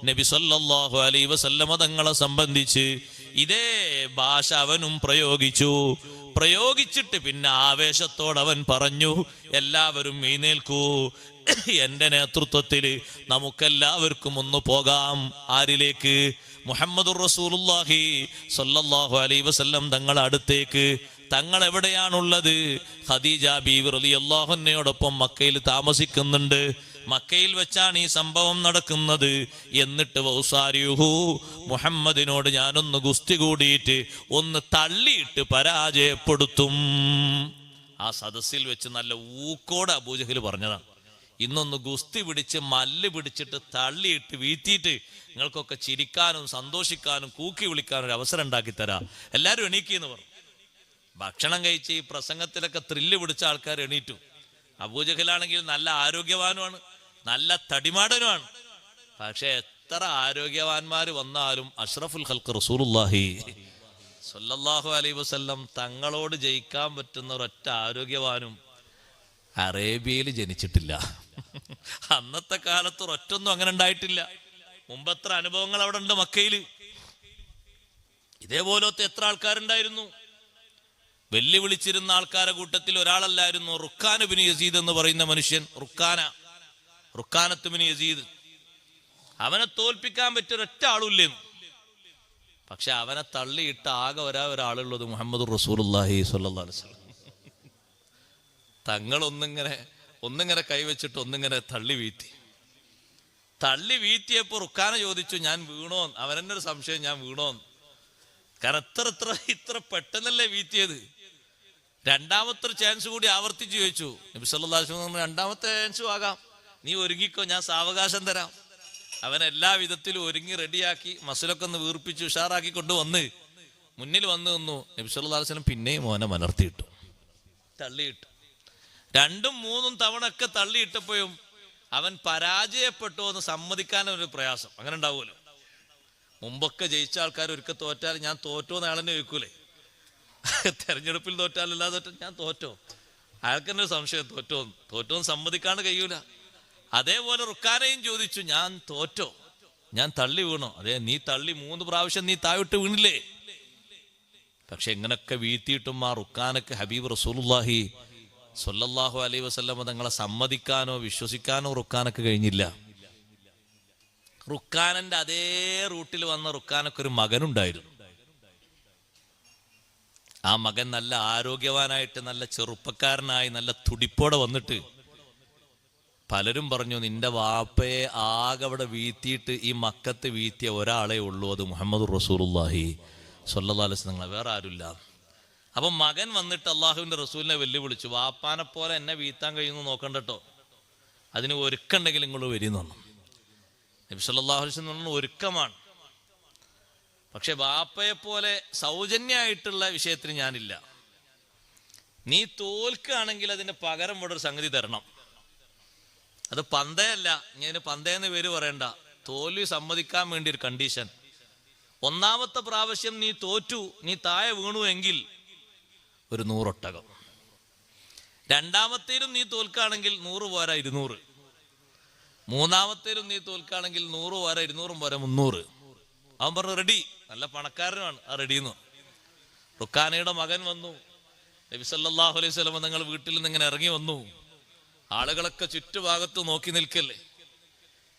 നബി സല്ലല്ലാഹു അലൈഹി വസല്ലമ തങ്ങളെ സംബന്ധിച്ച് ഇതേ ഭാഷ അവനും പ്രയോഗിച്ചിട്ട് പിന്നെ ആവേശത്തോടെ അവൻ പറഞ്ഞു, എല്ലാവരും എഴുന്നേൽക്കൂ, എന്റെ നേതൃത്വത്തിൽ നമുക്കെല്ലാവർക്കും ഒന്ന് പോകാം. ആരിലേക്ക്? മുഹമ്മദുർ റസൂലുള്ളാഹി സ്വല്ലല്ലാഹു അലൈഹി വസല്ലം തങ്ങളുടെ അടുത്തേക്ക്. തങ്ങൾ എവിടെയാണുള്ളത്? ഖദീജ ബീവി റളിയല്ലാഹു അൻഹയോടൊപ്പം മക്കയിൽ താമസിക്കുന്നുണ്ട്. മക്കയിൽ വെച്ചാണ് ഈ സംഭവം നടക്കുന്നത്. എന്നിട്ട് വൗസാരിഹു, മുഹമ്മദിനോട് ഞാനൊന്ന് ഗുസ്തി കൂടിയിട്ട് ഒന്ന് തള്ളിയിട്ട് പരാജയപ്പെടുത്തും. ആ സദസ്സിൽ വെച്ച് നല്ല ഊക്കോട് അബൂജഹൽ പറഞ്ഞതാണ്, ഇന്നൊന്ന് ഗുസ്തി പിടിച്ച് മല്ല് പിടിച്ചിട്ട് തള്ളിയിട്ട് വീഴ്ത്തിയിട്ട് നിങ്ങൾക്കൊക്കെ ചിരിക്കാനും സന്തോഷിക്കാനും കൂക്കി വിളിക്കാനും ഒരു അവസരം ഉണ്ടാക്കി തരാം, എല്ലാവരും എണീക്കിന്ന് പറഞ്ഞു. ഭക്ഷണം കഴിച്ച് ഈ പ്രസംഗത്തിലൊക്കെ ത്രില്ല് പിടിച്ച ആൾക്കാർ എണീറ്റു. അബൂജഹലാണെങ്കിൽ നല്ല ആരോഗ്യവാനുമാണ്, നല്ല തടിമാടനുമാണ്. പക്ഷെ എത്ര ആരോഗ്യവാന്മാർ വന്നാലും അഷ്റഫുൽ ഖൽഖ് റസൂലുള്ളാഹി സ്വല്ലല്ലാഹു അലൈഹി വസല്ലം തങ്ങളോട് ജയിക്കാൻ പറ്റുന്ന ഒരൊറ്റ ആരോഗ്യവാനും അറേബ്യയിൽ ജനിച്ചിട്ടില്ല. അന്നത്തെ കാലത്ത് ഒരൊറ്റൊന്നും അങ്ങനെ ഉണ്ടായിട്ടില്ല. മുമ്പെത്ര അനുഭവങ്ങൾ അവിടെ ഉണ്ട് മക്കയിൽ. ഇതേപോലത്തെ എത്ര ആൾക്കാരുണ്ടായിരുന്നു. വെല്ലുവിളിച്ചിരുന്ന ആൾക്കാരെ കൂട്ടത്തിൽ ഒരാളല്ലായിരുന്നു റുക്കാൻ ഇബ്നു യസീദ് എന്ന് പറയുന്ന മനുഷ്യൻ. റുക്കാനത്ത് ഇബ്നു യസീദ്. അവനെ തോൽപ്പിക്കാൻ പറ്റിയ ഒരൊറ്റ ആളുമില്ലേന്നു. പക്ഷെ അവനെ തള്ളിയിട്ട് ആകെ ഒരാളുള്ളത് മുഹമ്മദ് റസൂലുള്ളാഹി സ്വല്ലല്ലാഹു അലൈഹി വസല്ലം. തങ്ങൾ ഒന്നിങ്ങനെ കൈവച്ചിട്ട് ഒന്നിങ്ങനെ തള്ളി വീഴ്ത്തിയപ്പോ റുക്കാന ചോദിച്ചു, ഞാൻ വീണോ? അവനെന്നെ ഒരു സംശയം, ഞാൻ വീണോന്ന്. കാരണം ഇത്ര പെട്ടെന്നല്ലേ വീഴ്ത്തിയത്. രണ്ടാമത്തെ ചാൻസ് കൂടി ആവർത്തിച്ച് ചോദിച്ചു. നബി സല്ലല്ലാഹു അലൈഹി വസല്ലം രണ്ടാമത്തെ ചാൻസും ആകാം, നീ ഒരുങ്ങിക്കോ, ഞാൻ സാവകാശം തരാം. അവൻ എല്ലാ വിധത്തിലും ഒരുങ്ങി റെഡിയാക്കി മസിലൊക്കെ ഒന്ന് വീർപ്പിച്ച് ഉഷാറാക്കി കൊണ്ടുവന്ന് മുന്നിൽ വന്നു നിന്നു. നബി സല്ലല്ലാഹു അലൈഹി വസല്ലം പിന്നെയും മോനെ മലർത്തിയിട്ടു, തള്ളിയിട്ടു. 2ഉം 3ഉം തവണ ഒക്കെ തള്ളിയിട്ടപ്പോഴും അവൻ പരാജയപ്പെട്ടോ എന്ന് സമ്മതിക്കാനൊരു പ്രയാസം. അങ്ങനെ ഉണ്ടാവുമല്ലോ. മുമ്പൊക്കെ ജയിച്ച ആൾക്കാർ ഒരിക്കൽ തോറ്റാൽ ഞാൻ തോറ്റോ എന്ന് അയാളെന്നെ ചോദിക്കൂലേ. തെരഞ്ഞെടുപ്പിൽ തോറ്റാലല്ലാതെ തോറ്റ ഞാൻ തോറ്റോ, അയാൾക്ക് തന്നെ ഒരു സംശയം, തോറ്റോന്ന് സമ്മതിക്കാണ്ട് കഴിയൂല. അതേപോലെ റുക്കാനയും ചോദിച്ചു, ഞാൻ തോറ്റോ, ഞാൻ തള്ളി വീണോ? അതെ, നീ തള്ളി 3 പ്രാവശ്യം നീ താഴോട്ട് വീണില്ലേ. പക്ഷെ ഇങ്ങനൊക്കെ വീഴ്ത്തിയിട്ടും ആ റുക്കാനക്ക് ഹബീബ് റസൂലുള്ളാഹി സ്വല്ലല്ലാഹു അലൈഹി വസല്ലം തങ്ങളെ സമ്മതിക്കാനോ വിശ്വസിക്കാനോ റുക്കാനക്ക് കഴിഞ്ഞില്ല. റുക്കാനന്റെ അതേ റൂട്ടിൽ വന്ന റുക്കാനക്ക് ഒരു മകനുണ്ടായിരുന്നു. ആ മകൻ നല്ല ആരോഗ്യവാനായിട്ട്, നല്ല ചെറുപ്പക്കാരനായി, നല്ല തുടിപ്പോടെ വന്നിട്ട് പലരും പറഞ്ഞു, നിന്റെ വാപ്പയെ ആകെ അവിടെ വീഴ്ത്തിയിട്ട് ഈ മക്കത്ത് വീഴ്ത്തിയ ഒരാളെ ഉള്ളൂ, അത് മുഹമ്മദ് റസൂലുള്ളാഹി സ്വല്ലല്ലാഹു അലൈഹി വസല്ലം, വേറെ ആരുമില്ല. അപ്പം മകൻ വന്നിട്ട് അള്ളാഹുവിന്റെ റസൂലിനെ വെല്ലുവിളിച്ചു, വാപ്പാനെ പോലെ എന്നെ വീഴ്ത്താൻ കഴിയുന്നു നോക്കണ്ടട്ടോ, അതിന് ഒരുക്കുണ്ടെങ്കിൽ ഇങ്ങോട്ട് വരീന്ന് പറഞ്ഞു. നബി സല്ലല്ലാഹു അലൈഹി വസല്ലം പറഞ്ഞു, ഒരുക്കമാണ്, പക്ഷെ വാപ്പയെ പോലെ സൗജന്യമായിട്ടുള്ള വിഷയത്തിന് ഞാനില്ല. നീ തോൽക്കുകയാണെങ്കിൽ അതിന് പകരം ഇവിടെ ഒരു സംഗതി തരണം. അത് പന്തയല്ല, ഞാൻ പന്തയെന്ന് പേര് പറയണ്ട, തോൽവി സമ്മതിക്കാൻ വേണ്ടി ഒരു കണ്ടീഷൻ. 1ാമത്തെ പ്രാവശ്യം നീ തോറ്റു, നീ താഴെ വീണു എങ്കിൽ ഒരു 100 ഒട്ടകം. 2ാമത്തേലും നീ തോൽക്കുകയാണെങ്കിൽ 100 പോരാ 200. 3ാമത്തേലും നീ തോൽക്കുകയാണെങ്കിൽ 100 പോരാ 200 പോരാ 300. അവൻ പറഞ്ഞു റെഡി, നല്ല പണക്കാരനാണ്, ആ റെഡിന്ന്. റുക്കാനയുടെ മകൻ വന്നു. നബി സല്ലല്ലാഹു അലൈഹി വസല്ലം തങ്ങൾ വീട്ടിൽ നിന്ന് ഇങ്ങനെ ഇറങ്ങി വന്നു. ആളുകളൊക്കെ ചുറ്റുഭാഗത്ത് നോക്കി നിൽക്കല്ലേ.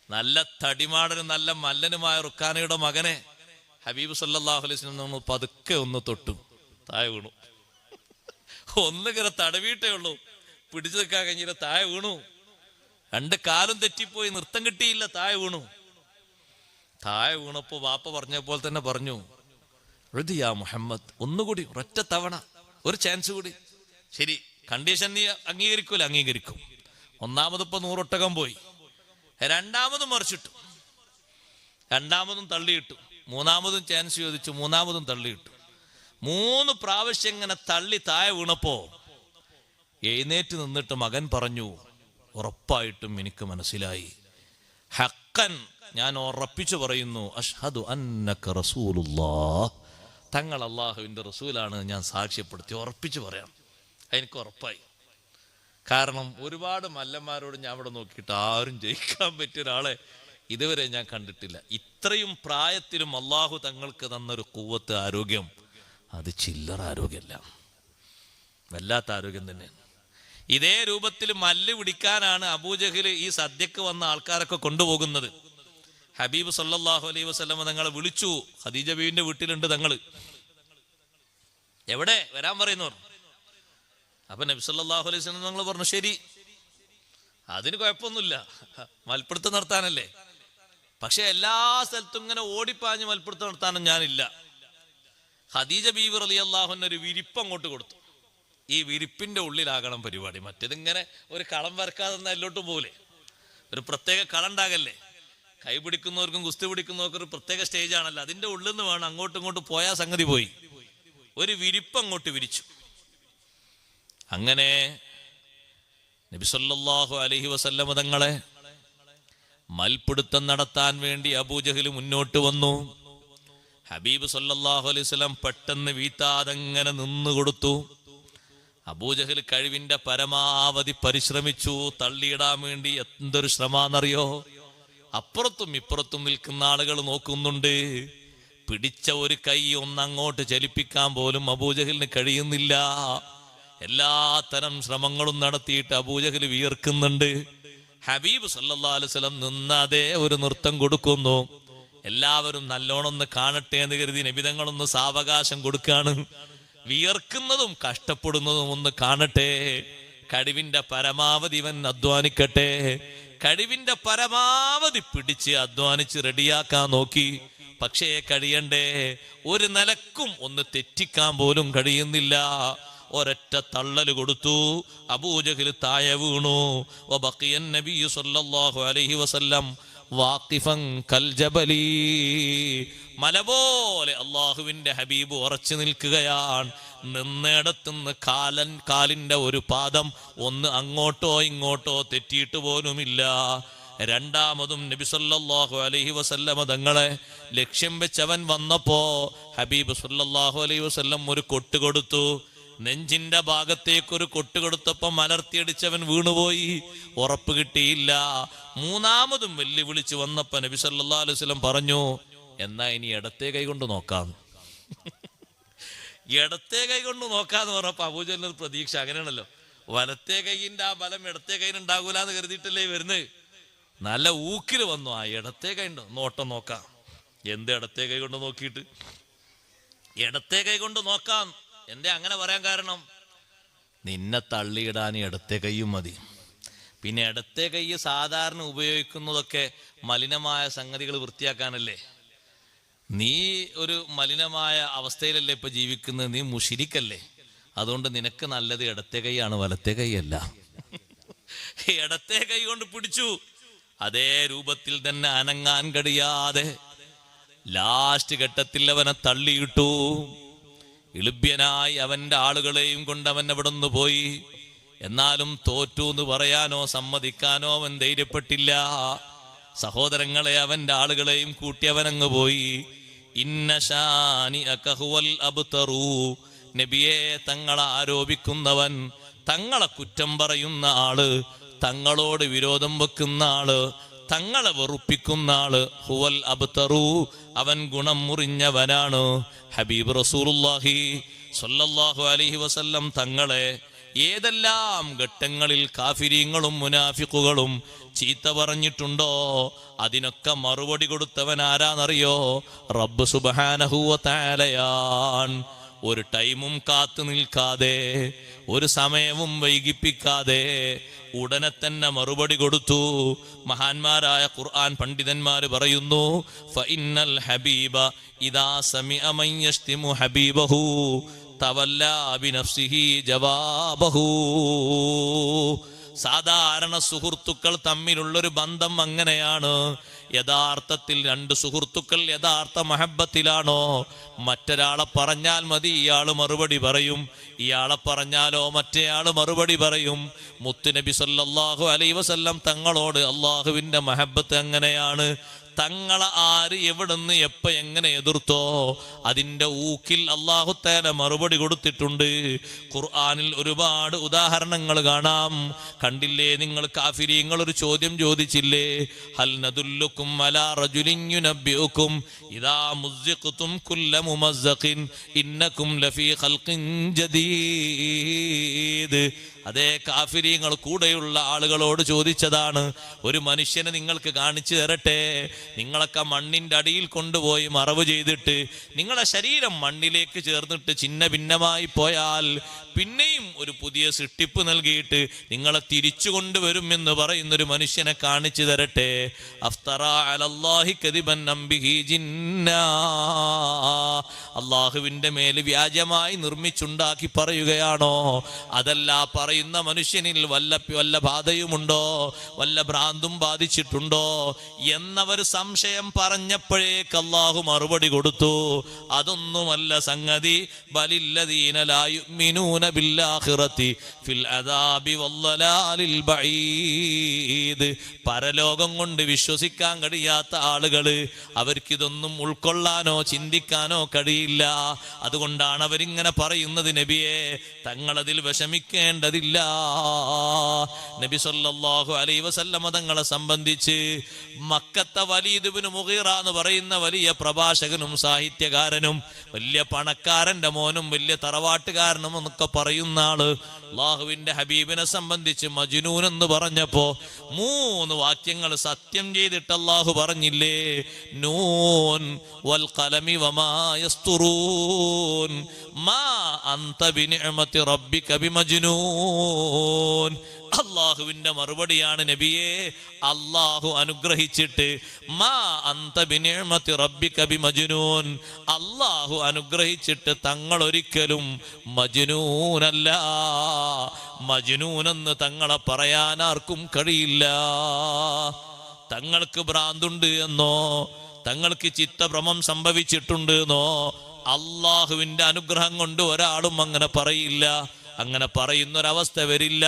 നല്ല തടിമാടനും നല്ല മല്ലനുമായ റുക്കാനയുടെ മകനെ ഹബീബ് സല്ലല്ലാഹു അലൈഹി വസല്ലം പതുക്കെ ഒന്ന് തൊട്ടു, താഴെ വീണു. ഒന്നിങ്ങനെ തടവിയിട്ടേ ഉള്ളൂ, പിടിച്ചു നിൽക്കാൻ കഴിഞ്ഞില്ല, താഴെ വീണു. 2 കാലും തെറ്റിപ്പോയി, നൃത്തം കിട്ടിയില്ല, താഴെ വീണു. താഴെ വീണപ്പോ വാപ്പ പറഞ്ഞപ്പോൾ തന്നെ പറഞ്ഞു, റുദിയാ മുഹമ്മദ്, ഒന്നുകൂടി ഒരൊറ്റ തവണ, ഒരു ചാൻസ് കൂടി. ശരി, കണ്ടീഷൻ നീ അംഗീകരിക്കൂല? അംഗീകരിക്കും. 1ാമതിപ്പോ 100 ഒട്ടകം പോയി. 2ാമതും മറിച്ചിട്ടു, 2ാമതും തള്ളിയിട്ടു. 3ാമതും ചാൻസ് ചോദിച്ചു, 3ാമതും തള്ളിയിട്ടു. 3 പ്രാവശ്യം ഇങ്ങനെ തള്ളി താഴെ വീണപ്പോ എഴുന്നേറ്റ് നിന്നിട്ട് മകൻ പറഞ്ഞു, ഉറപ്പായിട്ടും എനിക്ക് മനസ്സിലായി, ഹഖൻ, ഞാൻ ഉറപ്പിച്ചു പറയുന്നു, അഷ്ഹദു അന്നക റസൂലുള്ളാഹ്, തങ്ങൾ അല്ലാഹുവിന്റെ റസൂലാണ് ഞാൻ സാക്ഷ്യപ്പെടുത്തി ഉറപ്പിച്ചു പറയാം. എനിക്ക് ഉറപ്പായി. കാരണം ഒരുപാട് മല്ലന്മാരോട് ഞാൻ അവിടെ നോക്കിയിട്ട് ആരും ജയിക്കാൻ പറ്റിയ ഒരാളെ ഇതുവരെ ഞാൻ കണ്ടിട്ടില്ല. ഇത്രയും പ്രായത്തിലും അള്ളാഹു തങ്ങൾക്ക് തന്നൊരു ഖുവ്വത്ത്, ആരോഗ്യം, അത് ചില്ലറ ആരോഗ്യമല്ല, വല്ലാത്ത ആരോഗ്യം തന്നെയാണ്. ഇതേ രൂപത്തിൽ മല്ല് പിടിക്കാനാണ് അബൂജഹൽ ഈ സദ്യക്ക് വന്ന ആൾക്കാരൊക്കെ കൊണ്ടുപോകുന്നത്. ഹബീബ് സല്ലല്ലാഹു അലൈഹി വസല്ലം തങ്ങളെ വിളിച്ചു. ഖദീജ ബീവിന്റെ വീട്ടിലുണ്ട് തങ്ങള്. എവിടെ വരാൻ പറയുന്നു. അപ്പൊ നബി സല്ലല്ലാഹു അലൈഹി വസല്ലം തങ്ങൾ പറഞ്ഞു ശരി. അതിന് കുഴപ്പമൊന്നുമില്ല, മൽപ്പിടുത്തം നടത്താനല്ലേ. പക്ഷെ എല്ലാ സ്ഥലത്തും ഇങ്ങനെ ഓടിപ്പാഞ്ഞ് മൽപ്പിടുത്തം നടത്താനും ഞാനില്ല. ഖദീജ ബീവി റളിയല്ലാഹു അൻഹ ഒരു വിരിപ്പ് അങ്ങോട്ട് കൊടുത്തു. ഈ വിരിപ്പിന്റെ ഉള്ളിലാകണം പരിപാടി. മറ്റേതിങ്ങനെ ഒരു കളം വരക്കാതെ എല്ലോട്ടും പോലെ ഒരു പ്രത്യേക കളം ഉണ്ടാകല്ലേ. കൈ പിടിക്കുന്നവർക്കും ഗുസ്തി പിടിക്കുന്നവർക്കും ഒരു പ്രത്യേക സ്റ്റേജ് ആണല്ലോ. അതിന്റെ ഉള്ളിൽ നിന്ന് വേണം അങ്ങോട്ടും ഇങ്ങോട്ടും പോയാൽ സംഗതി പോയി. ഒരു വിരിപ്പ് അങ്ങോട്ട് വിരിച്ചു. അങ്ങനെ നബി സല്ലല്ലാഹു അലൈഹി വസല്ലം തങ്ങളെ മൽപിടുത്തം നടത്താൻ വേണ്ടി അബൂജഹൽ മുന്നോട്ട് വന്നു. ഹബീബ് സല്ലല്ലാഹു അലൈഹി വസല്ലം പെട്ടെന്ന് വീത്താതെങ്ങനെ നിന്നു കൊടുത്തു. അബൂജഹൽ കഴിവിന്റെ പരമാവധി പരിശ്രമിച്ചു തള്ളിയിടാൻ വേണ്ടി. എന്തൊരു ശ്രമാന്നറിയോ? അപ്പുറത്തും ഇപ്പുറത്തും നിൽക്കുന്ന ആളുകൾ നോക്കുന്നുണ്ട്. പിടിച്ച ഒരു കൈ ഒന്നങ്ങോട്ട് ചലിപ്പിക്കാൻ പോലും അബൂജഹലിന് കഴിയുന്നില്ല. എല്ലാത്തരം ശ്രമങ്ങളും നടത്തിയിട്ട് അബൂജഹൽ വിയർക്കുന്നുണ്ട്. ഹബീബ് സല്ലല്ലാഹു അലൈഹി വസല്ലം നിന്നതേ ഒരു നൃത്തം കൊടുക്കുന്നു. എല്ലാവരും നല്ലോണം ഒന്ന് കാണട്ടെ എന്ന് കരുതി നബിതങ്ങളൊന്ന് സാവകാശം കൊടുക്കാണ്. വിയർക്കുന്നതും കഷ്ടപ്പെടുന്നതും ഒന്ന് കാണട്ടെ. കഴിവിന്റെ പരമാവധി ഇവൻ അധ്വാനിക്കട്ടെ. കഴിവിന്റെ പരമാവധി പിടിച്ച് അധ്വാനിച്ച് റെഡിയാക്കാൻ നോക്കി. പക്ഷേ കഴിയണ്ടേ, ഒരു നിലക്കും ഒന്ന് തെറ്റിക്കാൻ പോലും കഴിയുന്നില്ല. ഒരൊറ്റ തള്ളല് കൊടുത്തു. അബൂജഹൽ താഴെ വീണു. വബഖിയ നബിയ്യു സല്ലല്ലാഹു അലൈഹി വസല്ലം വാഖിഫൻ കൽ ജബലി. മല പോലെ അള്ളാഹുവിന്റെ ഹബീബ് ഉറച്ചു നിൽക്കുകയാണ്. നിന്നിടത്തുനിന്ന് കാലിന്റെ ഒരു പാദം ഒന്ന് അങ്ങോട്ടോ ഇങ്ങോട്ടോ തെറ്റിയിട്ട് പോലുമില്ല. രണ്ടാമതും നബി സല്ലല്ലാഹു അലൈഹി വസല്ലം തങ്ങളെ ലക്ഷ്യം വെച്ചവൻ വന്നപ്പോ ഹബീബ് സല്ലല്ലാഹു അലൈഹി വസല്ലം ഒരു കൊട്ട് കൊടുത്തു. നെഞ്ചിന്റെ ഭാഗത്തേക്ക് ഒരു കൊട്ട് കൊടുത്തപ്പോ മലർത്തിയടിച്ചവൻ വീണുപോയി. ഉറപ്പ് കിട്ടിയില്ല. മൂന്നാമതും വെല്ലുവിളിച്ച് വന്നപ്പോ നബി സല്ലല്ലാഹു അലൈഹി വസല്ലം പറഞ്ഞു, എന്നാ ഇനി ഇടത്തെ കൈ കൊണ്ട് നോക്കാം. ഇടത്തെ കൈ കൊണ്ട് നോക്കാന്ന് പറഞ്ഞപ്പോ അബൂജഹലിന് പ്രതീക്ഷ അങ്ങനെയാണല്ലോ. വലത്തെ കൈയിന്റെ ആ ബലം ഇടത്തെ കൈന് ഉണ്ടാകൂലെന്ന് കരുതിയിട്ടല്ലേ വരുന്നത്. നല്ല ഊക്കില് വന്നു. ആ ഇടത്തെ കൈ ഉണ്ടോ നോട്ടം നോക്കാം. എന്ത് ഇടത്തെ കൈ കൊണ്ട് നോക്കിയിട്ട്? ഇടത്തെ കൈ കൊണ്ട് നോക്കാം. എന്തേ അങ്ങനെ പറയാൻ കാരണം? നിന്നെ തള്ളിയിടാൻ ഇടത്തെ കൈയും മതി. പിന്നെ ഇടത്തെ കൈ സാധാരണ ഉപയോഗിക്കുന്നതൊക്കെ മലിനമായ സംഗതികൾ വൃത്തിയാക്കാനല്ലേ. നീ ഒരു മലിനമായ അവസ്ഥയിലല്ലേ ഇപ്പൊ ജീവിക്കുന്നത്. നീ മുശിരിക്കല്ലേ. അതുകൊണ്ട് നിനക്ക് നല്ലത് ഇടത്തെ കൈയാണ്, വലത്തെ കൈയല്ല. ഇടത്തെ കൈ കൊണ്ട് പിടിച്ചു. അതേ രൂപത്തിൽ തന്നെ അനങ്ങാൻ കഴിയാതെ ലാസ്റ്റ് ഘട്ടത്തിൽ അവനെ തള്ളിയിട്ടു. ഇളുബ്യനായി അവന്റെ ആളുകളെയും കൊണ്ട് അവൻ അവിടെ നിന്ന് പോയി. എന്നാലും തോറ്റു എന്ന് പറയാനോ സമ്മതിക്കാനോ അവൻ ധൈര്യപ്പെട്ടില്ല. സഹോദരങ്ങളെ അവന്റെ ആളുകളെയും കൂട്ടി അവനങ്ങ് പോയി. ഇന്ന ശാനിഅക ഹുവൽ അബ്തറു. നബിയെ, തങ്ങളെ ആരോപിക്കുന്നവൻ, തങ്ങളെ കുറ്റം പറയുന്ന ആള്, തങ്ങളോട് വിരോധം വെക്കുന്ന ആള്, തങ്ങളെ വെറുപ്പിക്കുന്ന ആള്, ഹുവൽ അബ്തറു, അവൻ ഗുണം മുറിഞ്ഞവനാണ്. ഹബീബ് റസൂലുള്ളാഹി സ്വല്ലല്ലാഹു അലൈഹി വസല്ലം തങ്ങളെ ഏതെല്ലാം ഘട്ടങ്ങളിൽ കാഫിരീങ്ങളും മുനാഫിഖുകളും ചീത്ത പറഞ്ഞിട്ടുണ്ടോ അതിനൊക്കെ മറുപടി കൊടുത്തവൻ ആരാന്നറിയോ? റബ്ബ് സുബ്ഹാനഹു വ തആലയാണ്. ഒരു ടൈമും കാത്തു നിൽക്കാതെ, ഒരു സമയവും വൈകിപ്പിക്കാതെ ഉടനെ തന്നെ മറുപടി കൊടുത്തു. മഹാന്മാരായ ഖുർആൻ പണ്ഡിതന്മാര് പറയുന്നു, ഫഇന്നൽ ഹബീബ ഇദാ സമിഅ മൻ യശ്തിമു ഹബീബഹു തവല്ലാ ബിനഫ്സിഹി ജവാബഹു. സാധാരണ സുഹൃത്തുക്കൾ തമ്മിലുള്ളൊരു ബന്ധം അങ്ങനെയാണ്. യഥാർത്ഥത്തിൽ രണ്ട് സുഹൃത്തുക്കൾ യഥാർത്ഥ മഹബത്തിലാണോ, മറ്റൊരാളെ പറഞ്ഞാൽ മതി ഇയാള് മറുപടി പറയും, ഇയാളെ പറഞ്ഞാലോ മറ്റേയാള് മറുപടി പറയും. മുത്തുനബി സല്ലല്ലാഹു അലൈഹി വസല്ലം തങ്ങളോട് അള്ളാഹുവിന്റെ മഹബത്ത് അങ്ങനെയാണ്. തങ്ങളെ ആര് എവിടുന്ന് എപ്പ എങ്ങനെ എതിർത്തോ അതിന്റെ ഊക്കിൽ അല്ലാഹു തആല മറുപടി കൊടുത്തിട്ടുണ്ട്. ഖുർആനിൽ ഒരുപാട് ഉദാഹരണങ്ങൾ കാണാം. കണ്ടില്ലേ നിങ്ങൾ? കാഫിരീങ്ങൾ ഒരു ചോദ്യം ചോദിച്ചില്ലേ, ഹൽ നദുല്ലുക്കും അലാ റജുലിൻ യുനബ്ബിഉക്കും ഇദാ മുസ്ഖതും കുല്ല മുമസ്സഖിൻ ഇന്നകും ലഫീ ഖൽഖിൻ ജദീദ്. അതേ കാഫിരീങ്ങൾ കൂടെയുള്ള ആളുകളോട് ചോദിച്ചതാണ്, ഒരു മനുഷ്യനെ നിങ്ങൾക്ക് കാണിച്ചു തരട്ടെ, നിങ്ങളൊക്കെ മണ്ണിന്റെ അടിയിൽ കൊണ്ടുപോയി മറവ് ചെയ്തിട്ട് നിങ്ങളുടെ ശരീരം മണ്ണിലേക്ക് ചേർന്നിട്ട് ചിന്ന ഭിന്നമായി പോയാൽ പിന്നെയും ഒരു പുതിയ സൃഷ്ടിപ്പ് നൽകിയിട്ട് നിങ്ങളെ തിരിച്ചു കൊണ്ടുവരും എന്ന് പറയുന്നൊരു മനുഷ്യനെ കാണിച്ചു തരട്ടെ. അഫ്തറാ അലല്ലാഹി കദിബൻ അംബിഹി ജിന്നാ, അള്ളാഹുവിന്റെ മേൽ വ്യാജമായി നിർമ്മിച്ചുണ്ടാക്കി പറയുകയാണോ? അതല്ല, പറയുന്ന മനുഷ്യനിൽ വല്ല ബാധയുമുണ്ടോ, വല്ല ഭ്രാന്തും ബാധിച്ചിട്ടുണ്ടോ എന്നവർ സംശയം പറഞ്ഞപ്പോഴേക്ക് അള്ളാഹു മറുപടി കൊടുത്തു, അതൊന്നുമല്ല സംഗതി. ബലില്ലദീന ലാ യുഅ്മിനൂന ബിൽആഖിറതി ഫിൽ അദാബി വല്ലലാലിൽ ബഈദ്. പരലോകം കൊണ്ട് വിശ്വസിക്കാൻ കഴിയാത്ത ആളുകള്, അവർക്കിതൊന്നും ഉൾക്കൊള്ളാനോ ചിന്തിക്കാനോ കഴിയില്ല. അതുകൊണ്ടാണ് അവരിങ്ങനെ പറയുന്നത്, നബിയെ തങ്ങളതിൽ വിഷമിക്കേണ്ടതില്ല. നബി സല്ലല്ലാഹു അലൈഹി വസല്ലമ തങ്ങളെ സംബന്ധിച്ച് മക്കത്തെ വലീദ് ഇബ്നു മുഗീറ എന്ന് പറയുന്ന വലിയ പ്രഭാഷകനും സാഹിത്യകാരനും വലിയ പണക്കാരന്റെ മോനും വലിയ തറവാട്ടുകാരനും എന്നൊക്കെ പറയുന്ന ആള് അല്ലാഹുവിന്റെ ഹബീബിനെ സംബന്ധിച്ച് മജ്നൂൻ എന്ന് പറഞ്ഞപ്പോ 3 വാക്യങ്ങൾ സത്യം ചെയ്തിട്ട് അല്ലാഹു പറഞ്ഞില്ലേ, നൂൻ വൽ ഖലമി വമാ യസ്തുറൂൻ മാ അൻത ബിനിഅമതി റബ്ബിക ബിമജ്നൂൻ. അള്ളാഹുവിന്റെ മറുപടിയാണ് നബിയെ, അള്ളാഹു അനുഗ്രഹിച്ചിട്ട് മാ അൻത ബിനിഅമതി റബ്ബിക ബിമജ്നൂൻ, അള്ളാഹു അനുഗ്രഹിച്ചിട്ട് തങ്ങൾ ഒരിക്കലും മജ്നൂനല്ല. മജ്നൂനെന്ന് തങ്ങളെ പറയാൻ ആർക്കും കഴിയില്ല. തങ്ങൾക്ക് ഭ്രാന്തുണ്ട് എന്നോ തങ്ങൾക്ക് ചിത്തഭ്രമം സംഭവിച്ചിട്ടുണ്ട് എന്നോ അള്ളാഹുവിന്റെ അനുഗ്രഹം കൊണ്ട് ഒരാളും അങ്ങനെ പറയില്ല. അങ്ങനെ പറയുന്നൊരവസ്ഥ വരില്ല.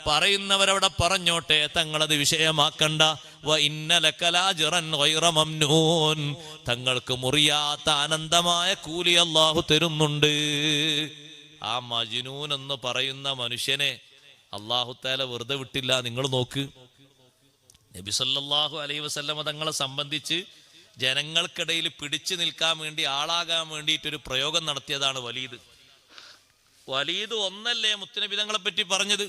പറയുന്നവരവിടെ പറഞ്ഞോട്ടെ, തങ്ങളത് വിഷയമാക്കണ്ട. വ ഇന്നലക ലാജ്റൻ ഗൈറ മംനൂൻ, തങ്ങൾക്ക് മുറിയാത്ത അനന്തമായ കൂലി അള്ളാഹു തരുന്നുണ്ട്. ആ മജ്നൂൻ എന്ന് പറയുന്ന മനുഷ്യനെ അള്ളാഹു തആല വെറുതെ വിട്ടില്ല. നിങ്ങൾ നോക്ക്, നബി സല്ലല്ലാഹു അലൈഹി വസല്ലമ തങ്ങളെ സംബന്ധിച്ച് ജനങ്ങൾക്കിടയിൽ പിടിച്ചു നിൽക്കാൻ വേണ്ടി, ആളാകാൻ വേണ്ടിയിട്ടൊരു പ്രയോഗം നടത്തിയതാണ് വലീദ്. വലീദ് ഒന്നല്ലേ മുത്തുനബി തങ്ങളെ പറ്റി പറഞ്ഞത്?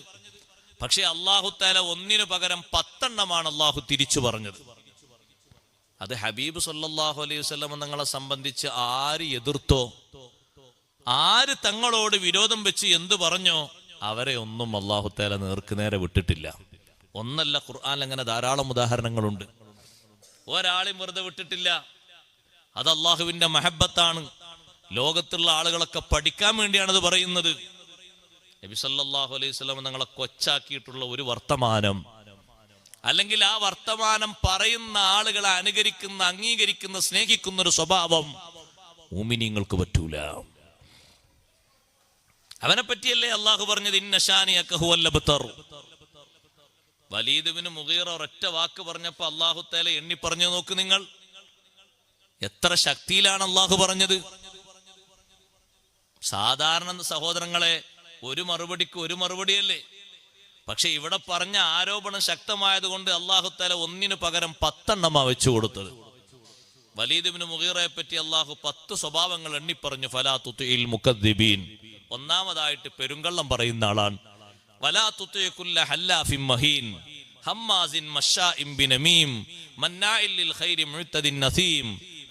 പക്ഷെ അല്ലാഹു തആല ഒന്നിനു പകരം 10 അല്ലാഹു തിരിച്ചു പറഞ്ഞത്. അത് ഹബീബ് സല്ലല്ലാഹു അലൈഹി വസല്ലം തങ്ങളെ സംബന്ധിച്ച് ആര് എതിർത്തോ, ആര് തങ്ങളോട് വിരോധം വെച്ച് എന്തു പറഞ്ഞോ, അവരെ ഒന്നും അല്ലാഹു തആല നേർക്കുനേരെ വിട്ടിട്ടില്ല. ഒന്നല്ല, ഖുർആനിൽ അങ്ങനെ ധാരാളം ഉദാഹരണങ്ങളുണ്ട്. ഒരാളെയും വെറുതെ വിട്ടിട്ടില്ല. അത് അള്ളാഹുവിന്റെ മഹബത്താണ്. ലോകത്തുള്ള ആളുകളൊക്കെ പഠിക്കാൻ വേണ്ടിയാണ് അത് പറയുന്നത്. നബി സല്ലല്ലാഹു അലൈഹി വസല്ലം തങ്ങളെ കൊച്ചാക്കിയിട്ടുള്ള ഒരു വർത്തമാനം, അല്ലെങ്കിൽ ആ വർത്തമാനം പറയുന്ന ആളുകളെ അനുകരിക്കുന്ന, അംഗീകരിക്കുന്ന, സ്നേഹിക്കുന്ന ഒരു സ്വഭാവം മുഅ്മിനീങ്ങൾക്ക് പറ്റൂല. അവനെ പറ്റിയല്ലേ അള്ളാഹു പറഞ്ഞത്, ഇന്ന ശാനിയക ഹുവൽ അബ്തർ. വലീദ് ഇബ്നു മുഗീറ ഒരൊറ്റ വാക്ക് പറഞ്ഞപ്പോ അല്ലാഹു തആല എണ്ണി പറഞ്ഞു നോക്ക് നിങ്ങൾ, എത്ര ശക്തിയിലാണ് അള്ളാഹു പറഞ്ഞത്. സാധാരണ സഹോദരങ്ങളെ, ഒരു മറുപടിക്ക് ഒരു മറുപടിയല്ലേ. പക്ഷെ ഇവിടെ പറഞ്ഞ ആരോപണം ശക്തമായത് കൊണ്ട് അല്ലാഹു തആല ഒന്നിനു പകരം 10 വെച്ചു കൊടുത്തത്. വലീദ് ഇബ്നു മുഗീറയെ പറ്റി അല്ലാഹു 10 സ്വഭാവങ്ങൾ എണ്ണി പറഞ്ഞു. ഫലാ തുതിഇൽ മുകദ്ദിബീൻ, ഒന്നാമതായിട്ട് പെരുങ്കള്ളം പറയുന്ന ആളാണ്. വലാ തുതി കുല്ല ഹല്ലാഫിൻ മഹീൻ ഹമ്മാസിൻ മശാഇൻ ബിനമീം മന്നാഇൽ ലിൽ ഖൈരി മുഅ്തദിൻ നസീം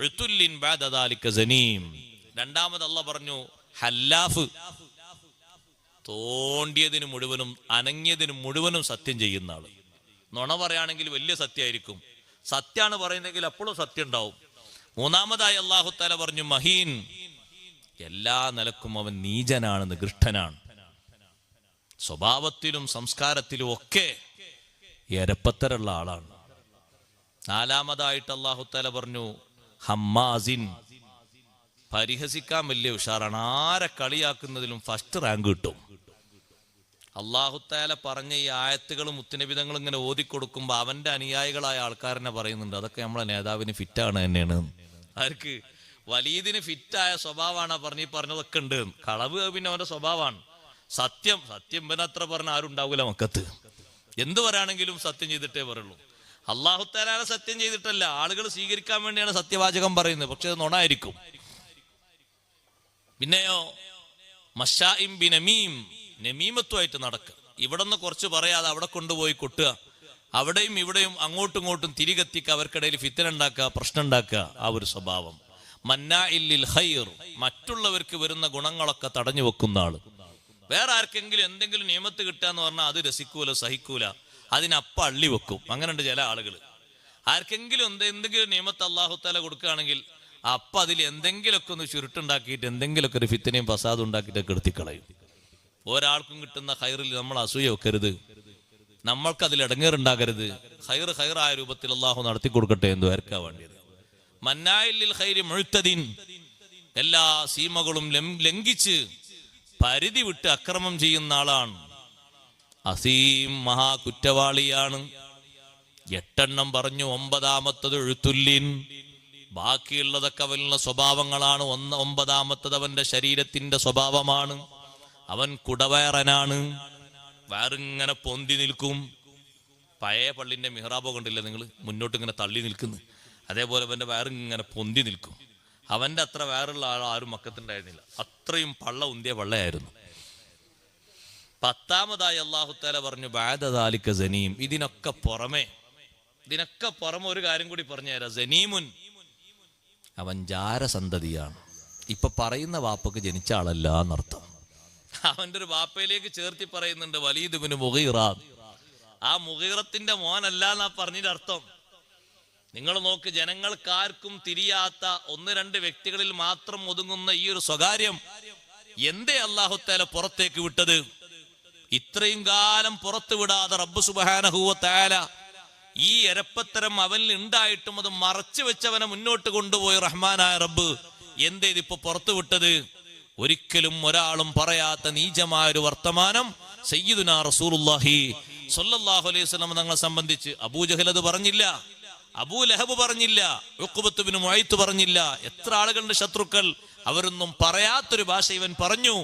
ഉതുല്ലിൻ ബഅദ ദാലിക സനീം. രണ്ടാമത് അല്ലാഹു പറഞ്ഞു ഹല്ലാഫ്, തോണ്ടിയതിന് മുഴുവനും അനങ്ങിയതിന് മുഴുവനും സത്യം ചെയ്യുന്ന ആള്. നുണ പറയുകയാണെങ്കിൽ വലിയ സത്യമായിരിക്കും, സത്യാണ് പറയുന്നെങ്കിൽ അപ്പോഴും സത്യം ഉണ്ടാവും. മൂന്നാമതായി അല്ലാഹു തആല പറഞ്ഞു മഹീൻ, എല്ലാ നിലക്കും അവൻ നീചനാണ്, നികൃഷ്ടനാണ്, സ്വഭാവത്തിലും സംസ്കാരത്തിലും ഒക്കെ എരപ്പത്തരുള്ള ആളാണ്. നാലാമതായിട്ട് അല്ലാഹു തആല പറഞ്ഞു ഹമ്മാസിൻ, പരിഹസിക്കാൻ വലിയ ഉഷാറാണ്, ആരെ കളിയാക്കുന്നതിലും ഫസ്റ്റ് റാങ്ക് കിട്ടും. അല്ലാഹു തആല പറഞ്ഞ ഈ ആയത്തുകളും മുത്തുനബിതങ്ങൾ ഇങ്ങനെ ഓതിക്കൊടുക്കുമ്പോൾ അവന്റെ അനുയായികളായ ആൾക്കാരനെ പറയുന്നുണ്ട്, അതൊക്കെ നമ്മളെ നേതാവിന് ഫിറ്റാണ് തന്നെയാണ്. ആർക്ക്? വലീദിന് ഫിറ്റായ സ്വഭാവമാണ് പറഞ്ഞതൊക്കെ ഉണ്ട്. കളവ് പിന്നെ അവന്റെ സ്വഭാവമാണ്. സത്യം പിന്നെ അത്ര പറഞ്ഞ ആരും ഉണ്ടാവില്ല മക്കത്ത്. എന്ത് പറയാണെങ്കിലും സത്യം ചെയ്തിട്ടേ പറയുള്ളൂ. അല്ലാഹു തആല സത്യം ചെയ്തിട്ടല്ല, ആളുകൾ സ്വീകരിക്കാൻ വേണ്ടിയാണ് സത്യവാചകം പറയുന്നത്, പക്ഷെ അത് നുണായിരിക്കും. പിന്നെയോ മശാഇം ബിനമീം, നമീമത്വമായിട്ട് നടക്കുക. ഇവിടെ നിന്ന് കുറച്ച് പറയാതെ അവിടെ കൊണ്ടുപോയി കൊട്ടുക, അവിടെയും ഇവിടെയും അങ്ങോട്ടും ഇങ്ങോട്ടും തിരികെത്തിക്കുക, അവർക്കിടയിൽ ഫിത്ന ഉണ്ടാക്കുക, പ്രശ്നം ഉണ്ടാക്കുക, ആ ഒരു സ്വഭാവം. മന്നാഇല്ലിൽ ഖൈർ, മറ്റുള്ളവർക്ക് വരുന്ന ഗുണങ്ങളൊക്കെ തടഞ്ഞു വെക്കുന്ന ആള്. വേറെ ആർക്കെങ്കിലും എന്തെങ്കിലും നിയമത്ത് കിട്ടാന്ന് പറഞ്ഞാൽ അത് രസിക്കൂല, സഹിക്കൂല, അതിനപ്പം അള്ളി വെക്കും. അങ്ങനെയുണ്ട് ചില ആളുകൾ. ആർക്കെങ്കിലും എന്തെങ്കിലും നിയമത്ത് അല്ലാഹു തആല കൊടുക്കുകയാണെങ്കിൽ അപ്പം അതിൽ എന്തെങ്കിലുമൊക്കെ ഒന്ന് ചുരുട്ടുണ്ടാക്കിയിട്ട് എന്തെങ്കിലുമൊക്കെ ഒരു ഫിത്തനയും ഫസാദും ഉണ്ടാക്കിയിട്ട് കെടുത്തിക്കളയും. ഒരാൾക്കും കിട്ടുന്ന ഖൈറിൽ നമ്മൾ അസൂയ വെക്കരുത്, നമ്മൾക്കതിൽ ഇടങ്ങേറുണ്ടാകരുത്. ഖൈറായ രൂപത്തിൽ അള്ളാഹു നടത്തി കൊടുക്കട്ടെ എന്ന് ആർക്കാ വേണ്ടിയത്. മന്നാഇല്ലിൽ ഖൈരി മുഅ്തദിൻ, എല്ലാ സീമകളും ലംഘിച്ച് പരിധി വിട്ട് അക്രമം ചെയ്യുന്ന ആളാണ്. അസീം, മഹാ കുറ്റവാളിയാണ്. 8 പറഞ്ഞു. 9-ാമത്തത് എഴുത്തുല്ലിൻ, ബാക്കിയുള്ളതൊക്കെ അവനുള്ള സ്വഭാവങ്ങളാണ്. 9-ാമത്തത് അവന്റെ ശരീരത്തിന്റെ സ്വഭാവമാണ്. അവൻ കുടവയറനാണ്, വയറിങ്ങനെ പൊന്തി നിൽക്കും. പഴയ പള്ളിന്റെ മിഹ്റാബോ കണ്ടില്ല നിങ്ങൾ, മുന്നോട്ട് ഇങ്ങനെ തള്ളി നിൽക്കുന്നു, അതേപോലെ അവന്റെ വയറിങ്ങനെ പൊന്തി നിൽക്കും. അവന്റെ അത്ര വയറുള്ള ആരും മക്കത്തുണ്ടായിരുന്നില്ല, അത്രയും പള്ള ഉന്തിയ പള്ളയായിരുന്നു. 10-ാമതായി അല്ലാഹു തആല പറഞ്ഞു ബഅദ ദാലിക സനീം, ഇതിനൊക്കെ പുറമെ ഒരു കാര്യം കൂടി പറഞ്ഞു തരാം. സനീമുൻ, അവൻ ജാരസന്തതിയാണ്. ഇപ്പൊ പറയുന്ന വാപ്പക്ക് ജനിച്ച ആളല്ല എന്നർത്ഥം. അവന്റെ ഒരു വാപ്പയിലേക്ക് ചേർത്തി പറയുന്നുണ്ട് വലീദ് ഇബ്നു മുഗീറ, ആ മുഗീറത്തിന്റെ മോനല്ല എന്നാ പറഞ്ഞതിന്റെ അർത്ഥം. നിങ്ങൾ നോക്ക്, ജനങ്ങൾക്കാർക്കും തിരിയാത്ത 1-2 വ്യക്തികളിൽ മാത്രം ഒതുങ്ങുന്ന ഈ ഒരു സ്വകാര്യം എന്തേ അല്ലാഹു തആല പുറത്തേക്ക് വിട്ടത്? ഇത്രയും കാലം പുറത്തു വിടാതെ റബ്ബ് സുബ്ഹാനഹു വ തആല ഈ എരപ്പത്തരം അവനിൽ ഉണ്ടായിട്ടും അത് മറച്ചു വെച്ചവനെ മുന്നോട്ട് കൊണ്ടുപോയി റഹ്മാനായ റബ്ബ് എന്തേ ഇതിപ്പോ പുറത്തു വിട്ടത്? ഒരിക്കലും ഒരാളും പറയാത്ത നീചമായ ഒരു വർത്തമാനം സയ്യിദുനാ റസൂലുള്ളാഹി സ്വല്ലല്ലാഹു അലൈഹി വസല്ലം തങ്ങളെ സംബന്ധിച്ച് അബൂജഹൽ അത് പറഞ്ഞില്ല, അബൂ ലഹബ് പറഞ്ഞില്ല, ഉഖ്ബത്ത് ഇബ്നു മുഅയ്ത്ത് പറഞ്ഞില്ല. എത്ര ആളുകളുടെ ശത്രുക്കൾ, അവരൊന്നും പറയാത്തൊരു ഭാഷ ഇവൻ പറഞ്ഞു.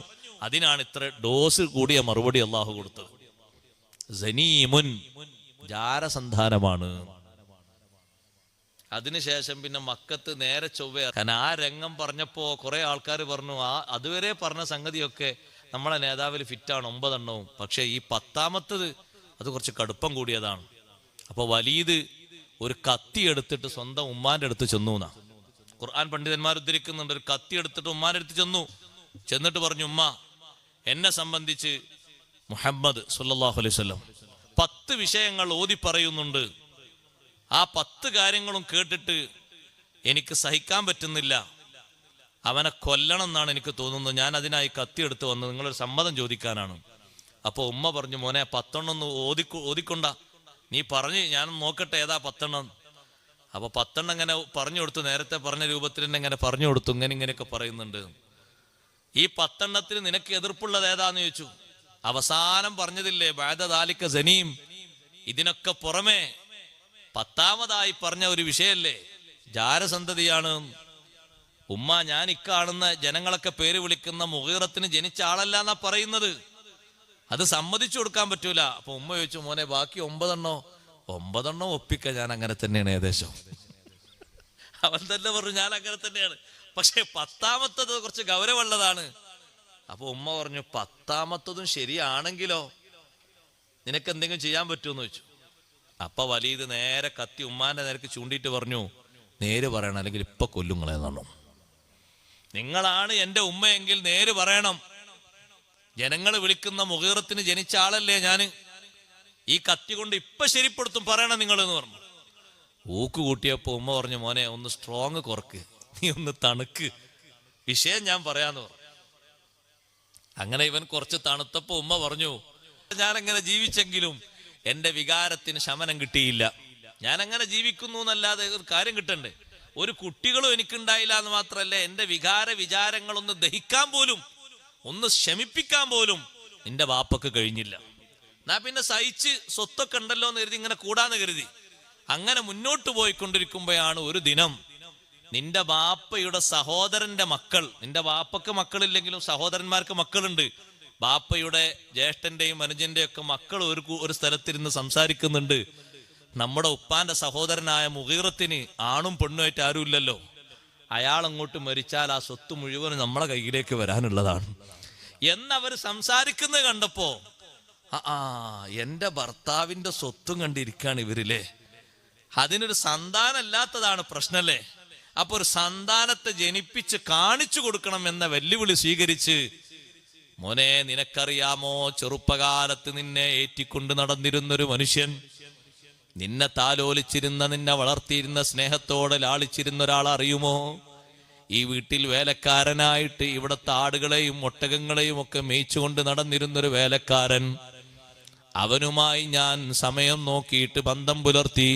അതിനാണ് ഇത്ര ഡോസ് കൂടിയ മറുപടി അള്ളാഹു കൊടുത്തത്. സനീമുൻ, ജാരസന്താനമാണ്. അതിനുശേഷം പിന്നെ മക്കത്ത് നേരെ ചൊവ്വ. ആ രംഗം പറഞ്ഞപ്പോ കുറെ ആൾക്കാർ പറഞ്ഞു, അതുവരെ പറഞ്ഞ സംഗതിയൊക്കെ നമ്മളെ നേതാവിൽ ഫിറ്റാണ് 9 എണ്ണവും, പക്ഷെ ഈ 10-ാമത്തത് അത് കുറച്ച് കടുപ്പം കൂടിയതാണ്. അപ്പൊ വലീദ് ഒരു കത്തി എടുത്തിട്ട് സ്വന്തം ഉമ്മാന്റെ അടുത്ത് ചെന്നു എന്നാ ഖുർആൻ പണ്ഡിതന്മാർ ഉദ്ധരിക്കുന്നുണ്ട്. ഒരു കത്തി എടുത്തിട്ട് ഉമ്മാന്റെ അടുത്ത് ചെന്നിട്ട് പറഞ്ഞു, ഉമ്മ, എന്നെ സംബന്ധിച്ച് മുഹമ്മദ് സല്ലല്ലാഹു അലൈഹി വസല്ലം 10 വിഷയങ്ങൾ ഓതി പറയുന്നുണ്ട്. ആ 10 കാര്യങ്ങളും കേട്ടിട്ട് എനിക്ക് സഹിക്കാൻ പറ്റുന്നില്ല, അവനെ കൊല്ലണം എന്നാണ് എനിക്ക് തോന്നുന്നത്. ഞാൻ അതിനായി കത്തി എടുത്ത് വന്നത് നിങ്ങളൊരു സമ്മതം ചോദിക്കാനാണ്. അപ്പൊ ഉമ്മ പറഞ്ഞു, മോനെ 10 ഒന്ന് ഓതിക്കൊണ്ട, നീ പറഞ്ഞ് ഞാൻ നോക്കട്ടെ ഏതാ 10. അപ്പൊ 10 ഇങ്ങനെ പറഞ്ഞു കൊടുത്തു, നേരത്തെ പറഞ്ഞ രൂപത്തിൽ തന്നെ ഇങ്ങനെ പറഞ്ഞു കൊടുത്തു. ഇങ്ങനെയൊക്കെ പറയുന്നുണ്ട്. ഈ 10 നിനക്ക് എതിർപ്പുള്ളത് ഏതാന്ന് ചോദിച്ചു. അവസാനം പറഞ്ഞതില്ലേ ബഅദ ദാലിക സനീം, ഇതിനൊക്കെ പുറമെ 10-ാമതായി പറഞ്ഞ ഒരു വിഷയല്ലേ ജാരസന്തതിയാണ്. ഉമ്മ, ഞാൻ ഇക്കാണുന്ന ജനങ്ങളൊക്കെ പേര് വിളിക്കുന്ന മുഗീറത്തിന് ജനിച്ച ആളല്ല എന്നാ പറയുന്നത്, അത് സമ്മതിച്ചു കൊടുക്കാൻ പറ്റൂല. അപ്പൊ ഉമ്മ ചോദിച്ചു, മോനെ ബാക്കി 9 എണ്ണോ ഒപ്പിക്ക, ഞാൻ അങ്ങനെ തന്നെയാണ് ഏകദേശം. അവൻ തന്നെ പറഞ്ഞു, ഞാൻ അങ്ങനെ തന്നെയാണ്, പക്ഷെ 10-ാമത്തത് കുറച്ച് ഗൗരവമുള്ളതാണ്. അപ്പൊ ഉമ്മ പറഞ്ഞു, 10-ാമത്തതും ശരിയാണെങ്കിലോ നിനക്ക് എന്തെങ്കിലും ചെയ്യാൻ പറ്റുമെന്ന് ചോദിച്ചു. അപ്പൊ വലീദ് നേരെ കത്തി ഉമ്മാന്റെ നേർക്ക് ചൂണ്ടിയിട്ട് പറഞ്ഞു, നേര് പറയണം, അല്ലെങ്കിൽ ഇപ്പൊ കൊല്ലുങ്ങളെന്നാണോ. നിങ്ങളാണ് എന്റെ ഉമ്മയെങ്കിൽ നേര് പറയണം. ജനങ്ങൾ വിളിക്കുന്ന മുഗീറത്തിന് ജനിച്ച ആളല്ലേ ഞാന്, ഈ കത്തി കൊണ്ട് ഇപ്പൊ ശരിപ്പെടുത്തും, പറയണം നിങ്ങൾ എന്ന് പറഞ്ഞു. ഊക്ക് കൂട്ടിയപ്പോ ഉമ്മ പറഞ്ഞു, മോനെ ഒന്ന് സ്ട്രോങ് കുറക്ക്, നീ ഒന്ന് തണുക്ക്, വിഷയം ഞാൻ പറയാന്ന് പറഞ്ഞു. അങ്ങനെ ഇവൻ കുറച്ച് തണുത്തപ്പോ ഉമ്മ പറഞ്ഞു, ഞാൻ അങ്ങനെ ജീവിച്ചെങ്കിലും എന്റെ വികാരത്തിന് ശമനം കിട്ടിയില്ല. ഞാൻ അങ്ങനെ ജീവിക്കുന്നു എന്നല്ലാതെ ഒരു കാര്യം കിട്ടണ്ടേ. ഒരു കുട്ടികളും എനിക്കുണ്ടായില്ല എന്ന് മാത്രമല്ല, എന്റെ വിചാരങ്ങളൊന്ന് ദഹിക്കാൻ പോലും, ഒന്ന് ശമിപ്പിക്കാൻ പോലും നിന്റെ വാപ്പക്ക് കഴിഞ്ഞില്ല. ഞാൻ പിന്നെ സഹിച്ച് സ്വത്തൊക്കെ ഉണ്ടല്ലോ എന്ന് കരുതി ഇങ്ങനെ കൂടാന്ന് കരുതി അങ്ങനെ മുന്നോട്ട് പോയിക്കൊണ്ടിരിക്കുമ്പോഴാണ് ഒരു ദിനം നിന്റെ ബാപ്പയുടെ സഹോദരന്റെ മക്കൾ, നിന്റെ ബാപ്പക്ക് മക്കളില്ലെങ്കിലും സഹോദരന്മാർക്ക് മക്കളുണ്ട്, ബാപ്പയുടെ ജ്യേഷ്ഠന്റെയും അനുജന്റെയും ഒക്കെ മക്കൾ ഒരു സ്ഥലത്തിരുന്ന് സംസാരിക്കുന്നുണ്ട്. നമ്മുടെ ഉപ്പാന്റെ സഹോദരനായ മുഗീറത്തിന് ആണും പെണ്ണുമായിട്ട് ആരുമില്ലല്ലോ, അയാൾ അങ്ങോട്ട് മരിച്ചാൽ ആ സ്വത്ത് മുഴുവനും നമ്മളെ കയ്യിലേക്ക് വരാനുള്ളതാണ് എന്നവർ സംസാരിക്കുന്നത് കണ്ടപ്പോ എന്റെ ഭർത്താവിന്റെ സ്വത്തും കണ്ടിരിക്കാണ് ഇവരില്ലേ, അതിനൊരു സന്താനല്ലാത്തതാണ് പ്രശ്നല്ലേ. അപ്പൊ ഒരു സന്താനത്തെ ജനിപ്പിച്ച് കാണിച്ചു കൊടുക്കണം എന്ന വെല്ലുവിളി സ്വീകരിച്ച്, മോനെ നിനക്കറിയാമോ, ചെറുപ്പകാലത്ത് നിന്നെ ഏറ്റിക്കൊണ്ട് നടന്നിരുന്നൊരു മനുഷ്യൻ, നിന്നെ താലോലിച്ചിരുന്ന, നിന്നെ വളർത്തിയിരുന്ന, സ്നേഹത്തോടെ ലാളിച്ചിരുന്ന ഒരാൾ അറിയുമോ? ഈ വീട്ടിൽ വേലക്കാരനായിട്ട് ഇവിടുത്തെ ആടുകളെയും ഒട്ടകങ്ങളെയും ഒക്കെ മേയിച്ചുകൊണ്ട് നടന്നിരുന്നൊരു വേലക്കാരൻ, അവനുമായി ഞാൻ സമയം നോക്കിയിട്ട് ബന്ധം പുലർത്തി.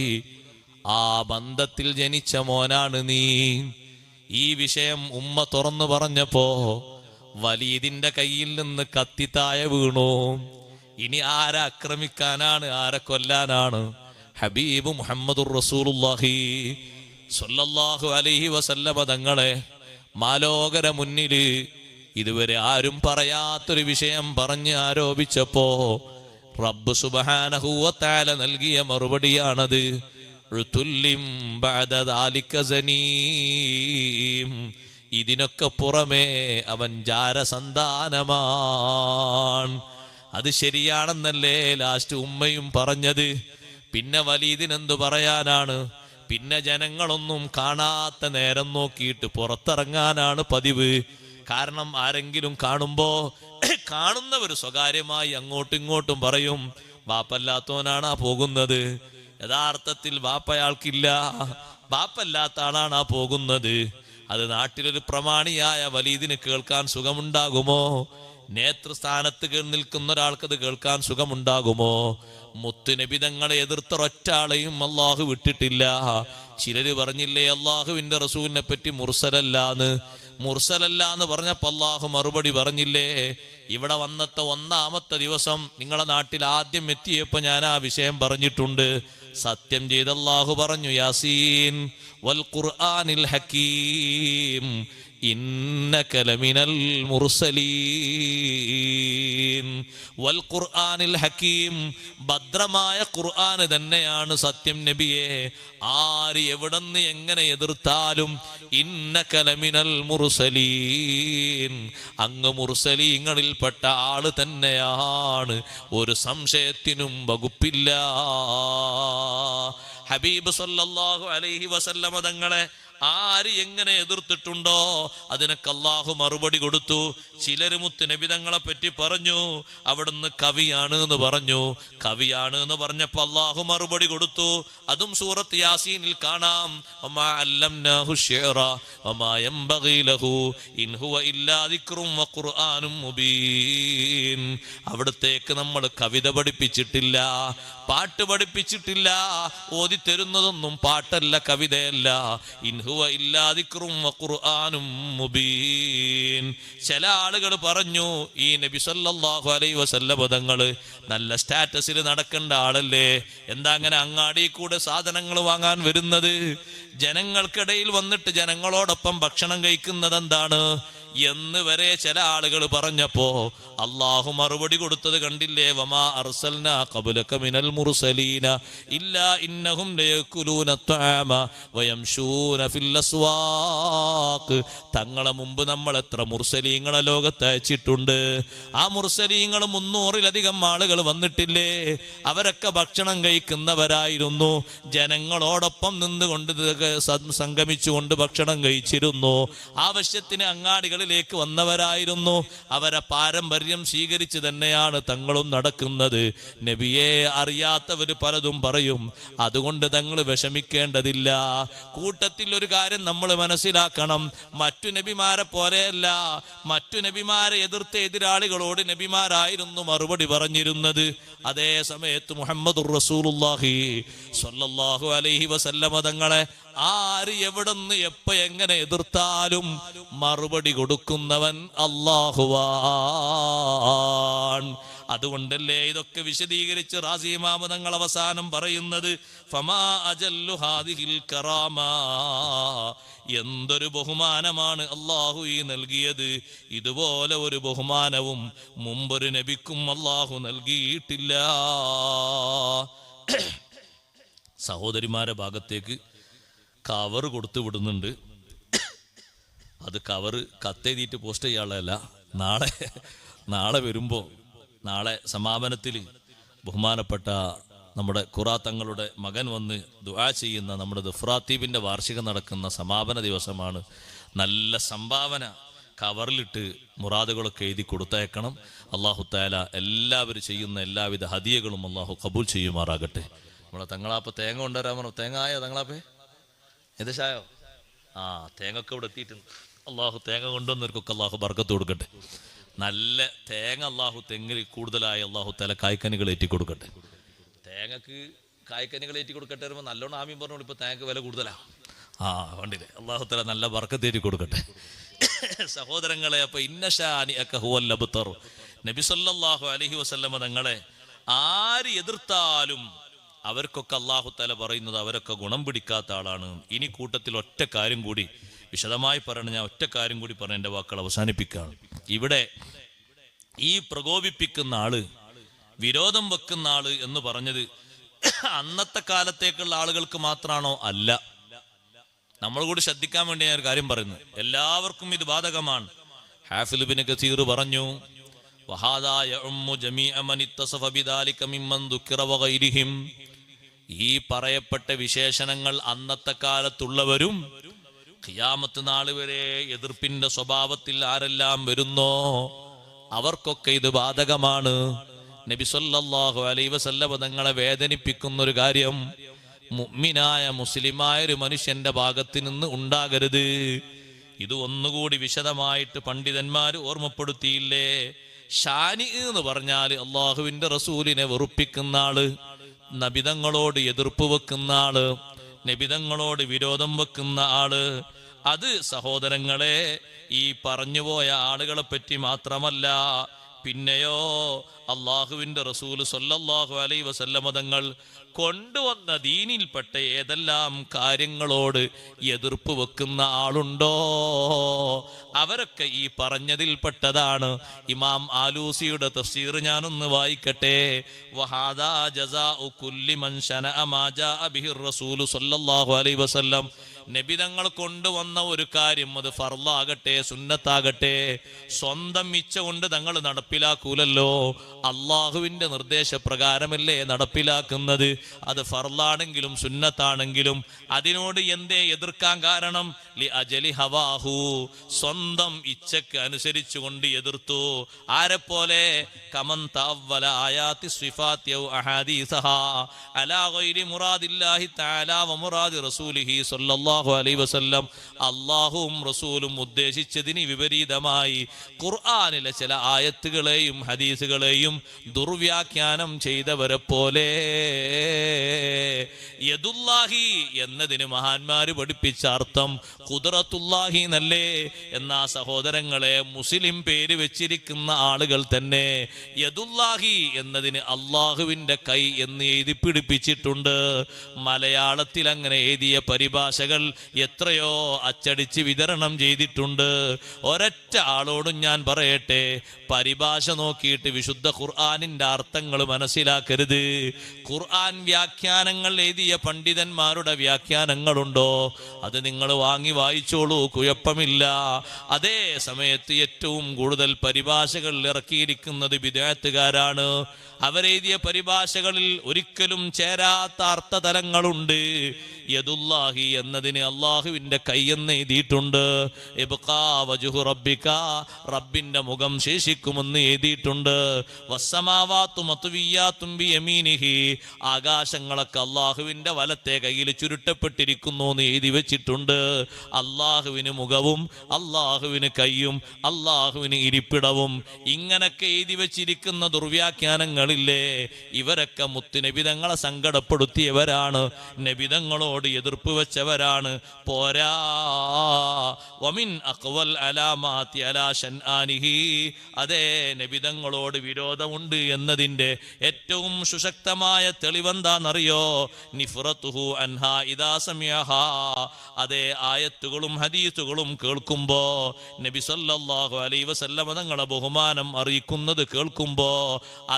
ആ ബന്ധത്തിൽ ജനിച്ച മോനാണ് നീ. ഈ വിഷയം ഉമ്മ തുറന്നു പറഞ്ഞപ്പോ വലീദിന്റെ കയ്യിൽ നിന്ന് കത്തിത്തായ വീണു. ഇനി ആരെ ആക്രമിക്കാനാണ്, ആരെ കൊല്ലാനാണ്? ഹബീബ് മുഹമ്മദുർ റസൂലുള്ളാഹി സ്വല്ലല്ലാഹു അലൈഹി വസല്ലമ തങ്ങളെ മാലോകര മുന്നില് ഇതുവരെ ആരും പറയാത്തൊരു വിഷയം പറഞ്ഞ് ആരോപിച്ചപ്പോ റബ്ബ് സുബ്ഹാനഹു വ തആല നൽകിയ മറുപടിയാണത്. ഉതുല്ലിം ബഅദ ദാലിക സനീം. ഇതിനൊക്കെ പുറമേ അവൻ ജാരസന്താനമാണ്. അത് ശരിയാണെന്നല്ലേ ലാസ്റ്റ് ഉമ്മയും പറഞ്ഞത്. പിന്നെ വലീദിനെന്തു പറയാനാണ്? പിന്നെ ജനങ്ങളൊന്നും കാണാത്ത നേരം നോക്കിയിട്ട് പുറത്തിറങ്ങാനാണ് പതിവ്. കാരണം ആരെങ്കിലും കാണുമ്പോ കാണുന്നവർ സ്വകാര്യമായി അങ്ങോട്ടും ഇങ്ങോട്ടും പറയും, ബാപ്പല്ലാത്തവനാണ് ആ പോകുന്നത്. യഥാർത്ഥത്തിൽ ബാപ്പയാൾക്കില്ല, ബാപ്പല്ലാത്ത ആളാണ് ആ പോകുന്നത്. അത് നാട്ടിലൊരു പ്രമാണിയായ വലീദിന് കേൾക്കാൻ സുഖമുണ്ടാകുമോ? നേതൃസ്ഥാനത്ത് നിൽക്കുന്ന ഒരാൾക്കത് കേൾക്കാൻ സുഖമുണ്ടാകുമോ? മുത്തുനബിതങ്ങളെ എതിർത്തൊരൊറ്റാളെയും അള്ളാഹു വിട്ടിട്ടില്ല. ചിലര് പറഞ്ഞില്ലേ അള്ളാഹുവിന്റെ റസൂലിനെ പറ്റി മുർസലല്ലാന്ന്. മുർസലല്ലാന്ന് പറഞ്ഞപ്പോ അള്ളാഹു മറുപടി പറഞ്ഞില്ലേ? ഇവിടെ വന്നത്തെ 1-ാമത്തെ ദിവസം നിങ്ങളെ നാട്ടിൽ ആദ്യം എത്തിയപ്പോ ഞാൻ ആ വിഷയം പറഞ്ഞിട്ടുണ്ട്. സത്യം ചെയ്ത് അള്ളാഹു പറഞ്ഞു, യാസീൻ വൽ ഖുർആനിൽ ഹകീം ഇന്നക ലമിനൽ മുർസലീൻ. വൽ ഖുർആനിൽ ഹകീം, ഭദ്രമായ ഖുർആൻ തന്നെയാണ് സത്യം നബിയെ. ആര് എവിടെന്ന് എങ്ങനെ എതിർത്താലും ഇന്നക ലമിനൽ മുർസലീൻ, അങ്ങ് മുർസലീങ്ങളിൽപ്പെട്ട ആള് തന്നെയാണ്, ഒരു സംശയത്തിനും വകുപ്പില്ല. ഹബീബ് സല്ലല്ലാഹു അലൈഹി വസല്ലമ തങ്ങളെ ആര് എങ്ങനെ എതിർത്തിട്ടുണ്ടോ അതിനൊക്കെ അല്ലാഹു മറുപടി കൊടുത്തു. ചിലര് മുത്ത് നബി തങ്ങളെ പറ്റി പറഞ്ഞു, അവിടുന്ന് കവിയാണ് എന്ന് പറഞ്ഞു. കവിയാണ് എന്ന് പറഞ്ഞപ്പോ അല്ലാഹു മറുപടി കൊടുത്തു. അതും സൂറത്ത് യാസീനിൽ കാണാം. വമാ അല്ലംനാഹു ശിഅറ വമാ യംബഗി ലഹു ഇൻ ഹുവ ഇല്ലാ ദിക്റും വഖുർആനും മുബീൻ. അവിടത്തേക്ക് നമ്മൾ കവിത പഠിപ്പിച്ചിട്ടില്ല, പാട്ട് പഠിപ്പിച്ചിട്ടില്ല. ഓതിത്തരുന്നതൊന്നും പാട്ടല്ല, കവിതയല്ല. ഇൻഹുവ ഇല്ലാ ദിക്റും വഖുർആനും മുബീൻ. ചില ആളുകൾ പറഞ്ഞു, ഈ നബി സല്ലല്ലാഹു അലൈഹി വസല്ലം തങ്ങള് നല്ല സ്റ്റാറ്റസിൽ നടക്കേണ്ട ആളല്ലേ, എന്താ അങ്ങനെ അങ്ങാടി കൂടെ സാധനങ്ങൾ വാങ്ങാൻ വരുന്നത്? ജനങ്ങൾക്കിടയിൽ വന്നിട്ട് ജനങ്ങളോടൊപ്പം ഭക്ഷണം കഴിക്കുന്നത് എന്താണ് എന്ന് വരെ ചില ആളുകൾ പറഞ്ഞപ്പോ അള്ളാഹു മറുപടി കൊടുത്തത് കണ്ടില്ലേ? വമാ അർസൽനാ ഖബ്ലക മിനൽ മുർസലീന ഇല്ലാ ഇന്നഹും ലയകുലൂന അത്അമ വയംശൂന ഫിൽ അസ്വാഖ്. തങ്ങളെ മുമ്പ് നമ്മൾ എത്ര മുർസലീങ്ങളെ ലോകത്ത് അയച്ചിട്ടുണ്ട്. ആ മുർസലീങ്ങൾ 300-ലധികം ആളുകൾ വന്നിട്ടില്ലേ? അവരൊക്കെ ഭക്ഷണം കഴിക്കുന്നവരായിരുന്നു, ജനങ്ങളോടൊപ്പം നിന്നുകൊണ്ട് സംഗമിച്ചുകൊണ്ട് ഭക്ഷണം കഴിച്ചിരുന്നു. ആവശ്യത്തിന് അങ്ങാടികളിലേക്ക് വന്നവരായിരുന്നു. അവരെ പാരമ്പര്യം സ്വീകരിച്ച് തന്നെയാണ് തങ്ങളും നടക്കുന്നത്. നബിയെ അറിയാത്തവര് പലതും പറയും, അതുകൊണ്ട് തങ്ങൾ വിഷമിക്കേണ്ടതില്ല. കൂട്ടത്തിൽ ഒരു കാര്യം നമ്മൾ മനസ്സിലാക്കണം, മറ്റു നബിമാരെ പോലെയല്ല. മറ്റു നബിമാരെ എതിർത്ത എതിരാളികളോട് നബിമാരായിരുന്നു മറുപടി പറഞ്ഞിരുന്നത്. അതേ സമയത്ത് മുഹമ്മദുർ റസൂലുള്ളാഹി സ്വല്ലല്ലാഹു അലൈഹി വസല്ലമ തങ്ങളെ ആര് എവിടെന്ന് എപ്പ എങ്ങനെ എതിർത്താലും മറുപടി കൊടുക്കുന്നവൻ അല്ലാഹുവാണ്. അതുകൊണ്ടല്ലേ ഇതൊക്കെ വിശദീകരിച്ച് റാസി ഇമാം തങ്ങൾ അവസാനം പറയുന്നത്, ഫമാ അജല്ലു ഹാദിഹിൽ കറാമ. എന്തൊരു ബഹുമാനമാണ് അല്ലാഹു ഈ നൽകിയത്. ഇതുപോലെ ഒരു ബഹുമാനവും മുമ്പൊരു നബിക്കും അല്ലാഹു നൽകിയിട്ടില്ല. സഹോദരിമാരെ ഭാഗത്തേക്ക് കവറ് കൊടുത്തു വിടുന്നുണ്ട്. അത് കവറ് കത്തെഴുതിയിട്ട് പോസ്റ്റ് ചെയ്യാനുള്ളതല്ല. നാളെ വരുമ്പോൾ നാളെ സമാപനത്തിൽ ബഹുമാനപ്പെട്ട നമ്മുടെ ഖുറാ തങ്ങളുടെ മകൻ വന്ന് ദുആ ചെയ്യുന്ന നമ്മുടെ ദുഫ്രാത്തീബിൻ്റെ വാർഷികം നടക്കുന്ന സമാപന ദിവസമാണ്. നല്ല സംഭാവന കവറിലിട്ട് മുറാദുകളൊക്കെ എഴുതി കൊടുത്തയക്കണം. അല്ലാഹു തആല എല്ലാവരും ചെയ്യുന്ന എല്ലാവിധ ഹദിയകളും അല്ലാഹു കബൂൽ ചെയ്യുമാറാകട്ടെ. നമ്മളെ തങ്ങളാപ്പ തേങ്ങ കൊണ്ടുവരാൻ പറഞ്ഞു. തേങ്ങ ആയോ തങ്ങളാപ്പേ? ഏകദേശായോ? തേങ്ങൊക്കെ ഇവിടെ എത്തിയിട്ടുണ്ട്. അള്ളാഹു തേങ്ങ കൊണ്ടുവന്നവർക്കൊക്കെ അള്ളാഹു ബർക്കത്ത് കൊടുക്കട്ടെ. നല്ല തേങ്ങ അള്ളാഹു തെങ്ങിൽ കൂടുതലായി അള്ളാഹു തആല കായ്ക്കനികൾ ഏറ്റി കൊടുക്കട്ടെ. തേങ്ങക്ക് കായ്ക്കനികൾ ഏറ്റി കൊടുക്കട്ടെ വരുമ്പോൾ നല്ലോണം ആമീൻ പറഞ്ഞോളൂ. ഇപ്പോൾ തേങ്ങക്ക് വില കൂടുതലാണ്. കണ്ടില്ലേ? അള്ളാഹു തആല നല്ല ബർക്കത്ത് ഏറ്റി കൊടുക്കട്ടെ. സഹോദരങ്ങളെ, അപ്പൊ ഇന്നശാനിഅക ഹുവൽ അബ്തർ, നബി സല്ലല്ലാഹു അലൈഹി വസല്ലമ തങ്ങളെ ആര് എതിർത്താലും അവർക്കൊക്കെ അള്ളാഹു തആല പറയുന്നത് അവരൊക്കെ ഗുണം പിടിക്കാത്ത ആളാണ്. ഇനി കൂട്ടത്തിൽ ഒറ്റ കാര്യം കൂടി വിശദമായി പറയണം. ഞാൻ ഒറ്റ കാര്യം കൂടി പറഞ്ഞ എൻ്റെ വാക്കുകൾ അവസാനിപ്പിക്കുകയാണ്. ഇവിടെ ഈ പ്രകോപിപ്പിക്കുന്ന ആള്, വിരോധം വെക്കുന്ന ആള് എന്ന് പറഞ്ഞത് അന്നത്തെ കാലത്തേക്കുള്ള ആളുകൾക്ക് മാത്രമാണോ? അല്ല, നമ്മൾ കൂടി ശ്രദ്ധിക്കാൻ വേണ്ടി ഞാൻ ഒരു കാര്യം പറയുന്നത്. എല്ലാവർക്കും ഇത് ബാധകമാണ്. ഹാഫിദ് ഇബ്നു കസീർ പറഞ്ഞു, വഹാദാ യഉമ്മു ജമീഅ മൻ ഇത്തസഫ ബിദാലിക മിമ്മൻ ദുക്കിറ വഗൈരിഹിം. ഈ പറയപ്പെട്ട വിശേഷണങ്ങൾ അന്നത്തെ കാലത്തുള്ളവരും ഖിയാമത്ത് നാൾ വരെ എതിർപ്പിന്റെ സ്വഭാവത്തിൽ ആരെല്ലാം വരുന്നോ അവർക്കൊക്കെ ഇത് ബാധകമാണ്. നബി സല്ലല്ലാഹു അലൈഹി വസല്ലം തങ്ങളെ വേദനിപ്പിക്കുന്ന ഒരു കാര്യം മുഅ്മിനായ മുസ്ലിമായ ഒരു മനുഷ്യന്റെ ഭാഗത്ത് നിന്ന് ഉണ്ടാകരുത്. ഇത് ഒന്നുകൂടി വിശദമായിട്ട് പണ്ഡിതന്മാർ ഓർമ്മപ്പെടുത്തിയില്ലേ? ഷാനി എന്ന് പറഞ്ഞാൽ അള്ളാഹുവിന്റെ റസൂലിനെ വെറുപ്പിക്കുന്ന ആള്, നബിതങ്ങളോട് എതിർപ്പ് വെക്കുന്ന ആള്, നബിതങ്ങളോട് വിരോധം വെക്കുന്ന ആള്. അത് സഹോദരങ്ങളെ ഈ പറഞ്ഞുപോയ ആളുകളെ പറ്റി മാത്രമല്ല, പിന്നെയോ അള്ളാഹുവിന്റെ റസൂൽ സല്ലല്ലാഹു അലൈഹി വസല്ലമ തങ്ങൾ കൊണ്ടുവന്ന ദീനിൽപ്പെട്ട ഏതെല്ലാം കാര്യങ്ങളോട് എതിർപ്പ് വെക്കുന്ന ആളുണ്ടോ അവരൊക്കെ ഈ പറഞ്ഞതിൽപ്പെട്ടതാണ്. ഇമാം ആലൂസിയുടെ തഫ്സീർ ഞാനൊന്ന് വായിക്കട്ടെ. വഹാദാ ജസാഉ കുല്ലി മൻ ശനഅ മാ ജാഅ ബിഹി റസൂൽ സല്ലല്ലാഹു അലൈഹി വസല്ലം. നബിതങ്ങൾ കൊണ്ടുവന്ന ഒരു കാര്യം, അത് ഫർളാകട്ടെ സുന്നത്താകട്ടെ, സ്വന്തം ഇച്ഛ കൊണ്ട് തങ്ങൾ നടപ്പിലാക്കൂലല്ലോ. അള്ളാഹുവിന്റെ നിർദ്ദേശപ്രകാരമല്ലേ നടപ്പിലാക്കുന്നത്. അത് ഫർളാണെങ്കിലും സുന്നത്താണെങ്കിലും അതിനോട് എന്തേ എതിർക്കാൻ കാരണം? ലി അജലി ഹവാഹു, സ്വന്തം ഇച്ഛക്ക് അനുസരിച്ചു കൊണ്ട് എതിർത്തു. ആരെപ്പോലെ? കമൻ തഅവ്വല ആയാതി സിഫാത്തി ഔ അഹാദീസഹാ അലാ ഗൈരി മുറാദില്ലാഹി തആല വ മുറാദി റസൂലിഹി സല്ലല്ലാഹു അലൈഹി വസല്ലം. അല്ലാഹുവും റസൂലും ഉദ്ദേശിച്ചതിന് വിപരീതമായി ഖുർആനിലെ ചില ആയത്തുകളെയും ഹദീസുകളെയും ദുർവ്യാഖ്യാനം ചെയ്തവരെ പോലെ. യദുല്ലാഹി എന്നതിന് മഹാന്മാര് പഠിപ്പിച്ച അർത്ഥം ഖുദ്റത്തുല്ലാഹി എന്നല്ലേ. എന്നാ സഹോദരങ്ങളെ, മുസ്ലിം പേര് വെച്ചിരിക്കുന്ന ആളുകൾ തന്നെ യദുല്ലാഹി എന്നതിന് അള്ളാഹുവിന്റെ കൈ എന്ന് എഴുതി പിടിപ്പിച്ചിട്ടുണ്ട്. മലയാളത്തിൽ അങ്ങനെ എഴുതിയ പരിഭാഷകൾ എത്രയോ അച്ചടിച്ച് വിതരണം ചെയ്തിട്ടുണ്ട്. ഒരൊറ്റ ആളോടും ഞാൻ പറയട്ടെ, പരിഭാഷ നോക്കിയിട്ട് വിശുദ്ധ ഖുർആനിന്റെ അർത്ഥങ്ങൾ മനസ്സിലാക്കരുത്. ഖുർആൻ വ്യാഖ്യാനങ്ങൾ എഴുതിയ പണ്ഡിതന്മാരുടെ വ്യാഖ്യാനങ്ങളുണ്ടോ, അത് നിങ്ങൾ വാങ്ങി വായിച്ചോളൂ, കുഴപ്പമില്ല. അതേ സമയത്ത് ഏറ്റവും കൂടുതൽ പരിഭാഷകൾ ഇറക്കിയിരിക്കുന്നത് ബിദ്അത്തുകാരാണ്. അവരെഴുതിയ പരിഭാഷകളിൽ ഒരിക്കലും ചേരാത്ത അർത്ഥതലങ്ങളുണ്ട്. യദുല്ലാഹി എന്നതിന് അള്ളാഹുവിന്റെ കൈ എന്ന് എഴുതിയിട്ടുണ്ട്. ഇബ്ഖാ വജ്ഹു റബ്ബിക, റബ്ബിന്റെ മുഖം ശേഷിക്കുമെന്ന് എഴുതിയിട്ടുണ്ട്. വസ്സമാവാതു മത്വിയാത്തും ബിയമീനിഹി, ആകാശങ്ങളൊക്കെ അള്ളാഹുവിന്റെ വലത്തെ കയ്യിൽ ചുരുട്ടപ്പെട്ടിരിക്കുന്നു എന്ന് എഴുതി വെച്ചിട്ടുണ്ട്. അള്ളാഹുവിന് മുഖവും അള്ളാഹുവിന് കൈയും അള്ളാഹുവിന് ഇരിപ്പിടവും ഇങ്ങനൊക്കെ എഴുതി വെച്ചിരിക്കുന്ന ദുർവ്യാഖ്യാനങ്ങളില്ലേ, ഇവരൊക്കെ മുത്തുനബിതങ്ങളെ സങ്കടപ്പെടുത്തിയവരാണ്, നബിതങ്ങളോട് എതിർപ്പ് വെച്ചവരാണ്. പോരാ, വമിൻ അഖ്വൽ അലാമാതി അലാ ശൻആനിഹി, അതേ നബിതങ്ങളോട് വിരോധമുണ്ട് എന്നതിന്റെ ഏറ്റവും സുശക്തമായ തെളിവെന്താണെന്നറിയോ? നിഫ്റതുഹു അൻഹാ ഇദാ സമിഅഹാ, അതേ ആയത്തുകളും ഹദീസുകളും കേൾക്കുമ്പോ, നബി സല്ലല്ലാഹു അലൈഹി വസല്ലം തങ്ങളെ ബഹുമാനം അറിയിക്കുന്നത് കേൾക്കുമ്പോ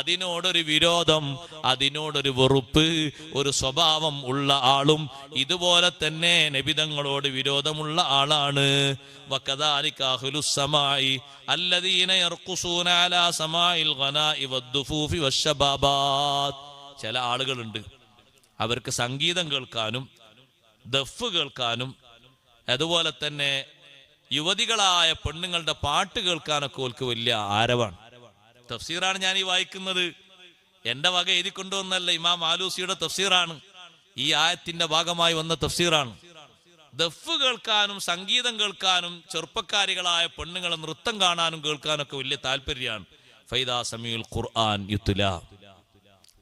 അതിനോടൊരു വിരോധം, അതിനോടൊരു വെറുപ്പ്, ഒരു സ്വഭാവം ഉള്ള ആളും ഇതുപോലെ തന്നെ നബിതങ്ങളോട് വിരോധമുള്ള ആളാണ്. വകദാലിക അഹ്ലുസ് സമാഇ അല്ലദീന യർഖുസൂന അലാ സമാഇൽ ഗനാഇ വദ്ദുഫൂഫി വശബാബാത്ത്. ചില ആളുകളുണ്ട്, അവർക്ക് സംഗീതം കേൾക്കാനും ദഫ് കേൾക്കാനും അതുപോലെ തന്നെ യുവതികളായ പെണ്ണുങ്ങളുടെ പാട്ട് കേൾക്കാനൊക്കെ ഓൽക്ക് വലിയ ആരവാണ്. തഫ്സീറാണ് ഞാൻ ഈ വായിക്കുന്നത്, എന്റെ വക എഴുതിക്കൊണ്ടുവന്നല്ല, ഇമാം ആലൂസിയുടെ തഫ്സീറാണ്, ഈ ആയത്തിന്റെ ഭാഗമായി വന്ന തഫ്സീറാണ്. ദഫ് കേൾക്കാനും സംഗീതം കേൾക്കാനും ചെറുപ്പക്കാരികളായ പെണ്ണുങ്ങളെ നൃത്തം കാണാനും കേൾക്കാനൊക്കെ വലിയ താല്പര്യമാണ്. ഫൈദാ സമീഉൽ ഖുർആൻ യുത്ല,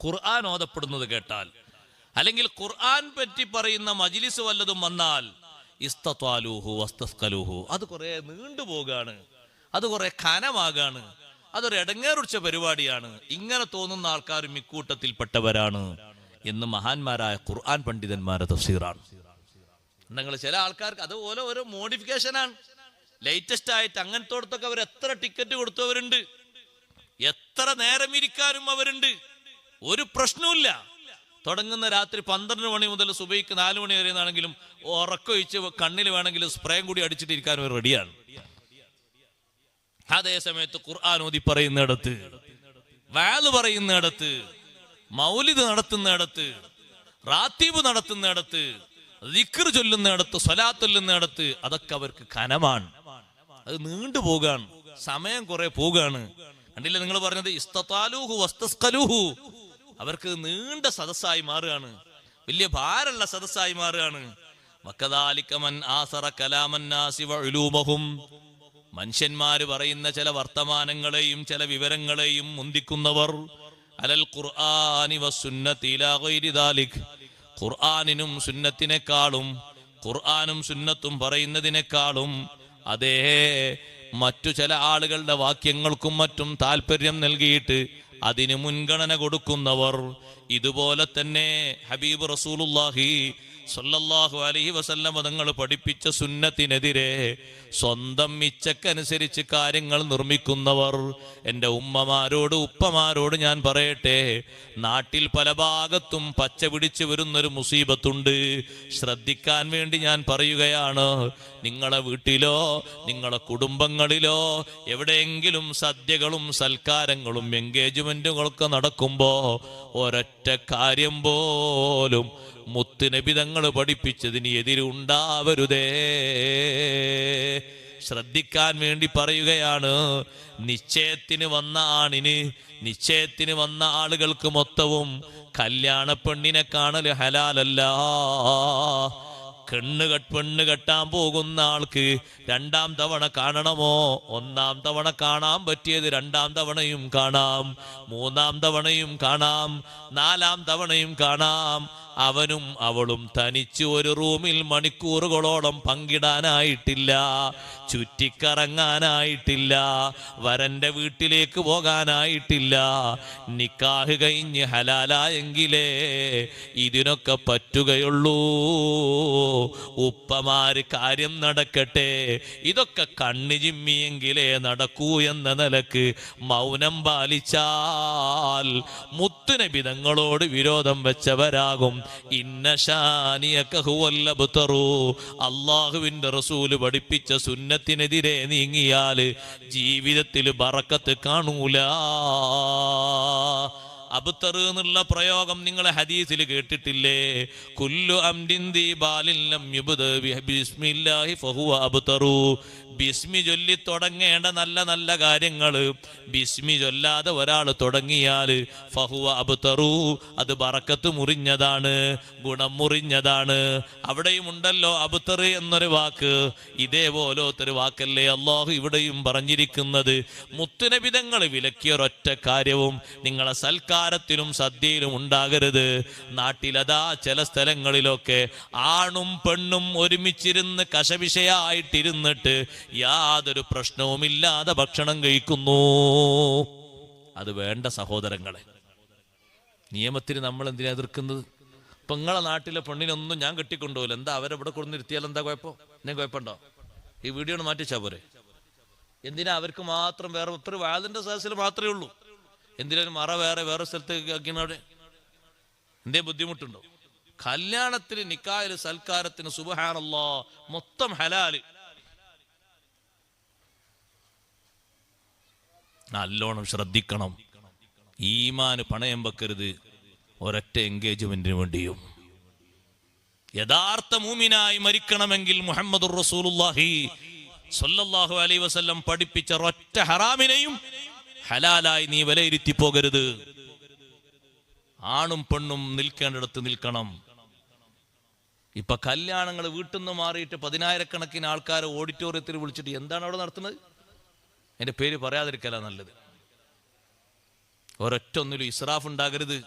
ഖുർആൻ ഓതപ്പെടുന്നത് കേട്ടാൽ, അല്ലെങ്കിൽ ഖുർആൻ പറ്റി പറയുന്ന മജ്ലിസ് വല്ലതും വന്നാൽ ഇസ്തത്വാലൂഹു വസ്തസ്കലൂഹു, അത് കുറെ നീണ്ടുപോകാണ്, അത് കുറെ കനമാകാണ്, അതൊരു ഇടങ്ങേറുടിച്ച പരിപാടിയാണ്. ഇങ്ങനെ തോന്നുന്ന ആൾക്കാരും ഇക്കൂട്ടത്തിൽപ്പെട്ടവരാണ് എന്ന് മഹാന്മാരായ ഖുർആൻ പണ്ഡിതന്മാരുടെ തഫ്സീറാണ്. നിങ്ങൾ ചില ആൾക്കാർക്ക് അതുപോലെ ഓരോ മോഡിഫിക്കേഷനാണ്, ലേറ്റസ്റ്റ് ആയിട്ട് അങ്ങനത്തോടത്തൊക്കെ അവർ എത്ര ടിക്കറ്റ് കൊടുത്തവരുണ്ട്, എത്ര നേരം ഇരിക്കാനും അവരുണ്ട്, ഒരു പ്രശ്നവുമില്ല. തുടങ്ങുന്ന രാത്രി 12 മണി മുതൽ സുബൈക്ക് 4 മണി വരെ ആണെങ്കിലും ഉറക്കൊഴിച്ച് കണ്ണിൽ വേണമെങ്കിലും സ്പ്രേയും കൂടി അടിച്ചിട്ടിരിക്കാൻ അവർ റെഡിയാണ്. അതേ സമയത്ത് ഖുർആൻ ഓതി പറയുന്നിടത്ത്, വാല് പറയുന്നിടത്ത്, മൗലിദ് നടത്തുന്നിടത്ത്, റാത്തീബ് നടത്തുന്നിടത്ത്, ദിക്ർ ചൊല്ലുന്നിടത്ത്, സ്വലാത്ത് ചൊല്ലുന്നിടത്ത് അതൊക്കെ അവർക്ക് കനമാണ്, അത് നീണ്ടുപോകാണ്, സമയം കുറെ പോകാണ്. കണ്ടില്ലേ നിങ്ങൾ പറഞ്ഞത് ഇസ്തതാലൂഹു വസ്തസ്കലൂഹു, അവർക്ക് നീണ്ട സദസ്സായി മാറുകയാണ്, വലിയ ഭാരമുള്ള സദസ്സായി മാറുകയാണ്. വകദാലിക മൻ ആസറ കലാമൻ നാസി വഉലൂമഹും, മനുഷ്യന്മാര് പറയുന്ന ചില വർത്തമാനങ്ങളെയും ചില വിവരങ്ങളെയും മുന്തിക്കുന്നവർ, അലൽ ഖുർആനി വസുന്നതി ഇലാ ഗൈരി ദാലിക്, ഖുർആനിനും സുന്നത്തിനേക്കാളും ഖുർആനും സുന്നത്തും പറയുന്നതിനേക്കാളും അതേ മറ്റു ചില ആളുകളുടെ വാക്യങ്ങൾക്കും മറ്റും താല്പര്യം നൽകിയിട്ട് അതിന് മുൻഗണന കൊടുക്കുന്നവർ. ഇതുപോലെ തന്നെ ഹബീബ് റസൂലുള്ളാഹി സ്വല്ലല്ലാഹു അലൈഹി വസല്ലം തങ്ങൾ പഠിപ്പിച്ച സുന്നത്തിനെതിരെ സ്വന്തം ഇച്ഛക്കനുസരിച്ച് കാര്യങ്ങൾ നിർമ്മിക്കുന്നവർ. എൻ്റെ ഉമ്മമാരോട് ഉപ്പമാരോട് ഞാൻ പറയട്ടെ, നാട്ടിൽ പല ഭാഗത്തും പച്ച പിടിച്ചു വരുന്നൊരു മുസീബത്തുണ്ട്, ശ്രദ്ധിക്കാൻ വേണ്ടി ഞാൻ പറയുകയാണ്. നിങ്ങളെ വീട്ടിലോ നിങ്ങളെ കുടുംബങ്ങളിലോ എവിടെയെങ്കിലും സദ്യകളും സൽക്കാരങ്ങളും എൻഗേജ്മെന്റുകളൊക്കെ നടക്കുമ്പോ ഒരൊറ്റ കാര്യം പോലും മുത്തുനബി തങ്ങൾ പഠിപ്പിച്ചതിന് എതിരുണ്ടാവരുതേ. ശ്രദ്ധിക്കാൻ വേണ്ടി പറയുകയാണ്. നിശ്ചയത്തിന് വന്ന ആണിന്, നിശ്ചയത്തിന് വന്ന ആളുകൾക്ക് മൊത്തവും കല്യാണ പെണ്ണിനെ കാണല് ഹലാലല്ല. പെണ്ണ് കെട്ടാൻ പോകുന്ന ആൾക്ക് 2ാം തവണ കാണണമോ? 1ാം തവണ കാണാൻ പറ്റിയത് 2ാം തവണയും കാണാം, 3ാം തവണയും കാണാം, 4ാം തവണയും കാണാം. അവനും അവളും തനിച്ച് ഒരു റൂമിൽ മണിക്കൂറുകളോളം പങ്കിടാനായിട്ടില്ല, ചുറ്റിക്കറങ്ങാനായിട്ടില്ല, വരന്റെ വീട്ടിലേക്ക് പോകാനായിട്ടില്ല. നിക്കാഹ് കഴിഞ്ഞ് ഹലാലായെങ്കിലേ ഇതിനൊക്കെ പറ്റുകയുള്ളൂ. ഉപ്പമാര് കാര്യം നടക്കട്ടെ, ഇതൊക്കെ കണ്ണു ചിമ്മിയെങ്കിലേ നടക്കൂ എന്ന നിലക്ക് മൗനം പാലിച്ചാൽ മുത്തുനബി തങ്ങളോട് വിരോധം വെച്ചവരാകും. അല്ലാഹുവിന്റെ റസൂല് പഠിപ്പിച്ച സുന്നത്തിനെതിരെ നീങ്ങിയാൽ ജീവിതത്തിൽ ബറക്കത്ത് കാണൂല. അബ്തർ എന്നുള്ള പ്രയോഗം നിങ്ങൾ ഹദീസിൽ കേട്ടിട്ടില്ലേ? കുല്ലു അംരിൻ ദീബാലിൻ ലം യുബ്ദ ബിസ്മില്ലാഹി ഫഹുവ അബ്തറു. ബിസ്മി ചൊല്ലി തുടങ്ങേണ്ട നല്ല നല്ല കാര്യങ്ങൾ ബിസ്മി ചൊല്ലാതെ ഒരാൾ തുടങ്ങിയാൽ ഫഹുവ അബ്തറു, അത് ബറക്കത്ത് മുറിഞ്ഞതാണ്, ഗുണം മുറിഞ്ഞതാണ്. അവിടെയും ഉണ്ടല്ലോ അബ്തർ എന്നൊരു വാക്ക്, ഇതേപോലത്തൊരു വാക്കല്ലേ അല്ലാഹു ഇവിടെയും പറഞ്ഞിരിക്കുന്നത്. മുത്തുനബി തങ്ങൾ വിലക്കിയ ഒരൊറ്റ കാര്യവും നിങ്ങളെ സൽക്കാരത്തിലും സദ്യയിലും ഉണ്ടാകരുത്. നാട്ടിലതാ ചില സ്ഥലങ്ങളിലൊക്കെ ആണും പെണ്ണും ഒരുമിച്ചിരുന്ന് കശവിഷയായിട്ടിരുന്നിട്ട് യാതൊരു പ്രശ്നവുമില്ലാതെ ഭക്ഷണം കഴിക്കുന്നു. അത് വേണ്ട സഹോദരങ്ങളെ. നിയമത്തിന് നമ്മൾ എന്തിനാ എതിർക്കുന്നത്? ഇപ്പൊ നിങ്ങളെ നാട്ടിലെ പെണ്ണിനൊന്നും ഞാൻ കെട്ടിക്കൊണ്ടുപോകില്ല. എന്താ അവരെവിടെ കൊണ്ടിരുത്തിയാൽ എന്താ കുഴപ്പം? ഞാൻ കുഴപ്പമുണ്ടോ? ഈ വീഡിയോ ഒന്ന് മാറ്റിച്ചാ പോരെ? എന്തിനാ അവർക്ക് മാത്രം വേറെ ഒത്തിരി വാതിന്റെ സദസ്സിൽ മാത്രമേ ഉള്ളൂ? എന്തിനും മറ വേറെ സ്ഥലത്ത് ആക്കിയവിടെ എന്തേ ബുദ്ധിമുട്ടുണ്ടോ? കല്യാണത്തിന്, നിക്കാഹില്, സൽക്കാരത്തിന് സുബ്ഹാനല്ലാഹ് മൊത്തം ഹലാല്. നല്ലോണം ശ്രദ്ധിക്കണം. ഈമാന് പണയം വെക്കരുത് ഒരൊറ്റ എൻഗേജ്മെന്റിന് വേണ്ടിയും. യഥാർത്ഥ മൂമിനായി മരിക്കണമെങ്കിൽ മുഹമ്മദുർ റസൂലുള്ളാഹി സ്വല്ലല്ലാഹു അലൈഹി വസല്ലം പഠിപ്പിച്ച ഒരൊറ്റ ഹറാമിനെയും ഹലാലായി നീ വിലയിരുത്തി പോകരുത്. ആണും പെണ്ണും നിൽക്കേണ്ടിടത്ത് നിൽക്കണം. ഇപ്പൊ കല്യാണങ്ങൾ വീട്ടിൽ നിന്ന് മാറിയിട്ട് 10,000-കണക്കിന് ആൾക്കാരെ ഓഡിറ്റോറിയത്തിൽ വിളിച്ചിട്ട് എന്താണ് അവിടെ നടത്തുന്നത്? എന്റെ പേര് പറയാതിരിക്കല നല്ലത്. ഒരൊറ്റ ഒന്നിലും ഇസ്രാഫ് ഉണ്ടാകരുത്.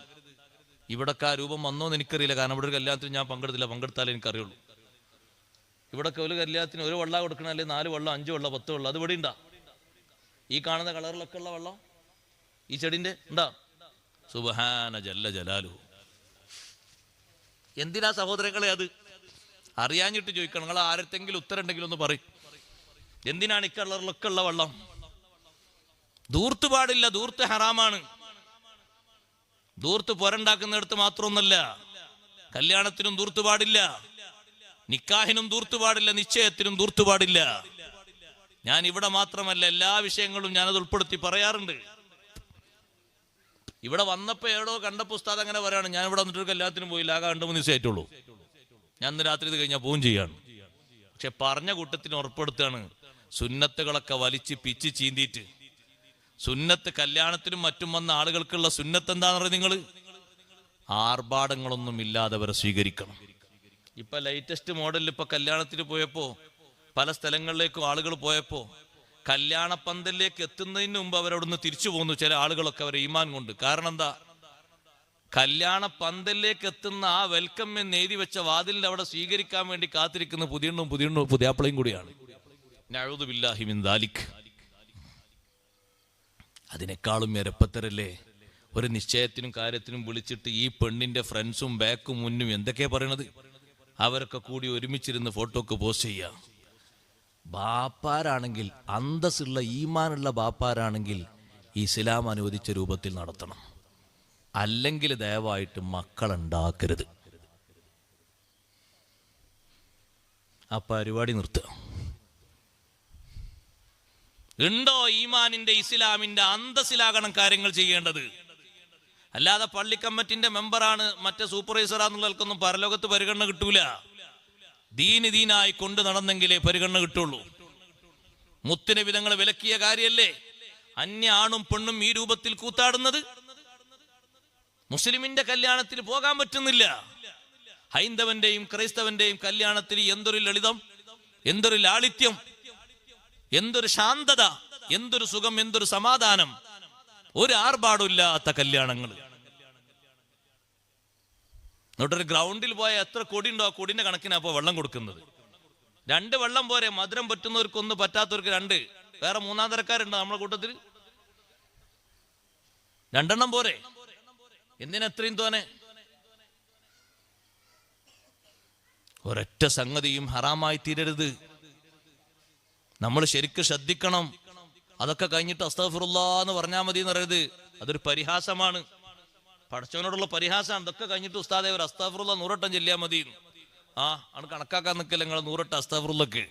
ഇവിടൊക്കെ ആ രൂപം വന്നോന്ന് എനിക്കറിയില്ല, കാരണം ഇവിടെ ഒരു കല്യാണത്തിന് ഞാൻ പങ്കെടുത്തില്ല. പങ്കെടുത്താലേ എനിക്കറിയുള്ളൂ. ഇവിടൊക്കെ ഒരു കല്യാണത്തിന് ഒരു വെള്ളം കൊടുക്കണം, അല്ലെങ്കിൽ 4 വെള്ളം 5 വെള്ളം 10 വെള്ളം. അത് ഇവിടെ ഉണ്ടാ? ഈ കാണുന്ന കളറിലൊക്കെ ഉള്ള വെള്ളം ഈ ചെടിന്റെ ഉണ്ടാ? സുബ്ഹാന ജല്ല ജലാലു. എന്തിനാ സഹോദരങ്ങളെ അത്? അറിയാഞ്ഞിട്ട് ചോദിക്കണം. നിങ്ങൾ ആരത്തെങ്കിലും ഉത്തരം ഉണ്ടെങ്കിലും ഒന്ന് പറയും. എന്തിനാണ് ഈ കളറിലൊക്കെ ഉള്ള വെള്ളം? ദൂർത്ത് പാടില്ല, ദൂർത്ത് ഹറാമാണ്. ദൂർത്ത് പുരണ്ടാക്കുന്നിടത്ത് മാത്രമൊന്നല്ല, കല്യാണത്തിനും ദൂർത്ത് പാടില്ല, നിക്കാഹിനും ദൂർത്ത് പാടില്ല, നിശ്ചയത്തിനും ദൂർത്ത് പാടില്ല. ഞാൻ ഇവിടെ മാത്രമല്ല, എല്ലാ വിഷയങ്ങളും ഞാനത് ഉൾപ്പെടുത്തി പറയാറുണ്ട്. ഇവിടെ വന്നപ്പോ ഏടോ കണ്ടപ്പോ ഉസ്താദ് അങ്ങനെ പറയാണ്, ഞാൻ ഇവിടെ വന്നിട്ടൊരു കല്യാണത്തിന് പോയില്ല, ആകെ 2-3 ദിവസം ആയിട്ടുള്ളൂ, ഞാൻ ഇന്ന് രാത്രി ഇത് കഴിഞ്ഞാൽ പോവും ചെയ്യാണ്. പക്ഷെ പറഞ്ഞ കൂട്ടത്തിന് ഉറപ്പെടുത്താണ്, സുന്നത്തുകളൊക്കെ വലിച്ച് പിച്ച് ചീന്തിയിട്ട് സുന്നത്ത് കല്യാണത്തിനും മറ്റും വന്ന ആളുകൾക്കുള്ള സുന്നത്ത് എന്താന്ന് പറയുന്നത്? നിങ്ങൾ ആർഭാടങ്ങളൊന്നും ഇല്ലാതെ അവരെ സ്വീകരിക്കണം. ഇപ്പൊ ലേറ്റസ്റ്റ് മോഡലിൽ ഇപ്പൊ കല്യാണത്തിന് പോയപ്പോ, പല സ്ഥലങ്ങളിലേക്കും ആളുകൾ പോയപ്പോ, കല്യാണ പന്തലിലേക്ക് എത്തുന്നതിന് മുമ്പ് അവരവിടുന്ന് തിരിച്ചു പോന്നു ചില ആളുകളൊക്കെ, അവരെ ഈമാൻ കൊണ്ട്. കാരണം എന്താ? കല്യാണ പന്തലിലേക്ക് എത്തുന്ന ആ വെൽക്കം എന്ന് എഴുതി വെച്ച വാതിലിൽ അവിടെ സ്വീകരിക്കാൻ വേണ്ടി കാത്തിരിക്കുന്ന പുതിയാപ്പിളയും കൂടിയാണ്. നഊദു ബില്ലാഹി മിൻ ദാലിക്. അതിനേക്കാളും എരപ്പത്തരല്ലേ ഒരു നിശ്ചയത്തിനും കാര്യത്തിനും വിളിച്ചിട്ട് ഈ പെണ്ണിന്റെ ഫ്രണ്ട്സും ബാക്കും മുന്നും എന്തൊക്കെയാ പറയണത്? അവരൊക്കെ കൂടി ഒരുമിച്ചിരുന്ന് ഫോട്ടോക്ക് പോസ്റ്റ് ചെയ്യാം. ബാപ്പാരാണെങ്കിൽ, അന്തസ്സുള്ള ഈമാനുള്ള ബാപ്പാരാണെങ്കിൽ ഇസ്ലാം അനുവദിച്ച രൂപത്തിൽ നടത്തണം. അല്ലെങ്കിൽ ദയവായിട്ട് മക്കളുണ്ടാക്കരുത്. ആ പരിപാടി നിർത്തുക. ഉണ്ടോ ഈമാനിന്റെ ഇസ്ലാമിന്റെ അന്തസ്സിലാകണം കാര്യങ്ങൾ ചെയ്യേണ്ടത്. അല്ലാതെ പള്ളി കമ്മിറ്റിന്റെ മെമ്പറാണ്, മറ്റേ സൂപ്പർവൈസറാന്നുള്ളവർക്കൊന്നും പരലോകത്ത് പരിഗണന കിട്ടൂല. ദീനായി കൊണ്ട് നടന്നെങ്കിലേ പരിഗണന കിട്ടുള്ളൂ. മുത്തിനെ വിധങ്ങൾ വിലക്കിയ കാര്യല്ലേ അന്യ ആണും പെണ്ണും ഈ രൂപത്തിൽ കൂത്താടുന്നത്? മുസ്ലിമിന്റെ കല്യാണത്തിന് പോകാൻ പറ്റുന്നില്ല. ഹൈന്ദവന്റെയും ക്രൈസ്തവന്റെയും കല്യാണത്തിൽ എന്തൊരു ലളിതം, എന്തൊരു ലാളിത്യം, എന്തൊരു ശാന്തത, എന്തൊരു സുഖം, എന്തൊരു സമാധാനം. ഒരു ആർഭാടമില്ലാത്ത കല്യാണങ്ങൾ. എന്നിട്ടൊരു ഗ്രൗണ്ടിൽ പോയ എത്ര കൊടി ഉണ്ടോ, ആ കൊടിന്റെ കണക്കിനാ അപ്പൊ വെള്ളം കൊടുക്കുന്നത്. 2 വെള്ളം പോരെ, മധുരം പറ്റുന്നവർക്ക് 1, പറ്റാത്തവർക്ക് 2. വേറെ 3-ാം തരക്കാരുണ്ടോ നമ്മുടെ കൂട്ടത്തിൽ? 2 എണ്ണം പോരെ? എന്തിനെത്രയും തോനെ? ഒരൊറ്റ സംഗതിയും ഹറാമായി തീരരുത്. നമ്മൾ ശരിക്കും ശ്രദ്ധിക്കണം. അതൊക്കെ കഴിഞ്ഞിട്ട് അസ്തഗ്ഫിറുല്ലാഹ് എന്ന് പറഞ്ഞാൽ മതി എന്ന് പറയരുത്. അതൊരു പരിഹാസമാണ്, പടച്ചവനോടുള്ള പരിഹാസമാണ്. ഇതൊക്കെ കഴിഞ്ഞിട്ട് ഉസ്താദേ ഒരു അസ്തഗ്ഫിറുല്ലാഹ് 100 വട്ടം ചൊല്ലിയാൽ മതി. ആണ് കണക്കാക്കാൻ നിൽക്കില്ല നിങ്ങൾ. 100 വട്ടം അസ്തഗ്ഫിറുല്ലാഹ്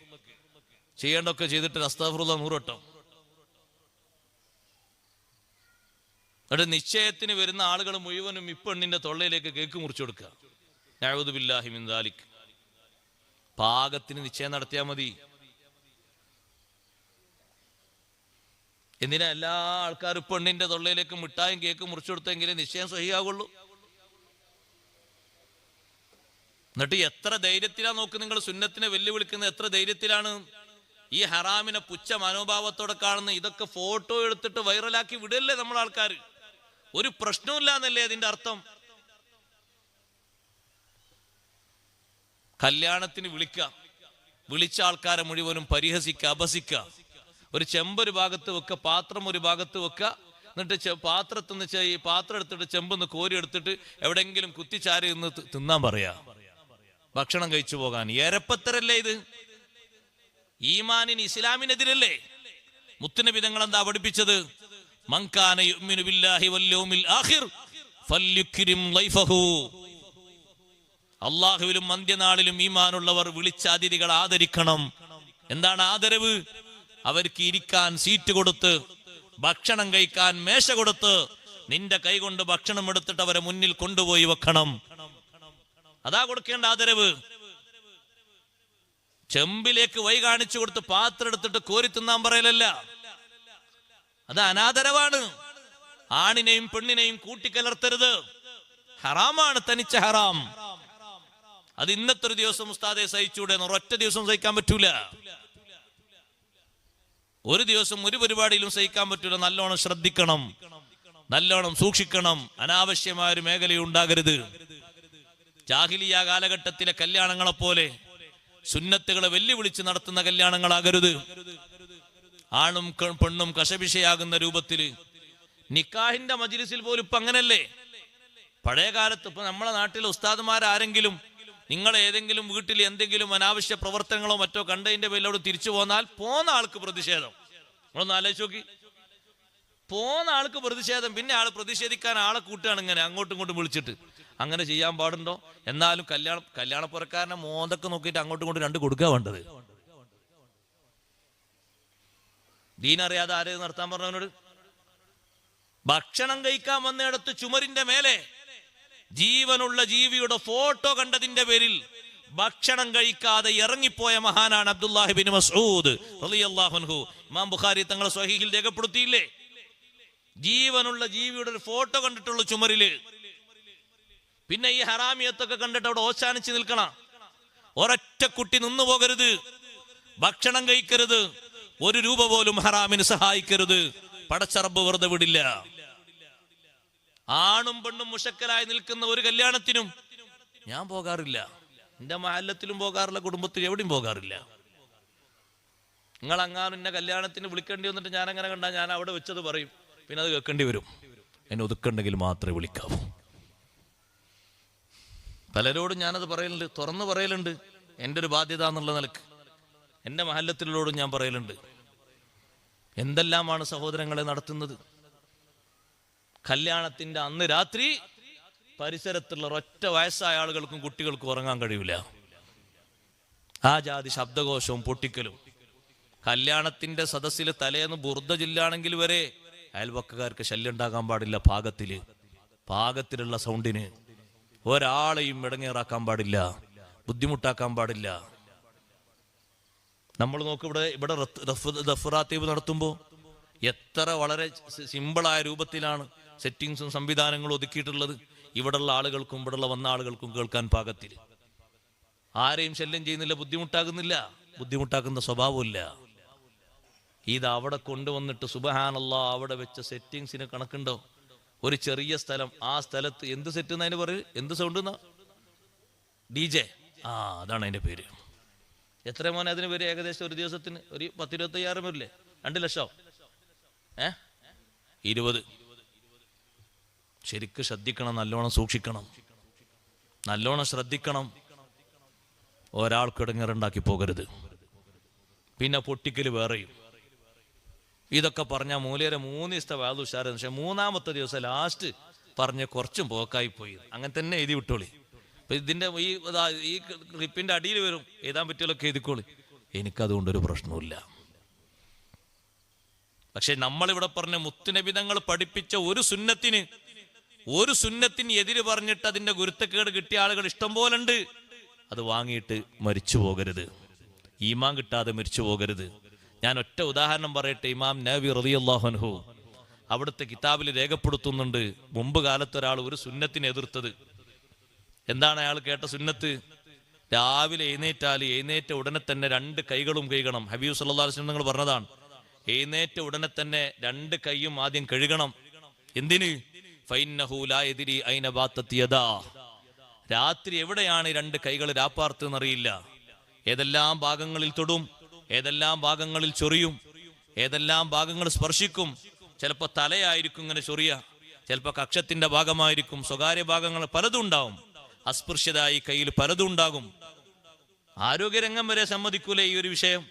ചെയ്യേണ്ടൊക്കെ ചെയ്തിട്ട് അസ്തഗ്ഫിറുല്ലാഹ് 100 വട്ടം. എന്നിട്ട് നിശ്ചയത്തിന് വരുന്ന ആളുകൾ മുഴുവനും ഇപ്പെണ്ണിന്റെ തൊള്ളയിലേക്ക് കേക്ക് മുറിച്ചു കൊടുക്കുക. നഊദു ബില്ലാഹി മിൻ ദാലിക്. പാകത്തിന് നിശ്ചയം നടത്തിയാൽ മതി. എന്തിനാ എല്ലാ ആൾക്കാരും പെണ്ണിന്റെ തൊള്ളയിലേക്ക് മിഠായും കേക്കും മുറിച്ചു കൊടുത്തെങ്കിലേ നിശ്ചയം സഹിയാകുള്ളൂ? എന്നിട്ട് എത്ര ധൈര്യത്തിലാണ് നോക്ക് നിങ്ങൾ സുന്നത്തിനെ വെല്ലുവിളിക്കുന്നത്? എത്ര ധൈര്യത്തിലാണ് ഈ ഹറാമിനെ പുച്ഛ മനോഭാവത്തോടെ കാണുന്ന? ഇതൊക്കെ ഫോട്ടോ എടുത്തിട്ട് വൈറലാക്കി വിടല്ലേ നമ്മൾ ആൾക്കാർ? ഒരു പ്രശ്നമില്ല എന്നല്ലേ അതിന്റെ അർത്ഥം? കല്യാണത്തിന് വിളിച്ച ആൾക്കാരെ മുഴുവനും പരിഹസിക്കുക, അപഹസിക്കുക. ഒരു ചെമ്പൊരു ഭാഗത്ത് വെക്കുക, പാത്രം ഒരു ഭാഗത്ത് വെക്കുക. എന്നിട്ട് പാത്രത്തിൽ ഈ പാത്രം എടുത്തിട്ട് ചെമ്പൊന്ന് കോരി എടുത്തിട്ട് എവിടെയെങ്കിലും കുത്തിച്ചാരി നിന്ന് തിന്നാൻ പറയാ, ഭക്ഷണം കഴിച്ചു പോകാൻ. ഏരപ്പത്തരല്ലേ ഇത്? ഈമാനിന് ഇസ്ലാമിനെതിരല്ലേ? മുത്തുനബി തങ്ങൾ എന്താ പഠിപ്പിച്ചത്? മൻ കാന യുഅ്മിനു ബില്ലാഹി വൽ യൗമിൽ ആഖിർ ഫല്യുക്രിം ലൈഫഹു. അള്ളാഹുവിലും അന്ത്യനാളിലും ഈമാനുള്ളവർ വിളിച്ച അതിഥികൾ ആദരിക്കണം. എന്താണ് ആദരവ്? അവർക്ക് ഇരിക്കാൻ സീറ്റ് കൊടുത്ത്, ഭക്ഷണം കഴിക്കാൻ മേശ കൊടുത്ത്, നിന്റെ കൈകൊണ്ട് ഭക്ഷണം എടുത്തിട്ട് അവരെ മുന്നിൽ കൊണ്ടുപോയി വെക്കണം. അതാ കൊടുക്കേണ്ട ആദരവ്. ചെമ്പിലേക്ക് വൈ കാണിച്ചു കൊടുത്ത് പാത്രം എടുത്തിട്ട് കോരി തിന്നാൻ പറയലല്ല, അത് അനാദരവാണ്. ആണിനെയും പെണ്ണിനെയും കൂട്ടിക്കലർത്തരുത്, ഹറാമാണ്, തനിച്ച ഹറാം. അത് ഇന്നത്തെ ഒരു ദിവസം ഉസ്താദെ സഹിച്ചൂടെ? ഒരൊറ്റ ദിവസം സഹിക്കാൻ പറ്റൂല, ഒരു ദിവസം ഒരു പരിപാടിയിലും സഹിക്കാൻ പറ്റൂല. നല്ലോണം ശ്രദ്ധിക്കണം, നല്ലോണം സൂക്ഷിക്കണം. അനാവശ്യമായ ഒരു മേഖലയുണ്ടാകരുത്. ജാഹിലിയ കാലഘട്ടത്തിലെ കല്യാണങ്ങളെ പോലെ സുന്നത്തുകളെ വെല്ലുവിളിച്ച് നടത്തുന്ന കല്യാണങ്ങളാകരുത്. ആണും പെണ്ണും കശപിശയാകുന്ന രൂപത്തിൽ നിക്കാഹിന്റെ മജ്ലിസിൽ പോലും ഇപ്പൊ അങ്ങനല്ലേ? പഴയ കാലത്ത് ഇപ്പൊ നമ്മളെ നാട്ടിലെ ഉസ്താദുമാരാരെങ്കിലും നിങ്ങൾ ഏതെങ്കിലും വീട്ടിൽ എന്തെങ്കിലും അനാവശ്യ പ്രവർത്തനങ്ങളോ മറ്റോ കണ്ടതിന്റെ പേരിലോട് തിരിച്ചു പോന്നാൽ പോന്ന ആൾക്ക് പ്രതിഷേധം. നമ്മളൊന്ന് ആലോചിച്ച് നോക്കി, പോന്ന ആൾക്ക് പ്രതിഷേധം. പിന്നെ ആള് പ്രതിഷേധിക്കാൻ ആളെ കൂട്ടുകയാണ് ഇങ്ങനെ അങ്ങോട്ടും ഇങ്ങോട്ടും വിളിച്ചിട്ട്. അങ്ങനെ ചെയ്യാൻ പാടുണ്ടോ? എന്നാലും കല്യാണപ്പുറക്കാരനെ മോന്തൊക്കെ നോക്കിയിട്ട് അങ്ങോട്ടും ഇങ്ങോട്ടും രണ്ട് കൊടുക്കുക വേണ്ടത്. ദീനറിയാതെ ആരെ നടത്താൻ പറഞ്ഞവനോട്? ഭക്ഷണം കഴിക്കാൻ വന്നിടത്ത് ചുമരിന്റെ മേലെ ജീവനുള്ള ജീവിയുടെ ഫോട്ടോ കണ്ടതിന്റെ പേരിൽ ഭക്ഷണം കഴിക്കാതെ ഇറങ്ങിപ്പോയ മഹാനാണ് അബ്ദുല്ലാഹി ബിൻ മസ്ഊദ് റളിയല്ലാഹു അൻഹു. ഇമാം ബുഖാരി തങ്ങളെ സ്വഹീഹിൽ രേഖപ്പെടുത്തിയില്ലേ? ജീവനുള്ള ജീവിയുടെ ഒരു ഫോട്ടോ കണ്ടിട്ടുള്ള ചുമരില്. പിന്നെ ഈ ഹറാമിയത്തൊക്കെ കണ്ടിട്ട് അവിടെ ഓശാനിച്ച് നിൽക്കണം. ഒരൊറ്റ കുട്ടി നിന്നു പോകരുത്, ഭക്ഷണം കഴിക്കരുത്, ഒരു രൂപ പോലും ഹറാമിന് സഹായിക്കരുത്. പടച്ചറബ് വെറുതെ വിടില്ല. ആണും പെണ്ണും മുഷക്കലായി നിൽക്കുന്ന ഒരു കല്യാണത്തിനും ഞാൻ പോകാറില്ല. എന്റെ മഹല്ലത്തിലും പോകാറില്ല, കുടുംബത്തിലും എവിടെയും പോകാറില്ല. നിങ്ങൾ അങ്ങാനും എന്നെ കല്യാണത്തിന് വിളിക്കേണ്ടി വന്നിട്ട് ഞാൻ അങ്ങനെ കണ്ടാൽ ഞാൻ അവിടെ വെച്ചത് പറയും, പിന്നെ അത് കേൾക്കേണ്ടി വരും. എന്നെ ഒതുക്കുണ്ടെങ്കിൽ മാത്രമേ വിളിക്കാവൂ. പലരോടും ഞാനത് പറയലുണ്ട്, തുറന്നു പറയലുണ്ട്. എൻ്റെ ഒരു ബാധ്യത എന്നുള്ള നിലക്ക് എൻ്റെ മഹല്ലത്തിലോടും ഞാൻ പറയലുണ്ട്. എന്തെല്ലാമാണ് സഹോദരങ്ങളെ നടത്തുന്നത്. കല്യാണത്തിന്റെ അന്ന് രാത്രി പരിസരത്തുള്ള ഒരൊറ്റ വയസ്സായ ആളുകൾക്കും കുട്ടികൾക്കും ഉറങ്ങാൻ കഴിയൂല. ആ ജാതി ശബ്ദകോശവും പൊട്ടിക്കലും. കല്യാണത്തിന്റെ സദസ്സിൽ തലേന്ന് ബുർദ ജില്ലാണെങ്കിൽ വരെ അയൽവക്കക്കാർക്ക് ശല്യം ഉണ്ടാകാൻ പാടില്ല. പാകത്തിലുള്ള സൗണ്ടിന് ഒരാളെയും ഇടങ്ങേറാക്കാൻ പാടില്ല, ബുദ്ധിമുട്ടാക്കാൻ പാടില്ല. നമ്മൾ നോക്ക്, ഇവിടെ ദഫ്റാത്തീബ് നടത്തുമ്പോൾ എത്ര വളരെ സിമ്പിളായ രൂപത്തിലാണ് സെറ്റിങ്സും സംവിധാനങ്ങളും ഒതുക്കിയിട്ടുള്ളത്. ഇവിടെയുള്ള ആളുകൾക്കും ഇവിടെയുള്ള വന്ന ആളുകൾക്കും കേൾക്കാൻ പാകത്തിൽ. ആരെയും ശല്യം ചെയ്യുന്നില്ല, ബുദ്ധിമുട്ടാക്കുന്ന സ്വഭാവമില്ല. ഇത് അവിടെ കൊണ്ടുവന്നിട്ട് സുബ്ഹാനല്ലാഹ് അവിടെ വെച്ച സെറ്റിങ്സിന് കണക്കുണ്ടോ? ഒരു ചെറിയ സ്ഥലം, ആ സ്ഥലത്ത് എന്ത് സെറ്റ് എന്നതിന് പറയും, എന്ത് സൗണ്ട് എന്നാ? DJ. അതാണ് അതിന്റെ പേര്. എത്ര മോനെ അതിന് പേര്? ഏകദേശം ഒരു ദിവസത്തിന് ഒരു 10-25 വരില്ലേ? 2 ലക്ഷം 20. ശരിക്ക് ശ്രദ്ധിക്കണം, നല്ലോണം സൂക്ഷിക്കണം, നല്ലോണം ശ്രദ്ധിക്കണം. ഒരാൾക്ക് ഇടങ്ങേറുണ്ടാക്കി പോകരുത്. പിന്നെ പൊട്ടിക്കല് വേറെയും. ഇതൊക്കെ പറഞ്ഞാൽ മൂലയുടെ 3 ദിവസത്തെ വാദം ഉഷാറായിരുന്നു. പക്ഷെ 3-ാമത്തെ ദിവസം ലാസ്റ്റ് പറഞ്ഞ് കുറച്ചും പോക്കായി പോയി. അങ്ങനെ തന്നെ എഴുതി വിട്ടോളി. അപ്പൊ ഇതിന്റെ ഈ ക്ലിപ്പിന്റെ അടിയിൽ വരും, എഴുതാൻ പറ്റിയതൊക്കെ എഴുതിക്കോളി. എനിക്കതുകൊണ്ടൊരു പ്രശ്നവുമില്ല. പക്ഷെ നമ്മളിവിടെ പറഞ്ഞ മുത്തുനബിതങ്ങൾ പഠിപ്പിച്ച ഒരു സുന്നത്തിന് എതിര് പറഞ്ഞിട്ട് അതിന്റെ ഗുരുത്തക്കേട് കിട്ടിയ ആളുകൾ ഇഷ്ടം പോലെ ഉണ്ട്. അത് വാങ്ങിയിട്ട് മരിച്ചു പോകരുത്, ഈമാൻ കിട്ടാതെ മരിച്ചു പോകരുത്. ഞാൻ ഒറ്റ ഉദാഹരണം പറയട്ടെ. ഇമാം നബി റളിയല്ലാഹു അൻഹു അവിടുത്തെ കിതാബിൽ രേഖപ്പെടുത്തുന്നുണ്ട്, മുമ്പ് കാലത്ത് ഒരാൾ ഒരു സുന്നത്തിനെ എതിർത്തത്. എന്താണ് അയാൾ കേട്ട സുന്നത്ത്? രാവിലെ എഴുന്നേറ്റ ഉടനെ തന്നെ 2 കൈകളും കഴുകണം. ഹബീബ് സല്ലല്ലാഹു അലൈഹി വസല്ലം നിങ്ങൾ പറഞ്ഞതാണ്, എഴുന്നേറ്റ ഉടനെ തന്നെ 2 കൈയും ആദ്യം കഴുകണം. എന്തിന്? ഫൈന്നഹു ലാ യദ്രി ഐന ബാത്തത് യദാ. രാത്രി എവിടെയാണ് 2 കൈകൾ രാപ്പാർത്ത് എന്നറിയില്ല. ഏതെല്ലാം ഭാഗങ്ങളിൽ തൊടും, ഏതെല്ലാം ഭാഗങ്ങളിൽ ചൊറിയും, ഏതെല്ലാം ഭാഗങ്ങൾ സ്പർശിക്കും. ചിലപ്പോൾ തലയായിരിക്കും ഇങ്ങനെ ചൊറിയ, ചിലപ്പോൾ കക്ഷത്തിന്റെ ഭാഗമായിരിക്കും, സ്വകാര്യ ഭാഗങ്ങൾ പലതും ഉണ്ടാവും. അസ്പൃശ്യതായി കയ്യിൽ പലതും ഉണ്ടാകും. ആരോഗ്യരംഗം വരെ സമ്മതിക്കൂല ഈ ഒരു വിഷയം.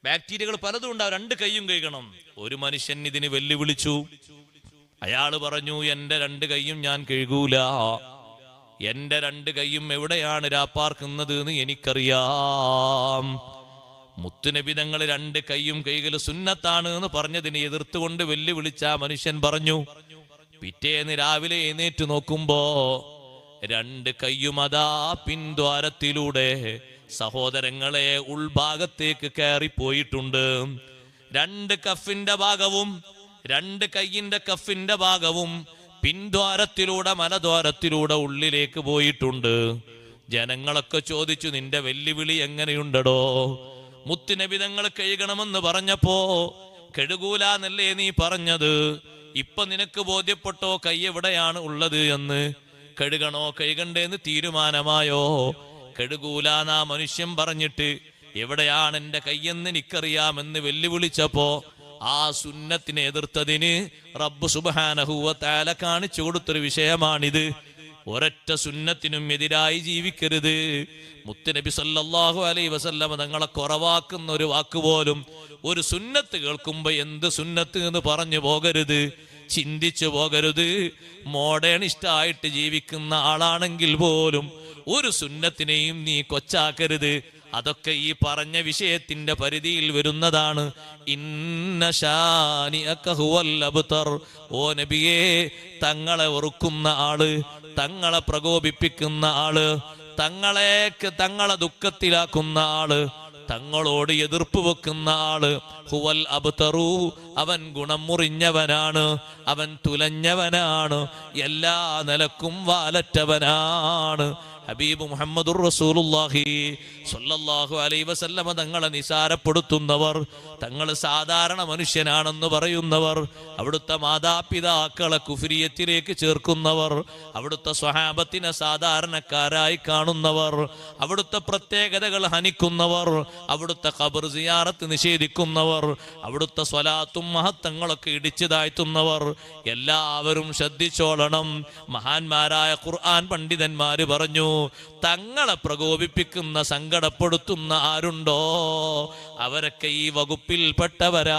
ബാക്ടീരിയകൾ പലതും ഉണ്ടാവും. 2 കൈയും കഴുകണം. ഒരു മനുഷ്യൻ ഇതിന് വെല്ലുവിളിച്ചു. അയാള് പറഞ്ഞു, എന്റെ 2 കൈയും ഞാൻ കഴുകൂല. എന്റെ 2 കൈയും എവിടെയാണ് രാപ്പാർക്കുന്നത് എന്ന് എനിക്കറിയാം. മുത്തുനബി തങ്ങൾ 2 കൈയും കൈകൾ സുന്നത്താണ് എന്ന് പറഞ്ഞതിനെ എതിർത്തുകൊണ്ട് വെല്ലുവിളിച്ച മനുഷ്യൻ പറഞ്ഞു. പിറ്റേന്ന് രാവിലെ എഴുന്നേറ്റ് നോക്കുമ്പോ 2 കൈയും അതാ പിൻദ്വാരത്തിലൂടെ സഹോദരങ്ങളെ ഉൾഭാഗത്തേക്ക് കയറിപ്പോയിട്ടുണ്ട്. 2 കഫിന്റെ ഭാഗവും 2 കൈയിന്റെ കഫിന്റെ ഭാഗവും പിൻദ്വാരത്തിലൂടെ മലദ്വാരത്തിലൂടെ ഉള്ളിലേക്ക് പോയിട്ടുണ്ട്. ജനങ്ങളൊക്കെ ചോദിച്ചു, നിന്റെ വെല്ലുവിളി എങ്ങനെയുണ്ടടോ? മുത്തുനബി തങ്ങൾ കഴുകണമെന്ന് പറഞ്ഞപ്പോ കഴുകൂലാന്നല്ലേ നീ പറഞ്ഞത്? ഇപ്പൊ നിനക്ക് ബോധ്യപ്പെട്ടോ കൈ എവിടെയാണ് ഉള്ളത് എന്ന്? കഴുകണോ കഴുകണ്ടേന്ന് തീരുമാനമായോ? കഴുകൂലാന്നാ മനുഷ്യൻ പറഞ്ഞിട്ട് എവിടെയാണ് എന്റെ കൈയെന്ന് എനിക്കറിയാമെന്ന് വെല്ലുവിളിച്ചപ്പോ ആ സുന്നത്തിനെ എതിർത്തതിന് റബ്ബ് സുബ്ഹാനഹു വ തആല കാണിച്ചു കൊടുത്തൊരു വിഷയമാണിത്. ഒരൊറ്റ സുന്നത്തിനും എതിരായി ജീവിക്കരുത്. മുത്തുനബി സല്ലല്ലാഹു അലൈഹി വസല്ലം തങ്ങളെ കുറവാക്കുന്ന ഒരു വാക്കുപോലും, ഒരു സുന്നത്ത് കേൾക്കുമ്പോ എന്ത് സുന്നത്ത് എന്ന് പറഞ്ഞു പോകരുത്, ചിന്തിച്ചു പോകരുത്. മോഡേണിസ്റ്റായിട്ട് ജീവിക്കുന്ന ആളാണെങ്കിൽ പോലും ഒരു സുന്നത്തിനെയും നീ കൊച്ചാക്കരുത്. അതൊക്കെ ഈ പറഞ്ഞ വിഷയത്തിന്റെ പരിധിയിൽ വരുന്നതാണ്. ഇന്ന ശാനിഅക ഹുവൽ അബ്തർ. ഓ നബിയേ, തങ്ങളെ വെറുക്കുന്ന ആള്, തങ്ങളെ പ്രകോപിപ്പിക്കുന്ന ആള്, തങ്ങളെ ദുഃഖത്തിലാക്കുന്ന ആള്, തങ്ങളോട് എതിർപ്പ് വെക്കുന്ന ആള്, ഹുവൽ അബ്തറു, അവൻ ഗുണം മുറിഞ്ഞവനാണ്, അവൻ തുലഞ്ഞവനാണ്, എല്ലാ നിലക്കും വാലറ്റവനാണ്. ഹബീബ് മുഹമ്മദുർ റസൂലുള്ളാഹി സ്വല്ലല്ലാഹു അലൈഹി വസല്ലമ തങ്ങളെ നിസാരപ്പെടുത്തുന്നവർ, തങ്ങൾ സാധാരണ മനുഷ്യനാണെന്ന് പറയുന്നവർ, അവിടുത്തെ മാതാപിതാക്കളെ കുഫ്രിയത്തിലേക്ക് ചേർക്കുന്നവർ, അവിടുത്തെ സ്വഹാബത്തിനെ സാധാരണക്കാരായി കാണുന്നവർ, അവിടുത്തെ പ്രത്യേകതകൾ ഹനിക്കുന്നവർ, അവിടുത്തെ ഖബർ സിയാറത്ത് നിഷേധിക്കുന്നവർ, അവിടുത്തെ സ്വലാത്തും മഹത്വങ്ങളൊക്കെ ഇടിച്ചു താഴ്ത്തുന്നവർ, എല്ലാവരും ശ്രദ്ധിച്ചോളണം. മഹാന്മാരായ ഖുർആൻ പണ്ഡിതന്മാര് പറഞ്ഞു, തങ്ങളെ പ്രകോപിപ്പിക്കുന്ന സങ്കടപ്പെടുത്തുന്ന ആരുണ്ടോ അവരൊക്കെ ഈ വകുപ്പിൽപ്പെട്ടവരാണ്.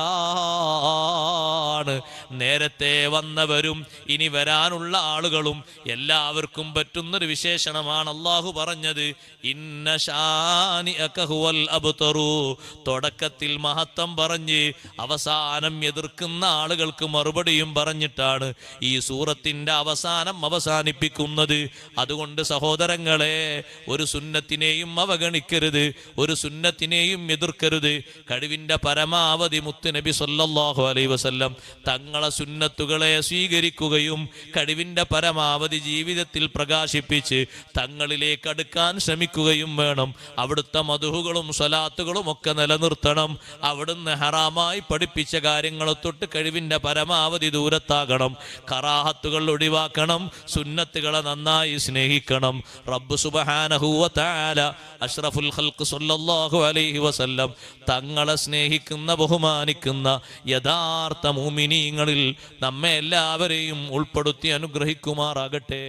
നേരത്തെ വന്നവരും ഇനി വരാനുള്ള ആളുകളും എല്ലാവർക്കും പറ്റുന്നൊരു വിശേഷണമാണ് അള്ളാഹു പറഞ്ഞത്. ഇന്ന ശാനിഅക ഹുവൽ അബ്തറു. തുടക്കത്തിൽ മഹത്വം പറഞ്ഞ് അവസാനം എതിർക്കുന്ന ആളുകൾക്ക് മറുപടിയും പറഞ്ഞിട്ടാണ് ഈ സൂറത്തിന്റെ അവസാനം അവസാനിപ്പിക്കുന്നത്. അതുകൊണ്ട് സഹോദരങ്ങളെ, ഒരു സുന്നത്തിനെയും അവഗണിക്കരുത്, ഒരു സുന്നത്തിനെയും എതിർക്കരുത്. കഴിവിന്റെ പരമാവധി മുത്തുനബി സല്ലല്ലാഹു അലൈഹി വസല്ലം തങ്ങളെ സുന്നത്തുകളെ സ്വീകരിക്കുകയും കഴിവിന്റെ പരമാവധി ജീവിതത്തിൽ പ്രകാശിപ്പിച്ച് തങ്ങളിലേക്ക് അടുക്കാൻ ശ്രമിക്കുകയും വേണം. അവിടുത്തെ മദ്ഹുകളും സ്വലാത്തുകളും ഒക്കെ നിലനിർത്തണം. അവിടുന്ന് ഹറാമായി പഠിപ്പിച്ച കാര്യങ്ങളെ തൊട്ട് കഴിവിന്റെ പരമാവധി ദൂരത്താകണം. കറാഹത്തുകൾ ഒഴിവാക്കണം. സുന്നത്തുകളെ നന്നായി സ്നേഹിക്കണം. റബ്ബ് സുബ്ഹാനഹു വ തആല അഷ്റഫുൽ ഖൽഖ് സല്ലല്ലാഹു അലൈഹി വസല്ലം തങ്ങളെ സ്നേഹിക്കുന്ന ബഹുമാനിക്കുന്ന യഥാർത്ഥ മുഅ്മിനീങ്ങളിൽ നമ്മെ എല്ലാവരെയും ഉൾപ്പെടുത്തി അനുഗ്രഹിക്കുമാറാകട്ടെ.